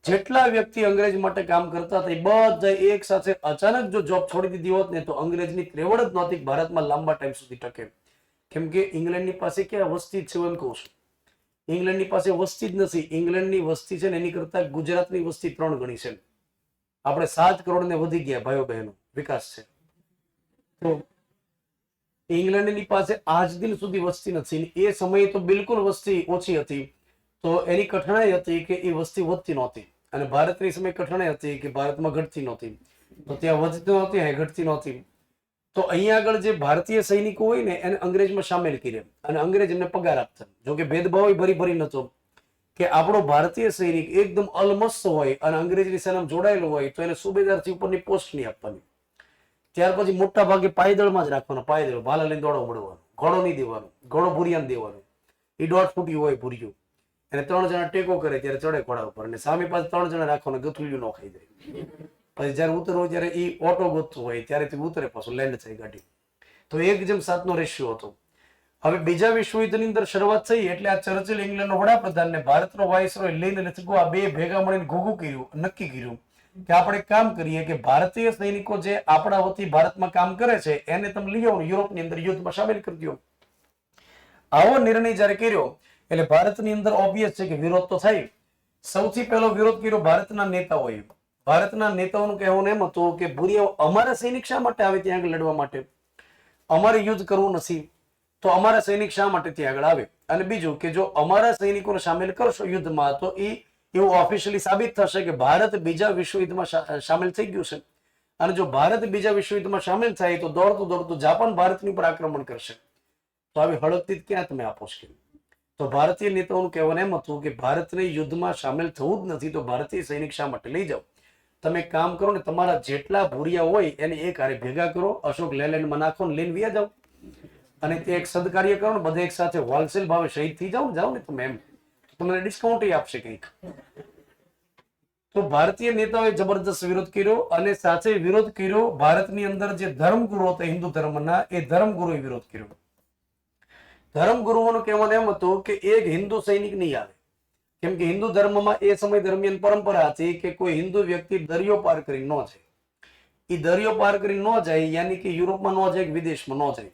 જેટલા વ્યક્તિ અંગ્રેજ માટે કામ કરતા હતા એ બધા એક સાથે અચાનક જો જોબ છોડી દીધી હોત ને તો અંગ્રેજની ત્રેવડ જ નહોતી ભારતમાં લાંબા ટાઈમ સુધી ટકે. કેમ કે ઇંગ્લેન્ડની પાસે ક્યાં વસ્તી છે એમ કહું છું. ઇંગ્લેન્ડની પાસે વસ્તી જ નથી. ઇંગ્લેન્ડની વસ્તી છે ને એની કરતા ગુજરાતની વસ્તી 3 ગણી છે. આપણે 7 કરોડ ને વધી ગયા ભાઈઓ બહેનો, વિકાસ છે. તો ઇંગ્લેન્ડની પાસે આજ દિન સુધી વસ્તી નથી. એ સમયે તો બિલકુલ વસ્તી ઓછી હતી. તો એની કઠણાઈ હતી કે એ વસ્તી વધતી નહોતી, અને ભારતની સમય કઠણાઈ હતી કે ભારતમાં ઘટતી નહોતી. તો ત્યાં વધતી નહોતી, અહીં ઘટતી નહોતી. તો અહીંયા આગળ જે ભારતીય સૈનિકો હોય ને એને અંગ્રેજમાં સામેલ કર્યા, અને અંગ્રેજ એમને પગાર આપતા. જોકે ભેદભાવ ભરી ભરી નતો કે આપણો ભારતીય સૈનિક એકદમ અલમસ્ત હોય અને અંગ્રેજની સેનામાં જોડાયેલો હોય તો એને સુબેદારથી ઉપરની પોસ્ટ નહીં આપવાની. ત્યાર પછી મોટા ભાગે પાયદળમાં જ રાખવાનો. પાયદળ ભાલા લઈને દોડો મળવાનો, ઘોડો નહીં દેવાનો, ઘોડો ભૂરિયાને દેવાનો. એ 1.5 ફૂટી હોય ભૂરિયું, એને 3 જણા ટેકો કરે ત્યારે ચડે ઘોડા ઉપર, અને સામે પાસે 3 જણા રાખવાના, ગથુલિયું ન ખાઈ જાય. પછી જયારે ઉતરવો ત્યારે એ ઓટો ગોતતો હોય ત્યારે ઉતરે, પાછું લેન્ડ થાય ગાડી. તો 1:7 નો રેશિયો હતો. હવે બીજા વિશ્વયુદ્ધની અંદર શરૂઆત થઈ એટલે આ ચર્ચિલ ઇંગ્લેન્ડનો વડાપ્રધાન ને ભારતનો વાઇસરોય લઈને લચકો આ બે ભેગા મળીને ઘોઘું કર્યું, નક્કી કર્યું કે આપણે કામ કરીએ કે ભારતીય સૈનિકો જે આપણા વતી ભારતમાં કામ કરે છે એને તમે લઈ આવો, યુરોપની અંદર યુદ્ધમાં સામેલ કરી દો. આવો નિર્ણય જયારે કર્યો એટલે ભારતની અંદર ઓબ્વિયસ છે કે વિરોધ તો થાય. સૌથી પહેલો વિરોધ કર્યો ભારતના નેતાઓએ. ભારતના નેતાઓનું કહેવું એમ હતું કે ભૂરિયાઓ અમારા સૈનિક શા માટે આવે ત્યાં આગળ લડવા માટે? અમારે યુદ્ધ કરવું નથી તો અમારા સૈનિક શા માટે ત્યાં આગળ આવે? અને બીજું કે જો અમારા સૈનિકોને સામેલ કરશો યુદ્ધમાં તો એવું ઓફિશિયલી સાબિત થશે કે ભારત બીજા વિશ્વયુદ્ધમાં સામેલ થઈ ગયું છે. અને જો ભારત બીજા વિશ્વયુદ્ધમાં સામેલ થાય તો દોડતું દોડતું જાપાન ભારતની ઉપર આક્રમણ કરશે. તો આવી હળગતી ક્યાં તમે આપો છો? તો ભારતીય નેતાઓનું કહેવાનું એમ હતું કે ભારતને યુદ્ધમાં સામેલ થવું જ નથી તો ભારતીય સૈનિક શા માટે લઈ જાઓ? તમે કામ કરો ને તમારા જેટલા ભૂરિયા હોય એને એક હારે ભેગા કરો, અશોક લેલેન્ડમાં નાખો ને લઈને વ્યા જાઓ, અને તે એક સદકાર્ય કરો ને બધા એક સાથે હોલસેલ ભાવે શહીદ થઈ જાઓ ને તમે, એમ તમને ડિસ્કાઉન્ટ આપશે કંઈક. તો ભારતીય નેતાઓએ જબરદસ્ત વિરોધ કર્યો, અને સાથે વિરોધ કર્યો ભારતની અંદર જે ધર્મગુરુ હતા હિન્દુ ધર્મના, એ ધર્મગુરુએ વિરોધ કર્યો. ધર્મગુરુઓનું કહેવાનું એમ હતું કે એક હિન્દુ સૈનિક નહીં આવે, કેમ કે હિન્દુ ધર્મમાં એ સમય દરમિયાન પરંપરા હતી કે કોઈ હિન્દુ વ્યક્તિ દરિયો પાર કરી ન જાય. એ દરિયો પાર કરી ન જાય યાની કે યુરોપમાં ન જાય કે વિદેશમાં ન જાય,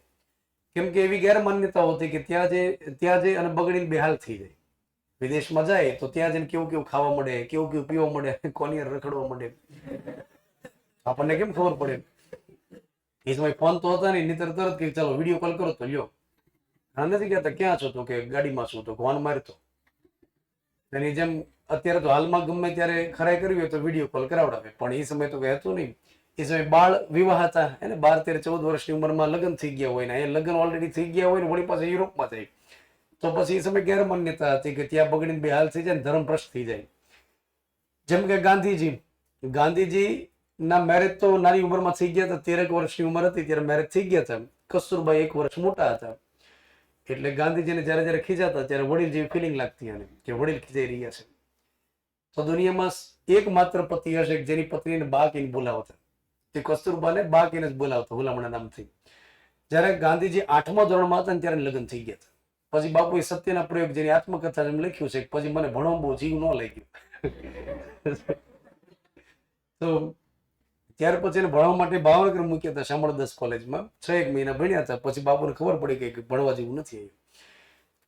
કેમ કે એવી ગેરમાન્યતાઓ હતી કે ત્યાં જઈ અને બગડીને બેહાલ થઈ જાય. વિદેશમાં જાય તો ત્યાં જઈને કેવું કેવું ખાવા મળે, કેવું કેવું પીવા મળે, કોની રખડવા મળે, આપણને કેમ ખબર પડે? એ સમય ફોન તો હતા નહીં, તરત કે ચાલો વિડીયો કોલ કરો તો લ્યો. નથી કહેતા ક્યાં છો તો કે ગાડીમાં છું, તો ફોન મારતો. એની જેમ અત્યારે તો હાલમાં ગમે ત્યારે ખરાઈ કરવી હોય તો વિડીયો કોલ કરાવડાવે, પણ એ સમય તો કહેતું નહીં. એ સમય બાળ વિવાહ હતા, એને 12, 13, 14 વર્ષની ઉંમરમાં લગ્ન થઈ ગયા હોય ને, એ લગ્ન ઓલરેડી થઈ ગયા હોય ને વળી પાસે યુરોપમાં થાય, તો પછી એ સમય ગેરમાન્યતા હતી કે ત્યાં બગડીને બેહાલ થઈ જાય ને ધર્મ ભ્રષ્ટ થઈ જાય. જેમ કે ગાંધીજી ના મેરેજ તો નાની ઉંમરમાં થઈ ગયા હતા, 13 વર્ષની ઉંમર હતી ત્યારે મેરેજ થઈ ગયા હતા. કસ્તુરબાઈ 1 વર્ષ મોટા હતા, એટલે ગાંધીજીને જયારે જયારે ખીજાતા ત્યારે વડીલ જેવી ફિલિંગ લાગતી અને કે વડીલ ખીજાઈ રહ્યા છે. તો દુનિયામાં એકમાત્ર પતિ હશે જેની પત્નીને બા કહીને બોલાવતા, તે કસ્તુરબાને બા કહીને જ બોલાવતા, ભૂલામણા નામથી. જયારે ગાંધીજી 8મા ધોરણમાં હતા ત્યારે લગ્ન થઈ ગયા હતા. પછી બાપુએ સત્યના પ્રયોગ જેની આત્મકથા એમ લખ્યું છે, પછી મને ભણવા બહુ જીવ ન લાગ્યું. તો ત્યાર પછી એને ભણવા માટે ભાવનગર મૂક્યા હતા શામળદાસ કોલેજમાં. 6 મહિના ભણ્યા હતા. પછી બાપુને ખબર પડી ગઈ કે ભણવા જેવું નથી,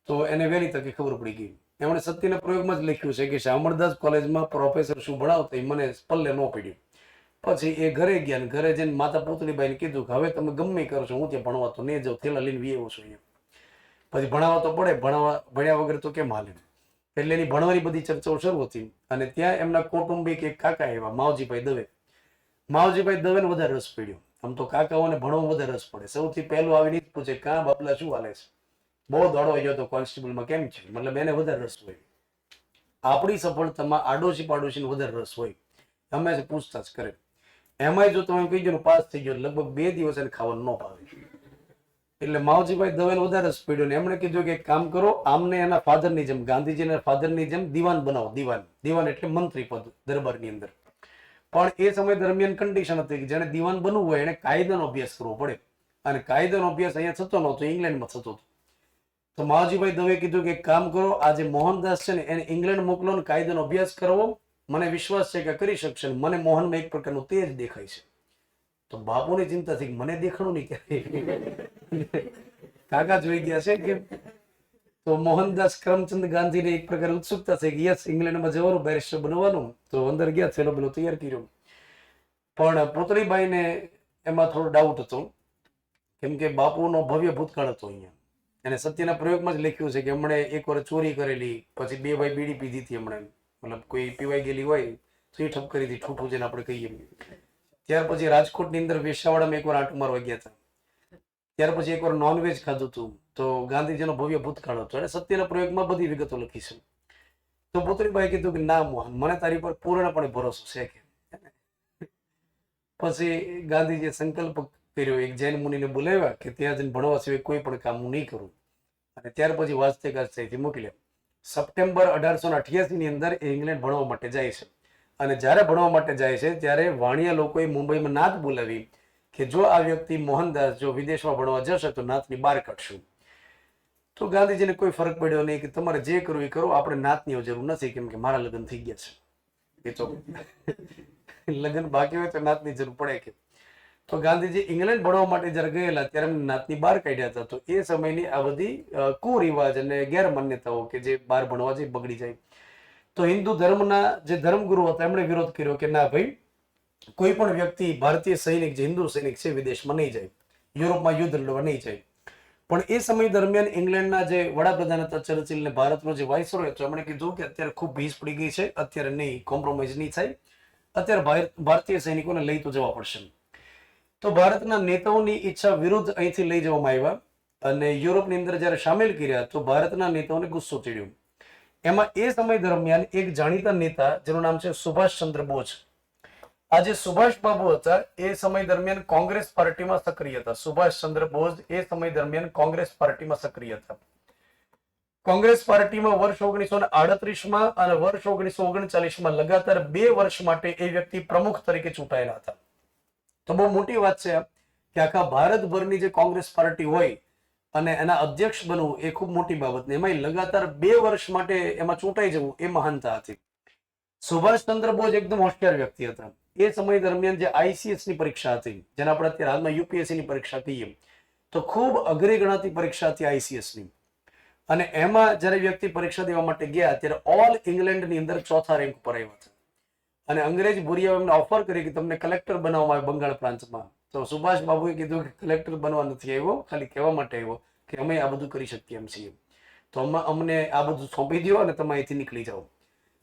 તો એને વહેલી તકે ખબર પડી ગઈ. એમણે સત્યના પ્રયોગમાં જ લખ્યું છે કે શામળદાસ કોલેજમાં પ્રોફેસર શું ભણાવતા એ મને પલ્લે ન પડ્યું. પછી એ ઘરે ગયા, ઘરે જઈને માતા પુતળીબાઈને કીધું કે હવે તમે ગમે કરો છો, હું ત્યાં ભણવા તો નહીં જાઉં, થેલા લઈને વી આવ્યો છું અહીંયા. પછી ભણાવવા તો પડે, ભણ્યા વગર તો કેમ હાલે? એટલે એની ભણવાની બધી ચર્ચાઓ શરૂ હતી. અને ત્યાં એમના કૌટુંબિક એક કાકા એવા માવજીભાઈ દવે. માવજીભાઈ દવેને વધારે રસ પડ્યો. આમ તો કાકાઓને ભણવામાં વધારે રસ પડે. સૌથી પહેલું આવીને જ પૂછે કાં બાપલા શું હાલે છે? બહુ દોડો ગયો તો કોન્સ્ટેબલમાં, કેમ છે? મતલબ એને વધારે રસ હોય. આપણી સફળતામાં આડોશી પાડોશીને વધારે રસ હોય, હંમેશા પૂછતાછ કરે. એમાંય જો તમે કહી ગયો પાસ થઈ ગયો લગભગ 2 દિવસ એને ખાવાનું ન ભાવે. એટલે માવજીભાઈ દવેને વધારે રસ પડ્યો ને એમણે કીધું કે એક કામ કરો, આમને એના ફાધરની જેમ, ગાંધીજીના ફાધરની જેમ દિવાન બનાવો. દિવાન એટલે મંત્રી પદ દરબારની અંદર. પણ એ સમય દરમિયાન કન્ડિશન હતી કે જેને દિવાન બનવું હોય એને કાયદાનો અભ્યાસ કરવો પડે, અને કાયદાનો અભ્યાસ અહીંયા થતો નહોતો, ઇંગ્લેન્ડમાં થતો હતો. તો માવજીભાઈ દવે કીધું કે એક કામ કરો, આ જે મોહનદાસ છે ને એને ઇંગ્લેન્ડ મોકલો ને કાયદાનો અભ્યાસ કરવો, મને વિશ્વાસ છે કે કરી શકશે. મને મોહનમાં એક પ્રકારનું તેજ દેખાય છે. તો બાપુની ચિંતા થઈ મને દેખાણું નહીં ક્યારે. કાકા જોઈ ગયા છે કે તો મોહનદાસ કરમચંદ ગાંધીને એક પ્રકારે ઉત્સુકતા થઈ કે યસ ઇંગ્લેન્ડમાં જવાનું, બેરિસ્ટર બનવાનું. તો અંદર ગયા, થેલો બેલો તૈયાર કર્યો. પણ પુતળીબાઈને એમાં થોડો ડાઉટ હતો, કેમ કે બાપુનો ભવ્ય ભૂતકાળ હતો અહીંયા. અને સત્યના પ્રયોગમાં જ લખ્યું છે કે હમણે એક વાર ચોરી કરેલી, પછી 2 ભાઈ બીડી પીધી હતી હમણાં, મતલબ કોઈ પીવાઈ ગયેલી હોય તો એ ઠપ કરી હતી, ઠૂઠું જેને આપણે કહીએ. ત્યાર પછી રાજકોટની અંદર વેશ્યાવાડામાં એકવાર આંટો મારવા ગયા હતા. ત્યાર પછી એકવાર નોનવેજ ખાધું હતું. તો ગાંધીજીનો ભવ્ય ભૂતકાળ હતો અને સત્યના પ્રયોગમાં બધી વિગતો લખી છે. તો પુતળીબાઈએ કીધું કે ના મોહન, મને તારી પર પૂર્ણપણે ભરોસો છે કે. પછી ગાંધીજીએ સંકલ્પ કર્યો, એક જૈન મુનિને બોલાવ્યા કે ત્યાં જઈને ભણવા સિવાય કોઈ પણ કામ હું નહીં કરું. અને ત્યાર પછી વાજતે ગાજતે મોકલ્યા. સપ્ટેમ્બર 1888 ની અંદર એ ઇંગ્લેન્ડ ભણવા માટે જાય છે. અને જ્યારે ભણવા માટે જાય છે ત્યારે વાણિયા લોકોએ મુંબઈમાં નાત બોલાવી કે જો આ વ્યક્તિ મોહનદાસ જો વિદેશમાં ભણવા જશે તો નાતની બહાર કાઢશું. તો ગાંધીજીને કોઈ ફરક પડ્યો નહીં કે તમારે જે કરવું એ કરો, આપણે નાતની જરૂર નથી, કેમ કે મારા લગ્ન થઈ ગયા છે. એ તો લગ્ન બાકી હોય તો નાતની જરૂર પડે કે. તો ગાંધીજી ઇંગ્લેન્ડ ભણવા માટે જયારે ગયેલા ત્યારે એમને નાતની બહાર કાઢ્યા હતા. તો એ સમયની આ બધી કુરિવાજ અને ગેરમાન્યતાઓ કે જે બહાર ભણવા જઈ બગડી જાય. તો હિન્દુ ધર્મના જે ધર્મગુરુ હતા એમણે વિરોધ કર્યો કે ના ભાઈ, કોઈ પણ વ્યક્તિ ભારતીય સૈનિક જે હિન્દુ સૈનિક છે વિદેશમાં નહીં જાય, યુરોપમાં યુદ્ધ લડવા નહીં જાય. પણ એ સમય દરમિયાન ઇંગ્લેન્ડના જે વડાપ્રધાન હતા ચર્ચિલ ને ભારતનો જે વાઇસરોય હતો એમણે કીધું કે અત્યારે ખૂબ ભીષ પડી ગઈ છે, અત્યારે નહીં, કોમ્પ્રોમાઇઝ નહીં થાય, અત્યારે ભારતીય સૈનિકોને લઈ તો જવા પડશે. તો ભારતના નેતાઓની ઈચ્છા વિરુદ્ધ અહીંથી લઈ જવામાં આવ્યા અને યુરોપની અંદર જ્યારે સામેલ કર્યા તો ભારતના નેતાઓને ગુસ્સો ચડ્યો. એમાં એ સમય દરમિયાન એક જાણીતા નેતા જેનું નામ છે સુભાષચંદ્ર બોઝ. આ જે સુભાષ બાબુ હતા એ સમય દરમિયાન કોંગ્રેસ પાર્ટીમાં સક્રિય હતા. સુભાષચંદ્ર બોઝ એ સમય દરમિયાન કોંગ્રેસ પાર્ટીમાં સક્રિય હતા. કોંગ્રેસ પાર્ટીમાં વર્ષ 1938માં અને વર્ષ 1939માં લગાતાર 2 વર્ષ માટે એ વ્યક્તિ પ્રમુખ તરીકે ચૂંટાયેલા હતા. તો બહુ મોટી વાત છે કે આખા ભારતભરની જે કોંગ્રેસ પાર્ટી હોય અને એના અધ્યક્ષ બનવું એ ખૂબ મોટી બાબત. ને એમાં લગાતાર 2 વર્ષ માટે એમાં ચૂંટાઈ જવું એ મહાનતા હતી. સુભાષચંદ્ર બોઝ એકદમ હોશિયાર વ્યક્તિ હતા. એ સમય દરમિયાન જે ICS ની પરીક્ષા હતી, જેને આપણે અત્યારે હાલમાં UPSC ની પરીક્ષા કહીએ, તો ખૂબ અઘરી ગણાતી પરીક્ષા હતી ICS ની. અને એમાં જ્યારે વ્યક્તિ પરીક્ષા દેવા માટે ગયા ત્યારે ઓલ ઇંગ્લેન્ડની અંદર 4થા રેન્ક પર આવ્યા હતા. અને અંગ્રેજ ભુરીયાઓ એમને ઓફર કરી કે તમને કલેક્ટર બનાવવામાં આવે બંગાળ પ્રાંતમાં. તો સુભાષ બાબુએ કીધું કે કલેક્ટર બનવા નથી આવ્યો, ખાલી કહેવા માટે આવ્યો કે અમે આ બધું કરી શકીએ એમ છીએ, તો અમને આ બધું સોંપી દો અને તમે અહીંથી નીકળી જાઓ.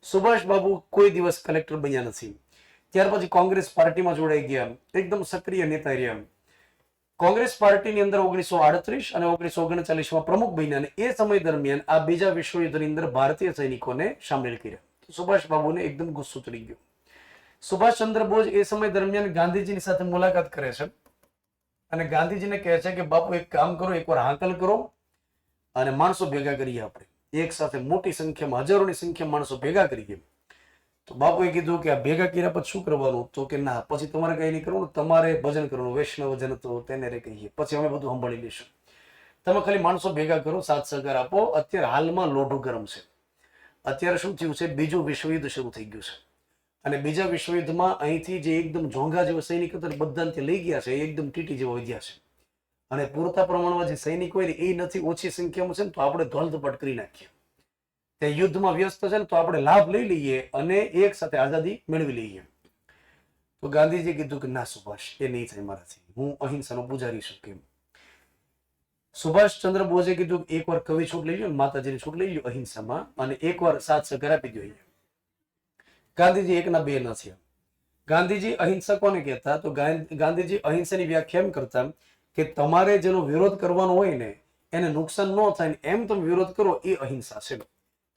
સુભાષ બાબુ કોઈ દિવસ કલેક્ટર બન્યા નથી. ત્યાર પછી કોંગ્રેસ પાર્ટીમાં જોડાઈ ગયા, એકદમ સક્રિય નેતા રહ્યા. કોંગ્રેસ પાર્ટીની અંદર 1938 અને 1939માં પ્રમુખ બન્યા અને એ સમય દરમિયાન આ બીજા વિશ્વયુદ્ધની અંદર ભારતીય સૈનિકોને સામેલ કર્યા. સુભાષ બાબુને એકદમ ગુસ્સો ચડી ગયો. સુભાષચંદ્ર બોઝ એ સમય દરમિયાન ગાંધીજીની સાથે મુલાકાત કરે છે અને ગાંધીજીને કહે છે કે બાપુ એક કામ કરો, એકવાર હાકલ કરો અને માણસો ભેગા કરીએ, આપણે એક સાથે મોટી સંખ્યામાં હજારોની સંખ્યામાં માણસો ભેગા કરીએ. તો બાપુએ કીધું કે આ ભેગા કર્યા પછી શું કરવાનું? તો કે ના, પછી તમારે કઈ નહીં કરવાનું, તમારે ભજન કરવાનું, વૈષ્ણવ જન તો તેને રે કહીએ, પછી અમે બધું સંભાળી લઈશું, તમે ખાલી માણસો ભેગા કરો, સાથ સહકાર આપો. અત્યારે હાલમાં લોઢું ગરમ છે. અત્યારે શું થયું છે, બીજું વિશ્વયુદ્ધ શરૂ થઈ ગયું છે અને બીજા વિશ્વયુદ્ધમાં અહીંથી જે એકદમ જોંઘા જેવા સૈનિક હતા બધાને લઈ ગયા છે, એકદમ ટીટી જેવા વધ્યા છે અને પૂરતા પ્રમાણમાં જે સૈનિક હોય એ નથી, ઓછી સંખ્યામાં છે ને, તો આપણે ધોલધપાટ કરી નાખીએ. તે યુદ્ધમાં વ્યસ્ત છે ને, તો આપણે લાભ લઈ લઈએ અને એક સાથે આઝાદી મેળવી લઈએ. તો ગાંધીજીએ કીધું કે ના સુભાષ, એ નહીં થાય મારાથી, હું અહિંસાનો પૂજારી છું. કેમ? સુભાષચંદ્ર બોઝે કીધું એકવાર કવિ છૂટ લઈ લો, માતાજીની છૂટ લઈ લો અહિંસામાં અને એકવાર સાથ સહકાર આપી દો. ગાંધીજી એકના બે ન થયા. ગાંધીજી અહિંસા કોને કહેતા? તો ગાંધીજી અહિંસાની વ્યાખ્યા એમ કરતા કે તમારે જેનો વિરોધ કરવાનો હોય ને એને નુકસાન ન થાય ને એમ તમે વિરોધ કરો, એ અહિંસા છે.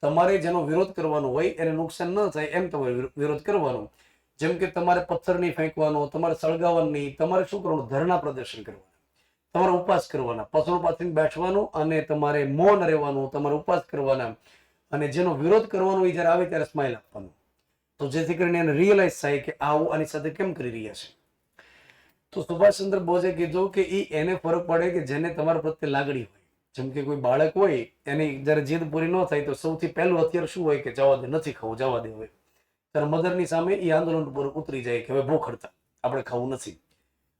તમારે જેનો વિરોધ કરવાનો હોય એને નુકસાન ન થાય એમ તમારે વિરોધ કરવાનો. જેમ કે તમારે પથ્થર નહીં ફેંકવાનો, તમારે સળગાવવાનું નહીં, તમારે શું કરવાનું? ધરણા પ્રદર્શન કરવાનું, તમારે ઉપવાસ કરવાના, પથરો પાથરીને બેઠવાનું અને તમારે મૌન રહેવાનું, તમારે ઉપવાસ કરવાના અને જેનો વિરોધ કરવાનો હોય જયારે આવે ત્યારે સ્માઇલ આપવાનું. તો જેથી કરીને એને રિયલાઇઝ થાય કે આવું આની સાથે કેમ કરી રહ્યા છે. તો સુભાષચંદ્ર બોઝે કીધું કે એને ફરક પડે કે જેને તમારા પ્રત્યે લાગણી હોય. જેમ કે કોઈ બાળક હોય એની જયારે જીદ પૂરી ન થાય તો સૌથી પહેલું અત્યારે શું હોય કે જવા દે, નથી ખાવું, જવા દે. હોય ત્યારે મધરની સામે એ આંદોલન પર ઉતરી જાય કે હવે ભૂખ હડતા, આપણે ખાવું નથી.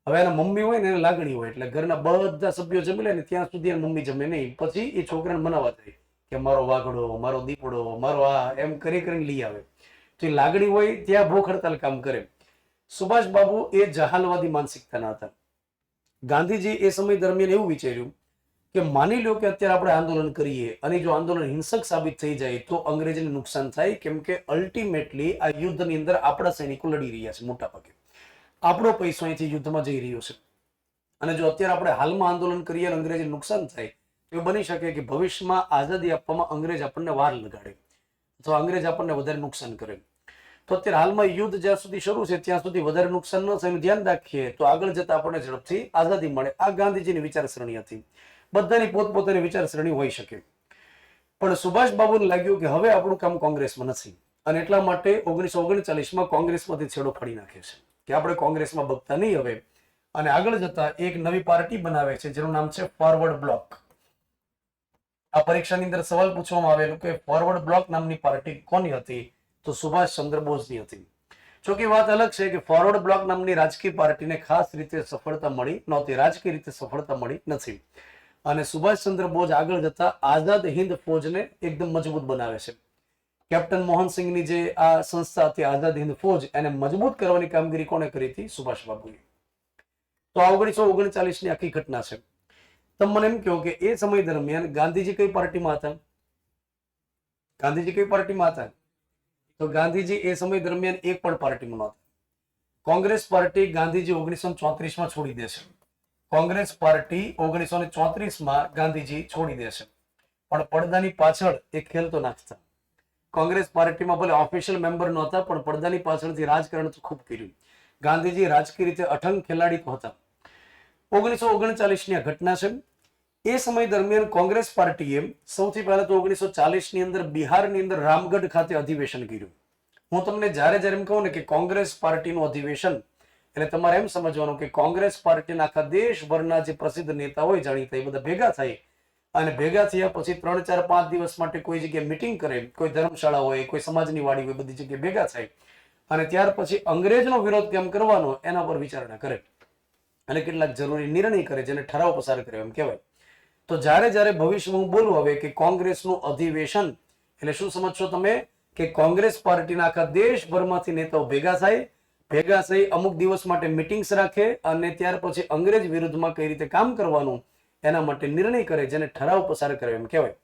હવે એના મમ્મી હોય ને એને લાગણી હોય એટલે ઘરના બધા સભ્યો જમી લે ને ત્યાં સુધી એની મમ્મી જમે નહીં, પછી એ છોકરાને મનાવવા જાય કે મારો વાઘડો, મારો દીપડો, મારો આ એમ કરી કરીને લઈ આવે. તો એ લાગણી હોય ત્યાં ભૂખ હડતાલ કામ કરે. સુભાષ બાબુ એ જહાલવાદી માનસિકતાના હતા. ગાંધીજી એ સમય દરમિયાન એવું વિચાર્યું કે માની લો કે અત્યારે આપણે આંદોલન કરીએ અને જો આંદોલન હિંસક સાબિત થઈ જાય તો અંગ્રેજોને નુકસાન થાય, કેમ કે અલ્ટિમેટલી આ યુદ્ધની અંદર આપણા સૈનિકો લડી રહ્યા છે, મોટા ભાગે આપણો પૈસો અહીંથી યુદ્ધમાં જઈ રહ્યો છે. અને જો અત્યારે આપણે હાલમાં આંદોલન કરીએ અને અંગ્રેજને નુકસાન થાય તો બની શકે કે ભવિષ્યમાં આઝાદી આપવામાં અંગ્રેજ આપણને વાર લગાડે અથવા અંગ્રેજ આપણને વધારે નુકસાન કરે. તો અત્યારે હાલમાં યુદ્ધ જ્યાં સુધી શરૂ છે ત્યાં સુધી વધારે નુકસાન ન થાય એનું ધ્યાન રાખીએ તો આગળ જતા આપણને ઝડપથી આઝાદી મળે. આ ગાંધીજીની વિચારસરણી હતી. બધાની પોતપોતાની વિચારસરણી હોઈ શકે, પણ સુભાષ બાબુને લાગ્યું કે હવે આપણું કામ કોંગ્રેસમાં નથી અને એટલા માટે 1939માં કોંગ્રેસમાંથી છેડો ફાડી નાખે છે કે આપણે કોંગ્રેસમાં બગતા નહીં હવે, અને આગળ જતા એક નવી પાર્ટી બનાવે છે જેનું નામ છે ફોરવર્ડ બ્લોક. આ પરીક્ષાની અંદર સવાલ પૂછવામાં આવેલો કે ફોરવર્ડ બ્લોક નામની પાર્ટી કોની હતી? તો સુભાષચંદ્ર બોઝની હતી. જોકે વાત અલગ છે કે ફોરવર્ડ બ્લોક નામની રાજકીય પાર્ટીને ખાસ રીતે સફળતા મળી નહોતી, રાજકીય રીતે સફળતા મળી નથી. અને સુભાષચંદ્ર બોઝ આગળ જતા આઝાદ હિન્દ ફૌજને એકદમ મજબૂત બનાવે છે. કેપ્ટન મોહનસિંહની જે આ સંસ્થા હતી આઝાદ હિન્દ ફૌજ, એને મજબૂત કરવાની કામગીરી કોણે કરી હતી? સુભાષ બાબુએ. તો આ 1939ની આખી ઘટના છે. તમે મને એમ કહો કે એ સમય દરમિયાન ગાંધીજી કઈ પાર્ટીમાં હતા? ગાંધીજી કઈ પાર્ટીમાં હતા? તો ગાંધીજી એ સમય દરમિયાન એક પણ પાર્ટીમાં નહોતા. કોંગ્રેસ પાર્ટી ગાંધીજી 1934માં છોડી દેશે. કોંગ્રેસ પાર્ટી 1934માં ગાંધીજી છોડી દેશે, પણ પડદાની પાછળ એક ખેલ તો નાખતા. કોંગ્રેસ પાર્ટીમાં ભલે ઓફિશિયલ મેમ્બર નહોતા પણ પડદાની પાછળથી રાજકારણ તો ખૂબ કર્યું. ગાંધીજી રાજકીય રીતે અઠંગ ખેલાડી તો હતા. 1939ની આ ઘટના છે. એ સમય દરમિયાન કોંગ્રેસ પાર્ટીએ સૌથી પહેલા તો 1940ની અંદર બિહારની અંદર રામગઢ ખાતે અધિવેશન કર્યું. હું તમને જ્યારે એમ કહું ને કે કોંગ્રેસ પાર્ટીનું અધિવેશન, એટલે તમારે એમ સમજવાનું કે કોંગ્રેસ પાર્ટીના આખા દેશભરના જે પ્રસિદ્ધ નેતા હોય જાણીતા એ બધા ભેગા થાય અને ભેગા થયા પછી 3, 4, 5 દિવસ માટે કોઈ જગ્યાએ મિટિંગ કરે, કોઈ ધર્મશાળા હોય, કોઈ સમાજની વાડી હોય, બધી જગ્યાએ ભેગા થાય અને ત્યાર પછી અંગ્રેજનો વિરોધ કેમ કરવાનો એના પર વિચારણા કરે અને કેટલાક જરૂરી નિર્ણય કરે, જેને ઠરાવ પસાર કર્યો એમ કહેવાય. તો જ્યારે ભવિષ્યમાં હું બોલું હવે કે કોંગ્રેસનું અધિવેશન એટલે શું સમજશો તમે? કે કોંગ્રેસ પાર્ટીના આખા દેશભરમાંથી નેતાઓ ભેગા થઈ અમુક દિવસ માટે મિટિંગ્સ રાખે અને ત્યાર પછી અંગ્રેજ વિરુદ્ધમાં કઈ રીતે કામ કરવાનું એના માટે નિર્ણય કરે, જેને ઠરાવ પસાર કર્યો એમ કહેવાય.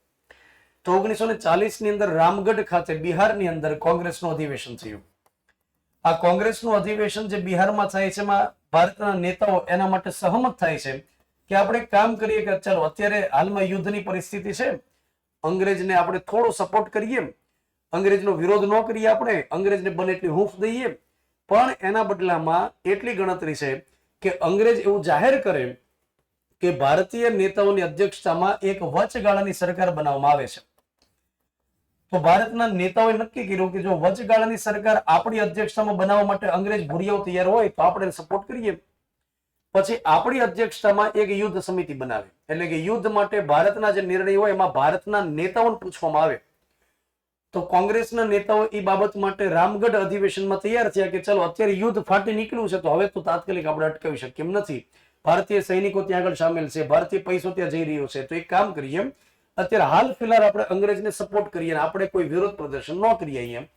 તો 1940ની અંદર રામગઢ ખાતે બિહારની અંદર કોંગ્રેસનું અધિવેશન થયું. આ કોંગ્રેસનું અધિવેશન જે બિહારમાં થાય છે એમાં ભારતના નેતાઓ એના માટે સહમત થાય છે કે આપણે કામ કરીએ કે ચાલો અત્યારે હાલમાં યુદ્ધની પરિસ્થિતિ છે, અંગ્રેજને આપણે થોડો સપોર્ટ કરીએ, અંગ્રેજનો વિરોધ ન કરીએ, આપણે અંગ્રેજને બને એટલી હૂંફ દઈએ, પણ એના બદલામાં એટલી ગણતરી છે કે અંગ્રેજ એવું જાહેર કરે કે ભારતીય નેતાઓની અધ્યક્ષતામાં એક વચગાળાની સરકાર બનાવવામાં આવે છે. તો ભારતના નેતાઓએ નક્કી કર્યું કે જો વચગાળાની સરકાર આપણી અધ્યક્ષતામાં બનાવવા માટે અંગ્રેજ ભૂરિયાઓ તૈયાર હોય તો આપણે સપોર્ટ કરીએ. પછી આપણી અધ્યક્ષતામાં એક યુદ્ધ સમિતિ બનાવે, એટલે કે યુદ્ધ માટે ભારતના જે નિર્ણય હોય એમાં ભારતના નેતાઓને પૂછવામાં આવે. તો કોંગ્રેસના નેતાઓ એ બાબત માટે રામગઢ અધિવેશનમાં તૈયાર થયા કે ચલો અત્યારે યુદ્ધ ફાટી નીકળ્યું છે તો હવે તો તાત્કાલિક આપણે અટકાવી શકીએ એમ નથી. ભારતીય સૈનિકો ત્યાં આગળ સામેલ છે, ભારતીય પૈસો ત્યાં જઈ રહ્યો છે, તો એક કામ કરીએ, અત્યારે હાલ ફિલહાલ આપણે અંગ્રેજને સપોર્ટ કરીએ અને આપણે કોઈ વિરોધ પ્રદર્શન ન કરીએ અહીંયા,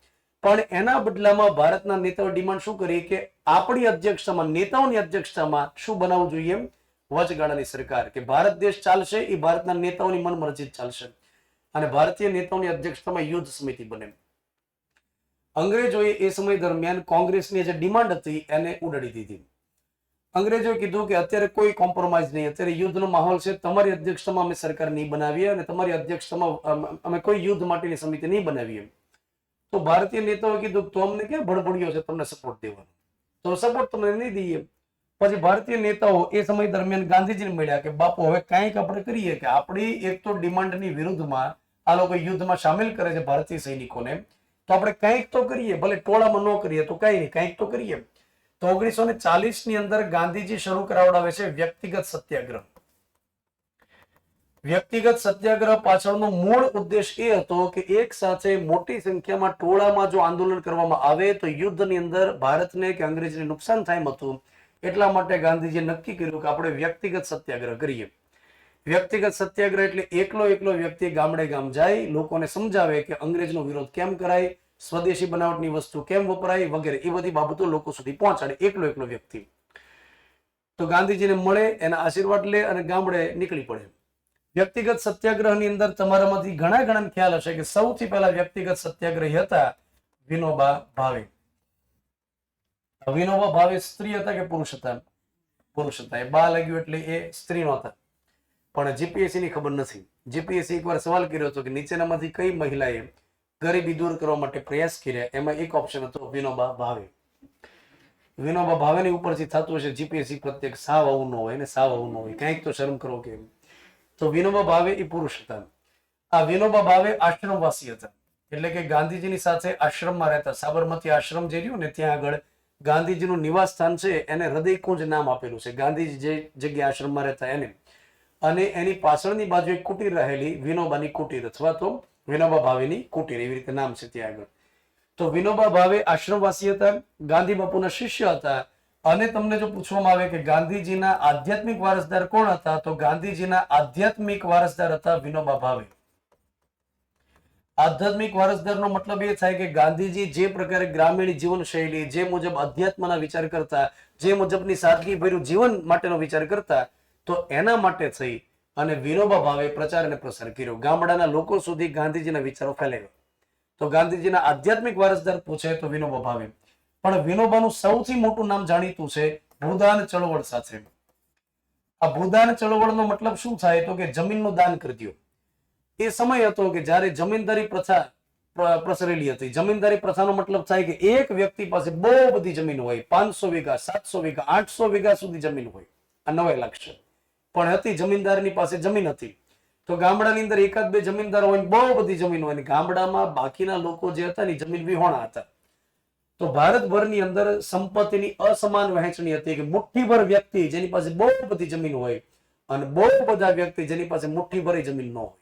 પણ એના બદલામાં ભારતના નેતાઓ ડિમાન્ડ શું કરી કે આપણી અધ્યક્ષતામાં, નેતાઓની અધ્યક્ષતામાં શું બનાવવું જોઈએ? વચગાળાની સરકાર, કે ભારત દેશ ચાલશે એ ભારતના નેતાઓની મનમરજી ચાલશે અને ભારતીય નેતાઓની અધ્યક્ષતામાં યુદ્ધ સમિતિ બને. અંગ્રેજોએ એ સમય દરમિયાન કોંગ્રેસની જે ડિમાન્ડ હતી એને ઉડાડી દીધી. અંગ્રેજોએ કીધું કે અત્યારે કોઈ કોમ્પ્રોમાઇઝ નહીં, અત્યારે યુદ્ધનો માહોલ છે, તમારી અધ્યક્ષતામાં અમે સરકાર નહીં બનાવીએ અને તમારી અધ્યક્ષતામાં અમે કોઈ યુદ્ધ માટેની સમિતિ નહીં બનાવીએ. તો ભારતીય નેતાઓએ કીધું તો અમને ક્યાં ભડભડિયો છે તમને સપોર્ટ દેવાનો, તો સપોર્ટ તમને નહીં દઈએ. પછી ભારતીય નેતાઓ એ સમય દરમિયાન ગાંધીજીને મળ્યા કે બાપુ હવે કંઈક આપણે કરીએ કે આપણી એક તો ડિમાન્ડની વિરુદ્ધમાં આ લોકો યુદ્ધમાં સામેલ કરે છે ભારતીય સૈનિકોને, તો આપણે કંઈક તો કરીએ, ભલે ટોળામાં ન કરીએ તો કઈ નહીં, કંઈક તો કરીએ. તો 1940ની અંદર ગાંધીજી શરૂ કરાવડાવે છે વ્યક્તિગત સત્યાગ્રહ. વ્યક્તિગત સત્યાગ્રહ પાછળનો મૂળ ઉદ્દેશ એ હતો કે એક સાથે મોટી સંખ્યામાં ટોળામાં જો આંદોલન કરવામાં આવે તો યુદ્ધની અંદર ભારતને કે અંગ્રેજને નુકસાન થાય હતું. એટલા માટે ગાંધીજીએ નક્કી કર્યું કે આપણે વ્યક્તિગત સત્યાગ્રહ કરીએ. વ્યક્તિગત સત્યાગ્રહ એટલે એકલો એકલો વ્યક્તિ ગામડે ગામ જાય, લોકોને સમજાવે કે અંગ્રેજનો વિરોધ કેમ કરાય, સ્વદેશી બનાવટની વસ્તુ કેમ વપરાય વગેરે એ બધી બાબતો લોકો સુધી પહોંચાડે, એકલો એકલો વ્યક્તિ. તો ગાંધીજીને મળે, એના આશીર્વાદ લે અને ગામડે નીકળી પડે. વ્યક્તિગત સત્યાગ્રહની અંદર તમારામાંથી ઘણા ઘણા ખ્યાલ હશે કે સૌથી પહેલા વ્યક્તિગત સત્યાગ્રહી હતા વિનોબા ભાવે. વિનોબા ભાવે સ્ત્રી હતા કે પુરુષ હતા? પુરુષ હતા. એ બા લાગ્યું એટલે એ સ્ત્રી નહોતા. પણ જીપીએસસી ની ખબર નથી. જીપીએસસી એકવાર સવાલ કર્યો હતો કે નીચેનામાંથી કઈ મહિલાએ ગરીબી દૂર કરવા માટે પ્રયાસ કર્યા, એમાં એક ઓપ્શન હતો વિનોબા ભાવે. વિનોબા ભાવેની ઉપરથી થતું હશે જીપીએસસી પ્રત્યે સાવ આવું ન હોય ને સાવ આવું ન હોય, કંઈક તો શરમ કરો કે. તો વિનોબા ભાવે એ પુરુષ હતા. આ વિનોબા ભાવે આશ્રમવાસી હતા, એટલે કે ગાંધીજીની સાથે આશ્રમમાં રહેતા. સાબરમતી આશ્રમ જે રહ્યું ને ત્યાં આગળ ગાંધીજીનું નિવાસ સ્થાન છે એને હૃદયકુંજ નામ આપેલું છે, ગાંધીજી જે જગ્યા આશ્રમમાં રહેતા એને. અને એની પાછળની બાજુ એક કુટીર રહેલી, વિનોબાની કુટીર અથવા તો વિનોબા ભાવેની કુટીર, એવી રીતે નામ છે ત્યાં આગળ. તો વિનોબા ભાવે આશ્રમવાસી હતા, ગાંધી બાપુના શિષ્ય હતા. અને તમને જો પૂછવામાં આવે કે ગાંધીજીના આધ્યાત્મિક વારસદાર કોણ હતા, તો ગાંધીજીના આધ્યાત્મિક વારસદાર હતા વિનોબા ભાવે. આધ્યાત્મિક વારસદારનો મતલબ એ થાય કે ગાંધીજી જે પ્રકારે ગ્રામીણ જીવન શૈલી, જે મુજબ અધ્યાત્મના વિચાર કરતા, જે મુજબની સાદગીભર્યું જીવન માટેનો વિચાર કરતા, તો એના માટે થઈ અને વિનોબા ભાવે પ્રચાર અને પ્રસાર કર્યો, ગામડાના લોકો સુધી ગાંધીજીના વિચારો ફેલાવ્યા. તો ગાંધીજીના આધ્યાત્મિક વારસદાર પૂછે તો વિનોબા ભાવે. પણ વિનોબાનું સૌથી મોટું નામ જાણીતું છે ભૂદાન ચળવળ સાથે. આ ભૂદાન ચળવળનો મતલબ શું થાય તો કે જમીનનું દાન કરી દો. એ સમય હતો કે જ્યારે જમીનદારી પ્રથા પ્રસરેલી હતી. જમીનદારી પ્રથાનો મતલબ થાય કે એક વ્યક્તિ પાસે બહુ બધી જમીન હોય, 500 વીઘા, 700 વીઘા, 800 વીઘા સુધી જમીન હોય. આ નવાઈ લાગશે, પણ હતી, જમીનદારની પાસે જમીન હતી. તો ગામડાની અંદર એકાદ બે જમીનદાર હોય, બહુ બધી જમીન હોય, ગામડામાં બાકીના લોકો જે હતા ને જમીન વિહોણા હતા. તો ભારતભરની અંદર સંપત્તિની અસમાન વહેંચણી હતી કે મુઠ્ઠીભર વ્યક્તિ જેની પાસે બહુ બધી જમીન હોય અને બહુ બધા વ્યક્તિ જેની પાસે મુઠ્ઠીભર જમીન ન હોય.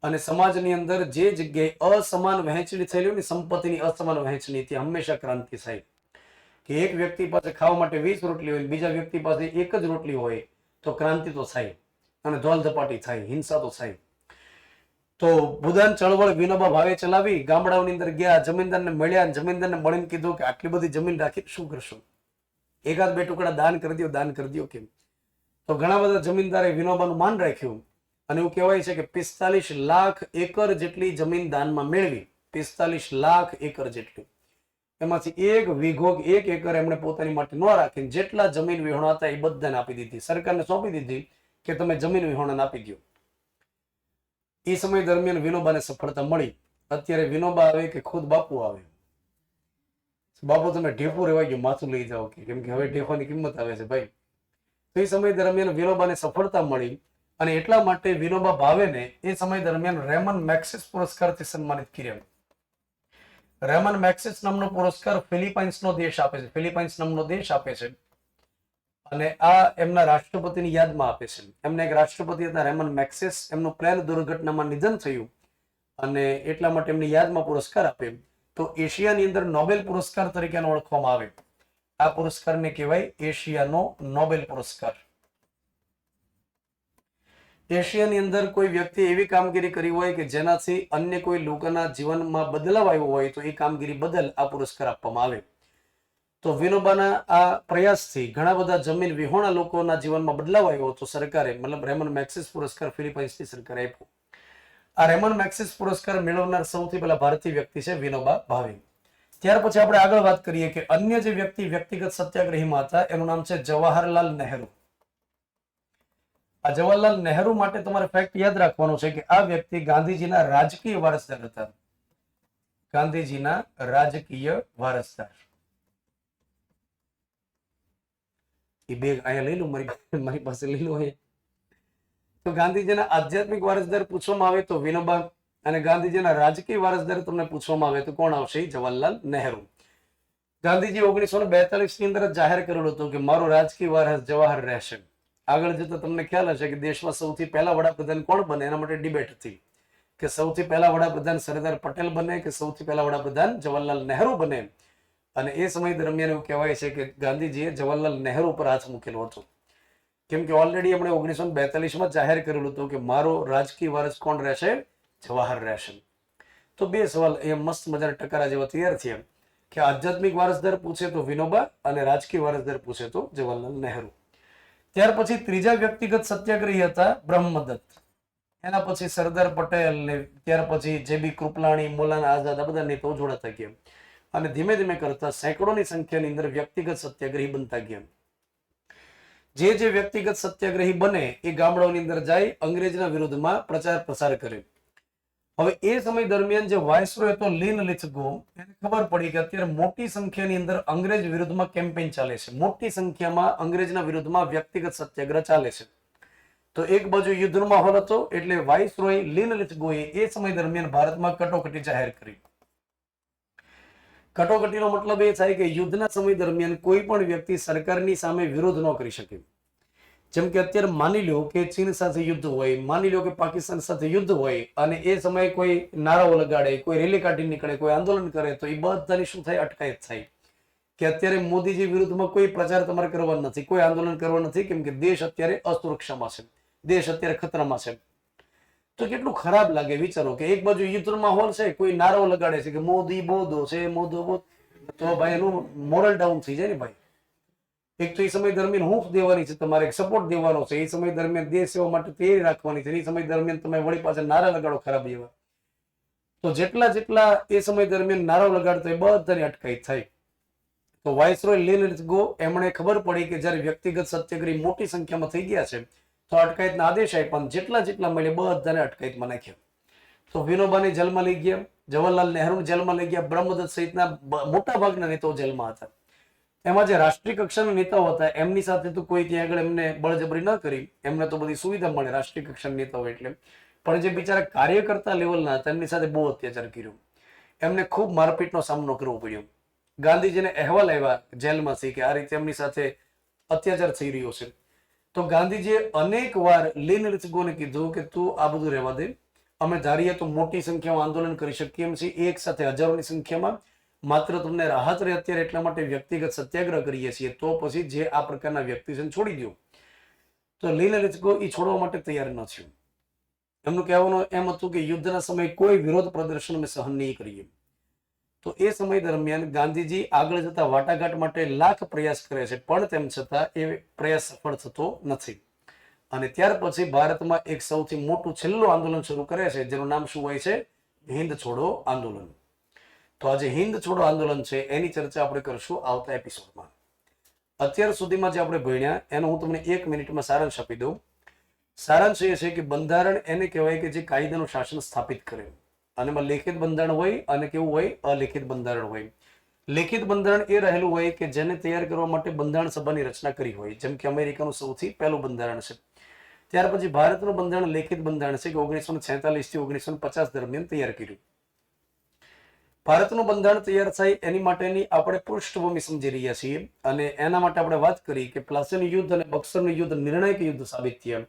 અને સમાજની અંદર જે જગ્યાએ અસમાન વહેંચણી થયેલી ને સંપત્તિની અસમાન વહેંચણી, ત્યાં હંમેશા ક્રાંતિ થાય. કે એક વ્યક્તિ પાસે ખાવા માટે 20 રોટલી હોય, બીજા વ્યક્તિ પાસે એક જ રોટલી હોય, તો ક્રાંતિ તો થાય અને ધોલધપાટી થાય, હિંસા તો થાય. તો ભૂદાન ચળવળ વિનોબા ભાવે ચલાવી, ગામડાઓની અંદર ગયા, જમીનદારને મળ્યા, જમીનદારને મળીને કીધું કે આટલી બધી જમીન રાખી શું કરશો, એકાદ બે ટુકડા દાન કરી દો, દાન કરી દો કેમ. તો ઘણા બધા જમીનદારે વિનોબાનું માન રાખ્યું અને એવું કહેવાય છે કે 45 લાખ એકર જેટલી જમીન દાનમાં મેળવી. 45 લાખ એકર જેટલી. એમાંથી એક વીઘો, એક એકર એમણે પોતાની માટે ન રાખીને જેટલા જમીન વિહોણા હતા એ બધાને આપી દીધી, સરકારને સોંપી દીધી કે તમે જમીન વિહોણાને આપી દો. એ સમય દરમિયાન વિનોબાને સફળતા મળી. અત્યારે વિનોબા આવે કે ખુદ બાપુ આવે, બાપુ તમે ઢેફું રેવાઈ ગયું, માથું લઈ જાઓ કે, કેમ કે હવે ઢેફાની કિંમત આવે છે ભાઈ. તો એ સમય દરમિયાન વિનોબાને સફળતા મળી અને એટલા માટે વિનોબા ભાવેને એ સમય દરમિયાન રેમન મેગ્સેસ પુરસ્કારથી સન્માનિત કર્યા. રેમન મેગ્સેસ નામનો પુરસ્કાર ફિલિપાઇન્સનો દેશ આપે છે, ફિલિપાઇન્સ નામનો દેશ આપે છે અને આ એમના રાષ્ટ્રપતિની યાદમાં આપે છે. એમને એક રાષ્ટ્રપતિ હતા રેમન મેગ્સેસ, એમનું પ્લેન દુર્ઘટનામાં નિધન થયું અને એટલા માટે એમની યાદમાં પુરસ્કાર આપે. તો એશિયાની અંદર નોબેલ પુરસ્કાર તરીકે ઓળખવામાં આવે. આ પુરસ્કારને કહેવાય એશિયાનો નોબેલ પુરસ્કાર. એશિયાની અંદર કોઈ વ્યક્તિ એવી કામગીરી કરી હોય કે જેનાથી અન્ય કોઈ લોકોના જીવનમાં બદલાવ આવ્યો હોય તો એ કામગીરી બદલ આ પુરસ્કાર આપવામાં આવે. તો વિનોબાના આ પ્રયાસથી ઘણા બધા જમીન વિહોણા લોકોના જીવનમાં બદલાવ આવ્યો તો સરકારે, મતલબ રેમન મેગ્સેસ પુરસ્કાર ફિલિપાઇન્સની સરકારે આપ્યો. આ રેમન મેગ્સેસ પુરસ્કાર મેળવનાર સૌથી પહેલા ભારતીય વ્યક્તિ છે વિનોબા ભાવે. ત્યાર પછી આપણે આગળ વાત કરીએ કે અન્ય જે વ્યક્તિ વ્યક્તિગત સત્યાગ્રહીમાં હતા એનું નામ છે જવાહરલાલ નહેરુ. આ જવાહરલાલ નહેરુ માટે તમારે ફેક્ટ યાદ રાખવાનું છે કે આ વ્યક્તિ ગાંધીજીના રાજકીય વારસદાર હતા. ગાંધીજીના રાજકીય વારસદાર. એ બેગ અહીંયા લઈ લો, મારી પાસે લઈ લો. તો ગાંધીજીના આધ્યાત્મિક વારસદાર પૂછવામાં આવે તો વિનોબા, અને ગાંધીજીના રાજકીય વારસદાર તમને પૂછવામાં આવે તો કોણ આવશે? જવાહરલાલ નહેરુ. ગાંધીજી 1942 ની અંદર જાહેર કરેલું હતું કે મારો રાજકીય વારસ જવાહર રહેશે. આગળ જતા તમને ખ્યાલ હશે કે દેશમાં સૌથી પહેલા વડાપ્રધાન કોણ બને એના માટે ડિબેટ હતી કે સૌથી પહેલા વડાપ્રધાન સરદાર પટેલ બને કે સૌથી પહેલા વડાપ્રધાન જવાહરલાલ નહેરુ બને. અને એ સમય દરમિયાન એવું કહેવાય છે કે ગાંધીજીએ જવાહરલાલ નહેરુ પર હાથ મૂકેલો હતો કેમ કે ઓલરેડી એમણે 1942માં જાહેર કરેલું હતું કે મારો રાજકીય વારસ કોણ રહેશે? જવાહર રહેશે. તો બે સવાલ એ મસ્ત મજાના ટકારા જેવા તૈયાર થયા કે આધ્યાત્મિક વારસદાર પૂછે તો વિનોબા અને રાજકીય વારસદાર પૂછે તો જવાહરલાલ નહેરુ. ત્યાર પછી ત્રીજા વ્યક્તિગત સત્યાગ્રહી હતા બ્રહ્મદત્ત. એના પછી સરદાર પટેલ ને ત્યાર પછી જેબી કૃપલાણી, મૌલાના આઝાદ આ બધા નેતાઓ જોડાતા ગયા અને ધીમે ધીમે કરતા સેંકડોની સંખ્યાની અંદર વ્યક્તિગત સત્યાગ્રહી બનતા ગયા. જે વ્યક્તિગત સત્યાગ્રહી બને એ ગામડાઓની અંદર જાય, અંગ્રેજના વિરુદ્ધમાં પ્રચાર પ્રસાર કરે. હવે એ સમય દરમિયાન જે વાઇસરોય હતો લીન લિથગો, એને ખબર પડી કે અત્યારે મોટી સંખ્યાની અંદર અંગ્રેજ વિરુદ્ધમાં કેમ્પેઇન ચાલે છે, મોટી સંખ્યામાં અંગ્રેજના વિરુદ્ધમાં વ્યક્તિગત સત્યાગ્રહ ચાલે છે. તો એક બાજુ યુદ્ધનો માહોલ હતો એટલે વાઇસરોય લીન લિથગોએ એ સમય દરમિયાન ભારતમાં કટોકટી જાહેર કરી. કટોકટીનો મતલબ એ થાય કે યુદ્ધના સમય દરમિયાન કોઈ પણ વ્યક્તિ સરકારની સામે વિરોધ ન કરી શકે. જેમ કે અત્યારે માની લો કે ચીન સાથે યુદ્ધ હોય, માની લો કે પાકિસ્તાન સાથે યુદ્ધ હોય અને એ સમયે કોઈ નારાઓ લગાડે, કોઈ રેલી કાઢી નીકળે, કોઈ આંદોલન કરે તો એ બધાની શું થાય? અટકાયત થાય કે અત્યારે મોદીજી વિરુદ્ધમાં કોઈ પ્રચાર તમારે કરવા નથી, કોઈ આંદોલન કરવા નથી, કેમ કે દેશ અત્યારે અસુરક્ષામાં છે, દેશ અત્યારે ખતરામાં છે. તો કેટલું ખરાબ લાગે વિચારો કે એક બાજુ યુદ્ધનો માહોલ છે, કોઈ નારાઓ લગાડે છે કે મોદી બોધો છે, મોદો બોધ, તો ભાઈ એનું મોરલ ડાઉન થઈ જાય ને ભાઈ. એક તો એ સમય દરમિયાન હૂંફ દેવાની છે, તમારે સપોર્ટ દેવાનો છે, એ સમય દરમિયાન દેશ સેવા માટે તૈયારી રાખવાની છે, એ સમય દરમિયાન તમે વળી પાછા નારા લગાડો ખરાબ એવા. તો જેટલા એ સમય દરમિયાન નારાઓ લગાડતો એ બધાની અટકાયત થાય. તો વાઇસરોય લીન લિથગો એમણે ખબર પડી કે જ્યારે વ્યક્તિગત સત્યાગ્રહી મોટી સંખ્યામાં થઈ ગયા છે તો અટકાયતના આદેશ આપ્યા, જેટલા મળે બધાને અટકાયતમાં નાખ્યા. તો વિનોબાને જેલમાં લઈ ગયા, જવાહરલાલ નહેરુને જેલમાં લઈ ગયા, બ્રહ્મદત્ત સહિતના મોટા ભાગના નેતાઓ જેલમાં હતા. એમાં જે રાષ્ટ્રીય કક્ષાના નેતાઓ હતા એમની સાથે તો કોઈ ત્યાં આગળ એમને બળજબરી ન કરી, એમને તો બધી સુવિધા મળે રાષ્ટ્રીય કક્ષાના નેતાઓ એટલે. પણ જે બિચારા કાર્યકર્તા લેવલના હતા એમની સાથે બહુ અત્યાચાર કર્યો, એમને ખૂબ મારપીટનો સામનો કરવો પડ્યો. ગાંધીજીને અહેવાલ આવ્યા જેલમાંથી કે આ રીતે એમની સાથે અત્યાચાર થઈ રહ્યો છે. તો ગાંધીજીએ અનેક વાર લીન લિથગોને કીધું કે તું આ બધું રહેવા દે, અમે ધારીએ તો મોટી સંખ્યામાં આંદોલન કરી શકીએ એમ છીએ, એક સાથે હજારોની સંખ્યામાં, માત્ર તમને રાહત રહે અત્યારે એટલા માટે વ્યક્તિગત સત્યાગ્રહ કરીએ છીએ, તો પછી જે આ પ્રકારના વ્યક્તિ છે છોડી દો. તો લીન લિથગો એ છોડવા માટે તૈયાર ન થયું. એમનું કહેવાનું એમ હતું કે યુદ્ધના સમયે કોઈ વિરોધ પ્રદર્શન અમે સહન નહીં કરીએ. તો એ સમય દરમિયાન ગાંધીજી આગળ જતા વાટાઘાટ માટે લાખ પ્રયાસ કરે છે, પણ તેમ છતાં એ પ્રયાસ સફળ થતો નથી. અને ત્યાર પછી ભારતમાં એક સૌથી મોટું છેલ્લું આંદોલન શરૂ કરે છે, જેનું નામ શું હોય છે? હિન્દ છોડો આંદોલન. તો આજે હિન્દ છોડો આંદોલન છે એની ચર્ચા આપણે કરશું આવતા એપિસોડમાં. અત્યાર સુધીમાં જે આપણે ભણ્યા એનો હું તમને 1 મિનિટમાં સારાંશ આપી દઉં. સારાંશ એ છે કે બંધારણ એને કહેવાય કે જે કાયદાનું શાસન સ્થાપિત કરે, અને એમાં લેખિત બંધારણ હોય અને કેવું હોય? અલેખિત બંધારણ હોય. લેખિત બંધારણ એ રહેલું હોય કે જેને તૈયાર કરવા માટે બંધારણ સભાની રચના કરી હોય, જેમ કે અમેરિકાનું સૌથી પહેલું બંધારણ છે. ત્યાર પછી ભારતનું બંધારણ લેખિત બંધારણ છે કે 1946 થી 1950 દરમિયાન તૈયાર કર્યું. ભારતનું બંધારણ તૈયાર થાય એની માટેની આપણે પૃષ્ઠભૂમિ સમજી રહ્યા છીએ, અને એના માટે આપણે વાત કરી કે પ્લાસીનું યુદ્ધ અને બક્સરનું યુદ્ધ નિર્ણાયક યુદ્ધ સાબિત થયા.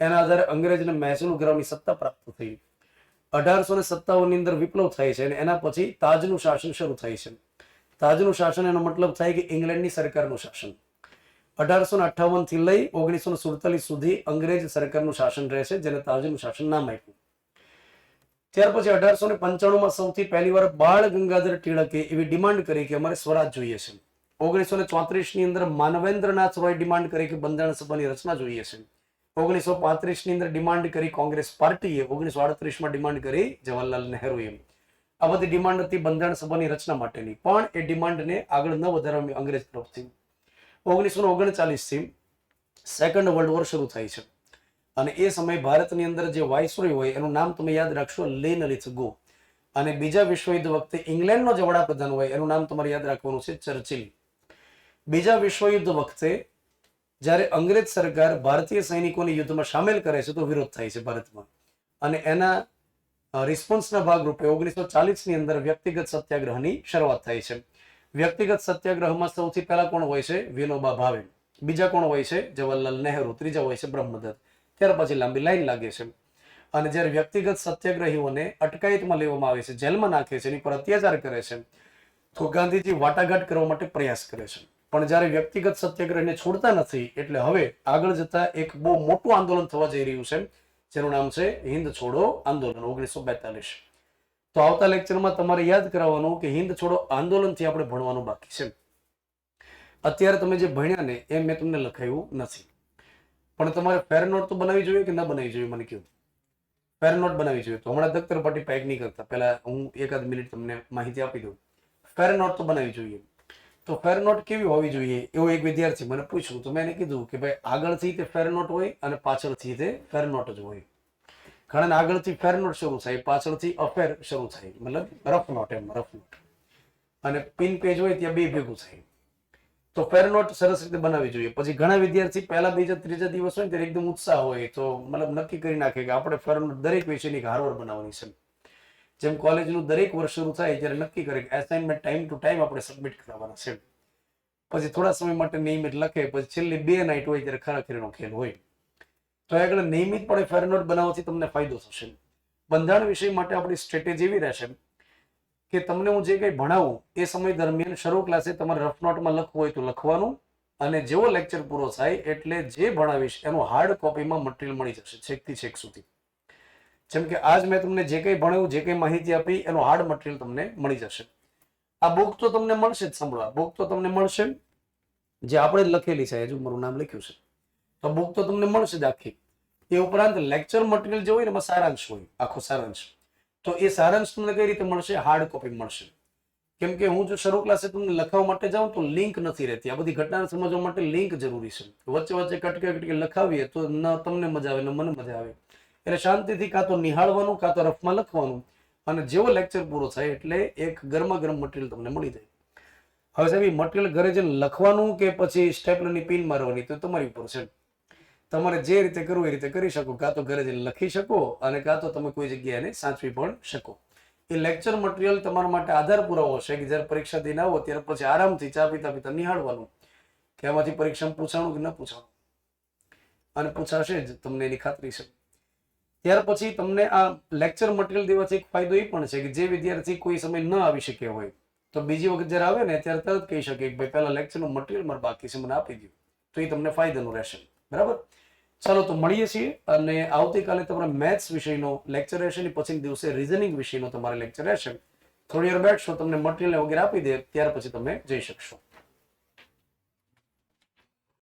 એના આધારે અંગ્રેજને મહેસૂલ ઉઘરાવવાની સત્તા પ્રાપ્ત થઈ. 1857 ની અંદર વિપ્લવ થાય છે અને એના પછી તાજનું શાસન શરૂ થાય છે. તાજનું શાસન એનો મતલબ થાય કે ઇંગ્લેન્ડની સરકારનું શાસન. 1858 થી લઈ 1947 સુધી અંગ્રેજ સરકારનું શાસન રહે છે, જેને તાજનું શાસન નામ આપ્યું. ત્યાર પછી 1895માં સૌથી પહેલી વાર બાળ ગંગાધર ટિળકે એવી ડિમાન્ડ કરી કે અમારે સ્વરાજ જોઈએ છે. 1934 ની અંદર માનવેન્દ્રનાથ રોય ડિમાન્ડ કરી કે બંધારણ સભાની રચના જોઈએ છે. 1935 ની અંદર ડિમાન્ડ કરી કોંગ્રેસ પાર્ટીએ, 1938માં ડિમાન્ડ કરી જવાહરલાલ નહેરુએ. આ બધી ડિમાન્ડ હતી બંધારણ સભાની રચના માટેની, પણ એ ડિમાન્ડને આગળ ન વધારવા અંગ્રેજ તરફથી 1939 થી સેકન્ડ વર્લ્ડ વોર શરૂ થાય છે. અને એ સમયે ભારતની અંદર જે વાઇસરોય હોય એનું નામ તમે યાદ રાખશો, લીન લિથગો. અને બીજા વિશ્વયુદ્ધ વખતે ઇંગ્લેન્ડનો જે વડાપ્રધાન હોય એનું નામ તમારે યાદ રાખવાનું છે, ચર્ચિલ. બીજા વિશ્વયુદ્ધ વખતે જ્યારે અંગ્રેજ સરકાર ભારતીય સૈનિકોને યુદ્ધમાં સામેલ કરે છે તો વિરોધ થાય છે ભારતમાં, અને એના રિસ્પોન્સના ભાગરૂપે 1940 ની અંદર વ્યક્તિગત સત્યાગ્રહની શરૂઆત થાય છે. વ્યક્તિગત સત્યાગ્રહમાં સૌથી પહેલા કોણ હોય છે? વિનોબા ભાવે. બીજા કોણ હોય છે? જવાહરલાલ નહેરુ. ત્રીજા હોય છે બ્રહ્મદત્ત. ત્યાર પછી લાંબી લાઈન લાગે છે. અને જ્યારે વ્યક્તિગત સત્યાગ્રહીઓને અટકાયતમાં લેવામાં આવે છે, જેલમાં નાખે છે, એની પર અત્યાચાર કરે છે, તો ગાંધીજી વાટાઘાટ કરવા માટે પ્રયાસ કરે છે. પણ જ્યારે વ્યક્તિગત સત્યાગ્રહને છોડતા નથી એટલે હવે આગળ જતા એક બહુ મોટું આંદોલન થવા જઈ રહ્યું છે, જેનું નામ છે હિન્દ છોડો આંદોલન 1942. તો આવતા લેક્ચરમાં તમારે યાદ કરાવવાનું કે હિન્દ છોડો આંદોલનથી આપણે ભણવાનું બાકી છે. અત્યારે તમે જે ભણ્યા ને એ મેં તમને લખાયું નથી, પણ તમારે ફેર નોટ તો બનાવવી જોઈએ કે ન બનાવવી જોઈએ? મને કહ્યું ફેર નોટ બનાવવી જોઈએ. તો હમણાં દફતર પટ્ટી પેક નહીં કરતા, પહેલા હું એકાદ મિનિટ તમને માહિતી આપી દઉં. ફેર નોટ તો બનાવવી જોઈએ. તો ફેર નોટ કેવી હોવી જોઈએ એવો એક વિદ્યાર્થી મને પૂછ્યું, તો મેં એને કીધું કે ભાઈ આગળથી તે ફેર નોટ હોય અને પાછળથી તે ફેર નોટ જ હોય. કારણ આગળથી ફેર નોટ શરૂ થાય, પાછળથી અફેર શરૂ થાય, મતલબ રફ નોટ, એમ રફ નોટ. અને પિન પેજ હોય ત્યાં બે ભેગું થાય. તો ફેર નોટ સરસ રીતે બનાવવી જોઈએ. પછી ઘણા વિદ્યાર્થી પહેલા બીજા ત્રીજા દિવસ હોય ત્યારે એકદમ ઉત્સાહ હોય, તો મતલબ નક્કી કરી નાખે કે આપણે ફેર નોટ દરેક વિષયની હારવાર બનાવવાની છે. જેમ કોલેજનું દરેક વર્ષ શરૂ થાય ત્યારે નક્કી કરે કે એસાઇનમેન્ટ ટાઈમ ટુ ટાઈમ આપણે સબમિટ કરવાના છે. પછી થોડા સમય માટે નિયમિત લખે, પછી છેલ્લી 2 નાઇટ હોય ત્યારે ખરાખરીનો ખેલ હોય. તો આગળ નિયમિતપણે ફેર નોટ બનાવવાથી તમને ફાયદો થશે. બંધારણ વિષય માટે આપણી સ્ટ્રેટેજી એવી રહેશે કે તમને હું જે કંઈ ભણાવું એ સમય દરમિયાન શરૂ ક્લાસે તમારે રફ નોટમાં લખવું હોય તો લખવાનું, અને જેવો લેક્ચર પૂરો થાય એટલે જે ભણાવીશ એનું હાર્ડ કોપીમાં મટીરિયલ મળી જશે છેકથી છેક સુધી. જેમ કે આજ મેં તમને જે કંઈ ભણાવ્યું, જે કંઈ માહિતી આપી એનું હાર્ડ મટીરિયલ તમને મળી જશે. આ બુક તો તમને મળશે જ, સાંભળવા, બુક તો તમને મળશે જે આપણે જ લખેલી છે, હજુ મારું નામ લખ્યું છે, તો બુક તો તમને મળશે જ આખી. એ ઉપરાંત લેક્ચર મટીરિયલ જે હોય ને એમાં સારાંશ હોય, આખો સારાંશ. તો એ સારાંશ તમને કઈ રીતે મળશે? હાર્ડ કોપી મળશે. કેમ કે હું જો શરૂ ક્લાસે તમને લખાવવા માટે જાઉં તો લિંક નથી રહેતી. આ બધી ઘટનાને સમજવા માટે લિંક જરૂરી છે. વચ્ચે વચ્ચે કટકે કટકે લખાવીએ તો ન તમને મજા આવે ન મને મજા આવે. એટલે શાંતિથી કાં તો નિહાળવાનું કાં તો રફમાં લખવાનું, અને જેવો લેક્ચર પૂરો થાય એટલે એક ગરમા ગરમ મટીરિયલ તમને મળી જાય. હવે સાહેબ એ મટીરિયલ ઘરે જઈને લખવાનું કે પછી સ્ટેપલરની પિન મારવાની તો તમારી ઉપર છે. તમારે જે રીતે કરવું એ રીતે કરી શકો. કાં તો ઘરે જઈને લખી શકો અને કાં તો તમે કોઈ જગ્યાએ એને સાચવી પણ શકો. એ લેક્ચર મટીરિયલ તમારા માટે આધાર પુરાવો હશે કે જ્યારે પરીક્ષા દઈને આવો ત્યારે પછી આરામથી ચા પીતા પીતા નિહાળવાનું કે આમાંથી પરીક્ષામાં પૂછાણું કે ન પૂછાણું, અને પૂછાશે જ, તમને એની ખાતરી છે. ત્યાર પછી તમને આ લેક્ચર મટીરિયલ દેવાથી એક ફાયદો એ પણ છે કે જે વિદ્યાર્થી કોઈ સમય ન આવી શક્યો હોય તો બીજી વખત જ્યારે આવે ને ત્યારે તરત કહી શકે કે ભાઈ પહેલા લેક્ચરનું મટીરિયલ મારે બાકી છે, મને આપી દો. તો એ તમને ફાયદાનું રહેશે. બરાબર? ચાલો, તો મળીએ છીએ. અને આવતીકાલે તમારા મેથ્સ વિષયનો લેક્ચર રહેશે ને પછી દિવસે રીઝનિંગ વિષયનો તમારે લેક્ચર રહેશે. થોડી વાર બેઠશો, તમને મટીરિયલ વગેરે આપી દે, ત્યાર પછી તમે જઈ શકશો.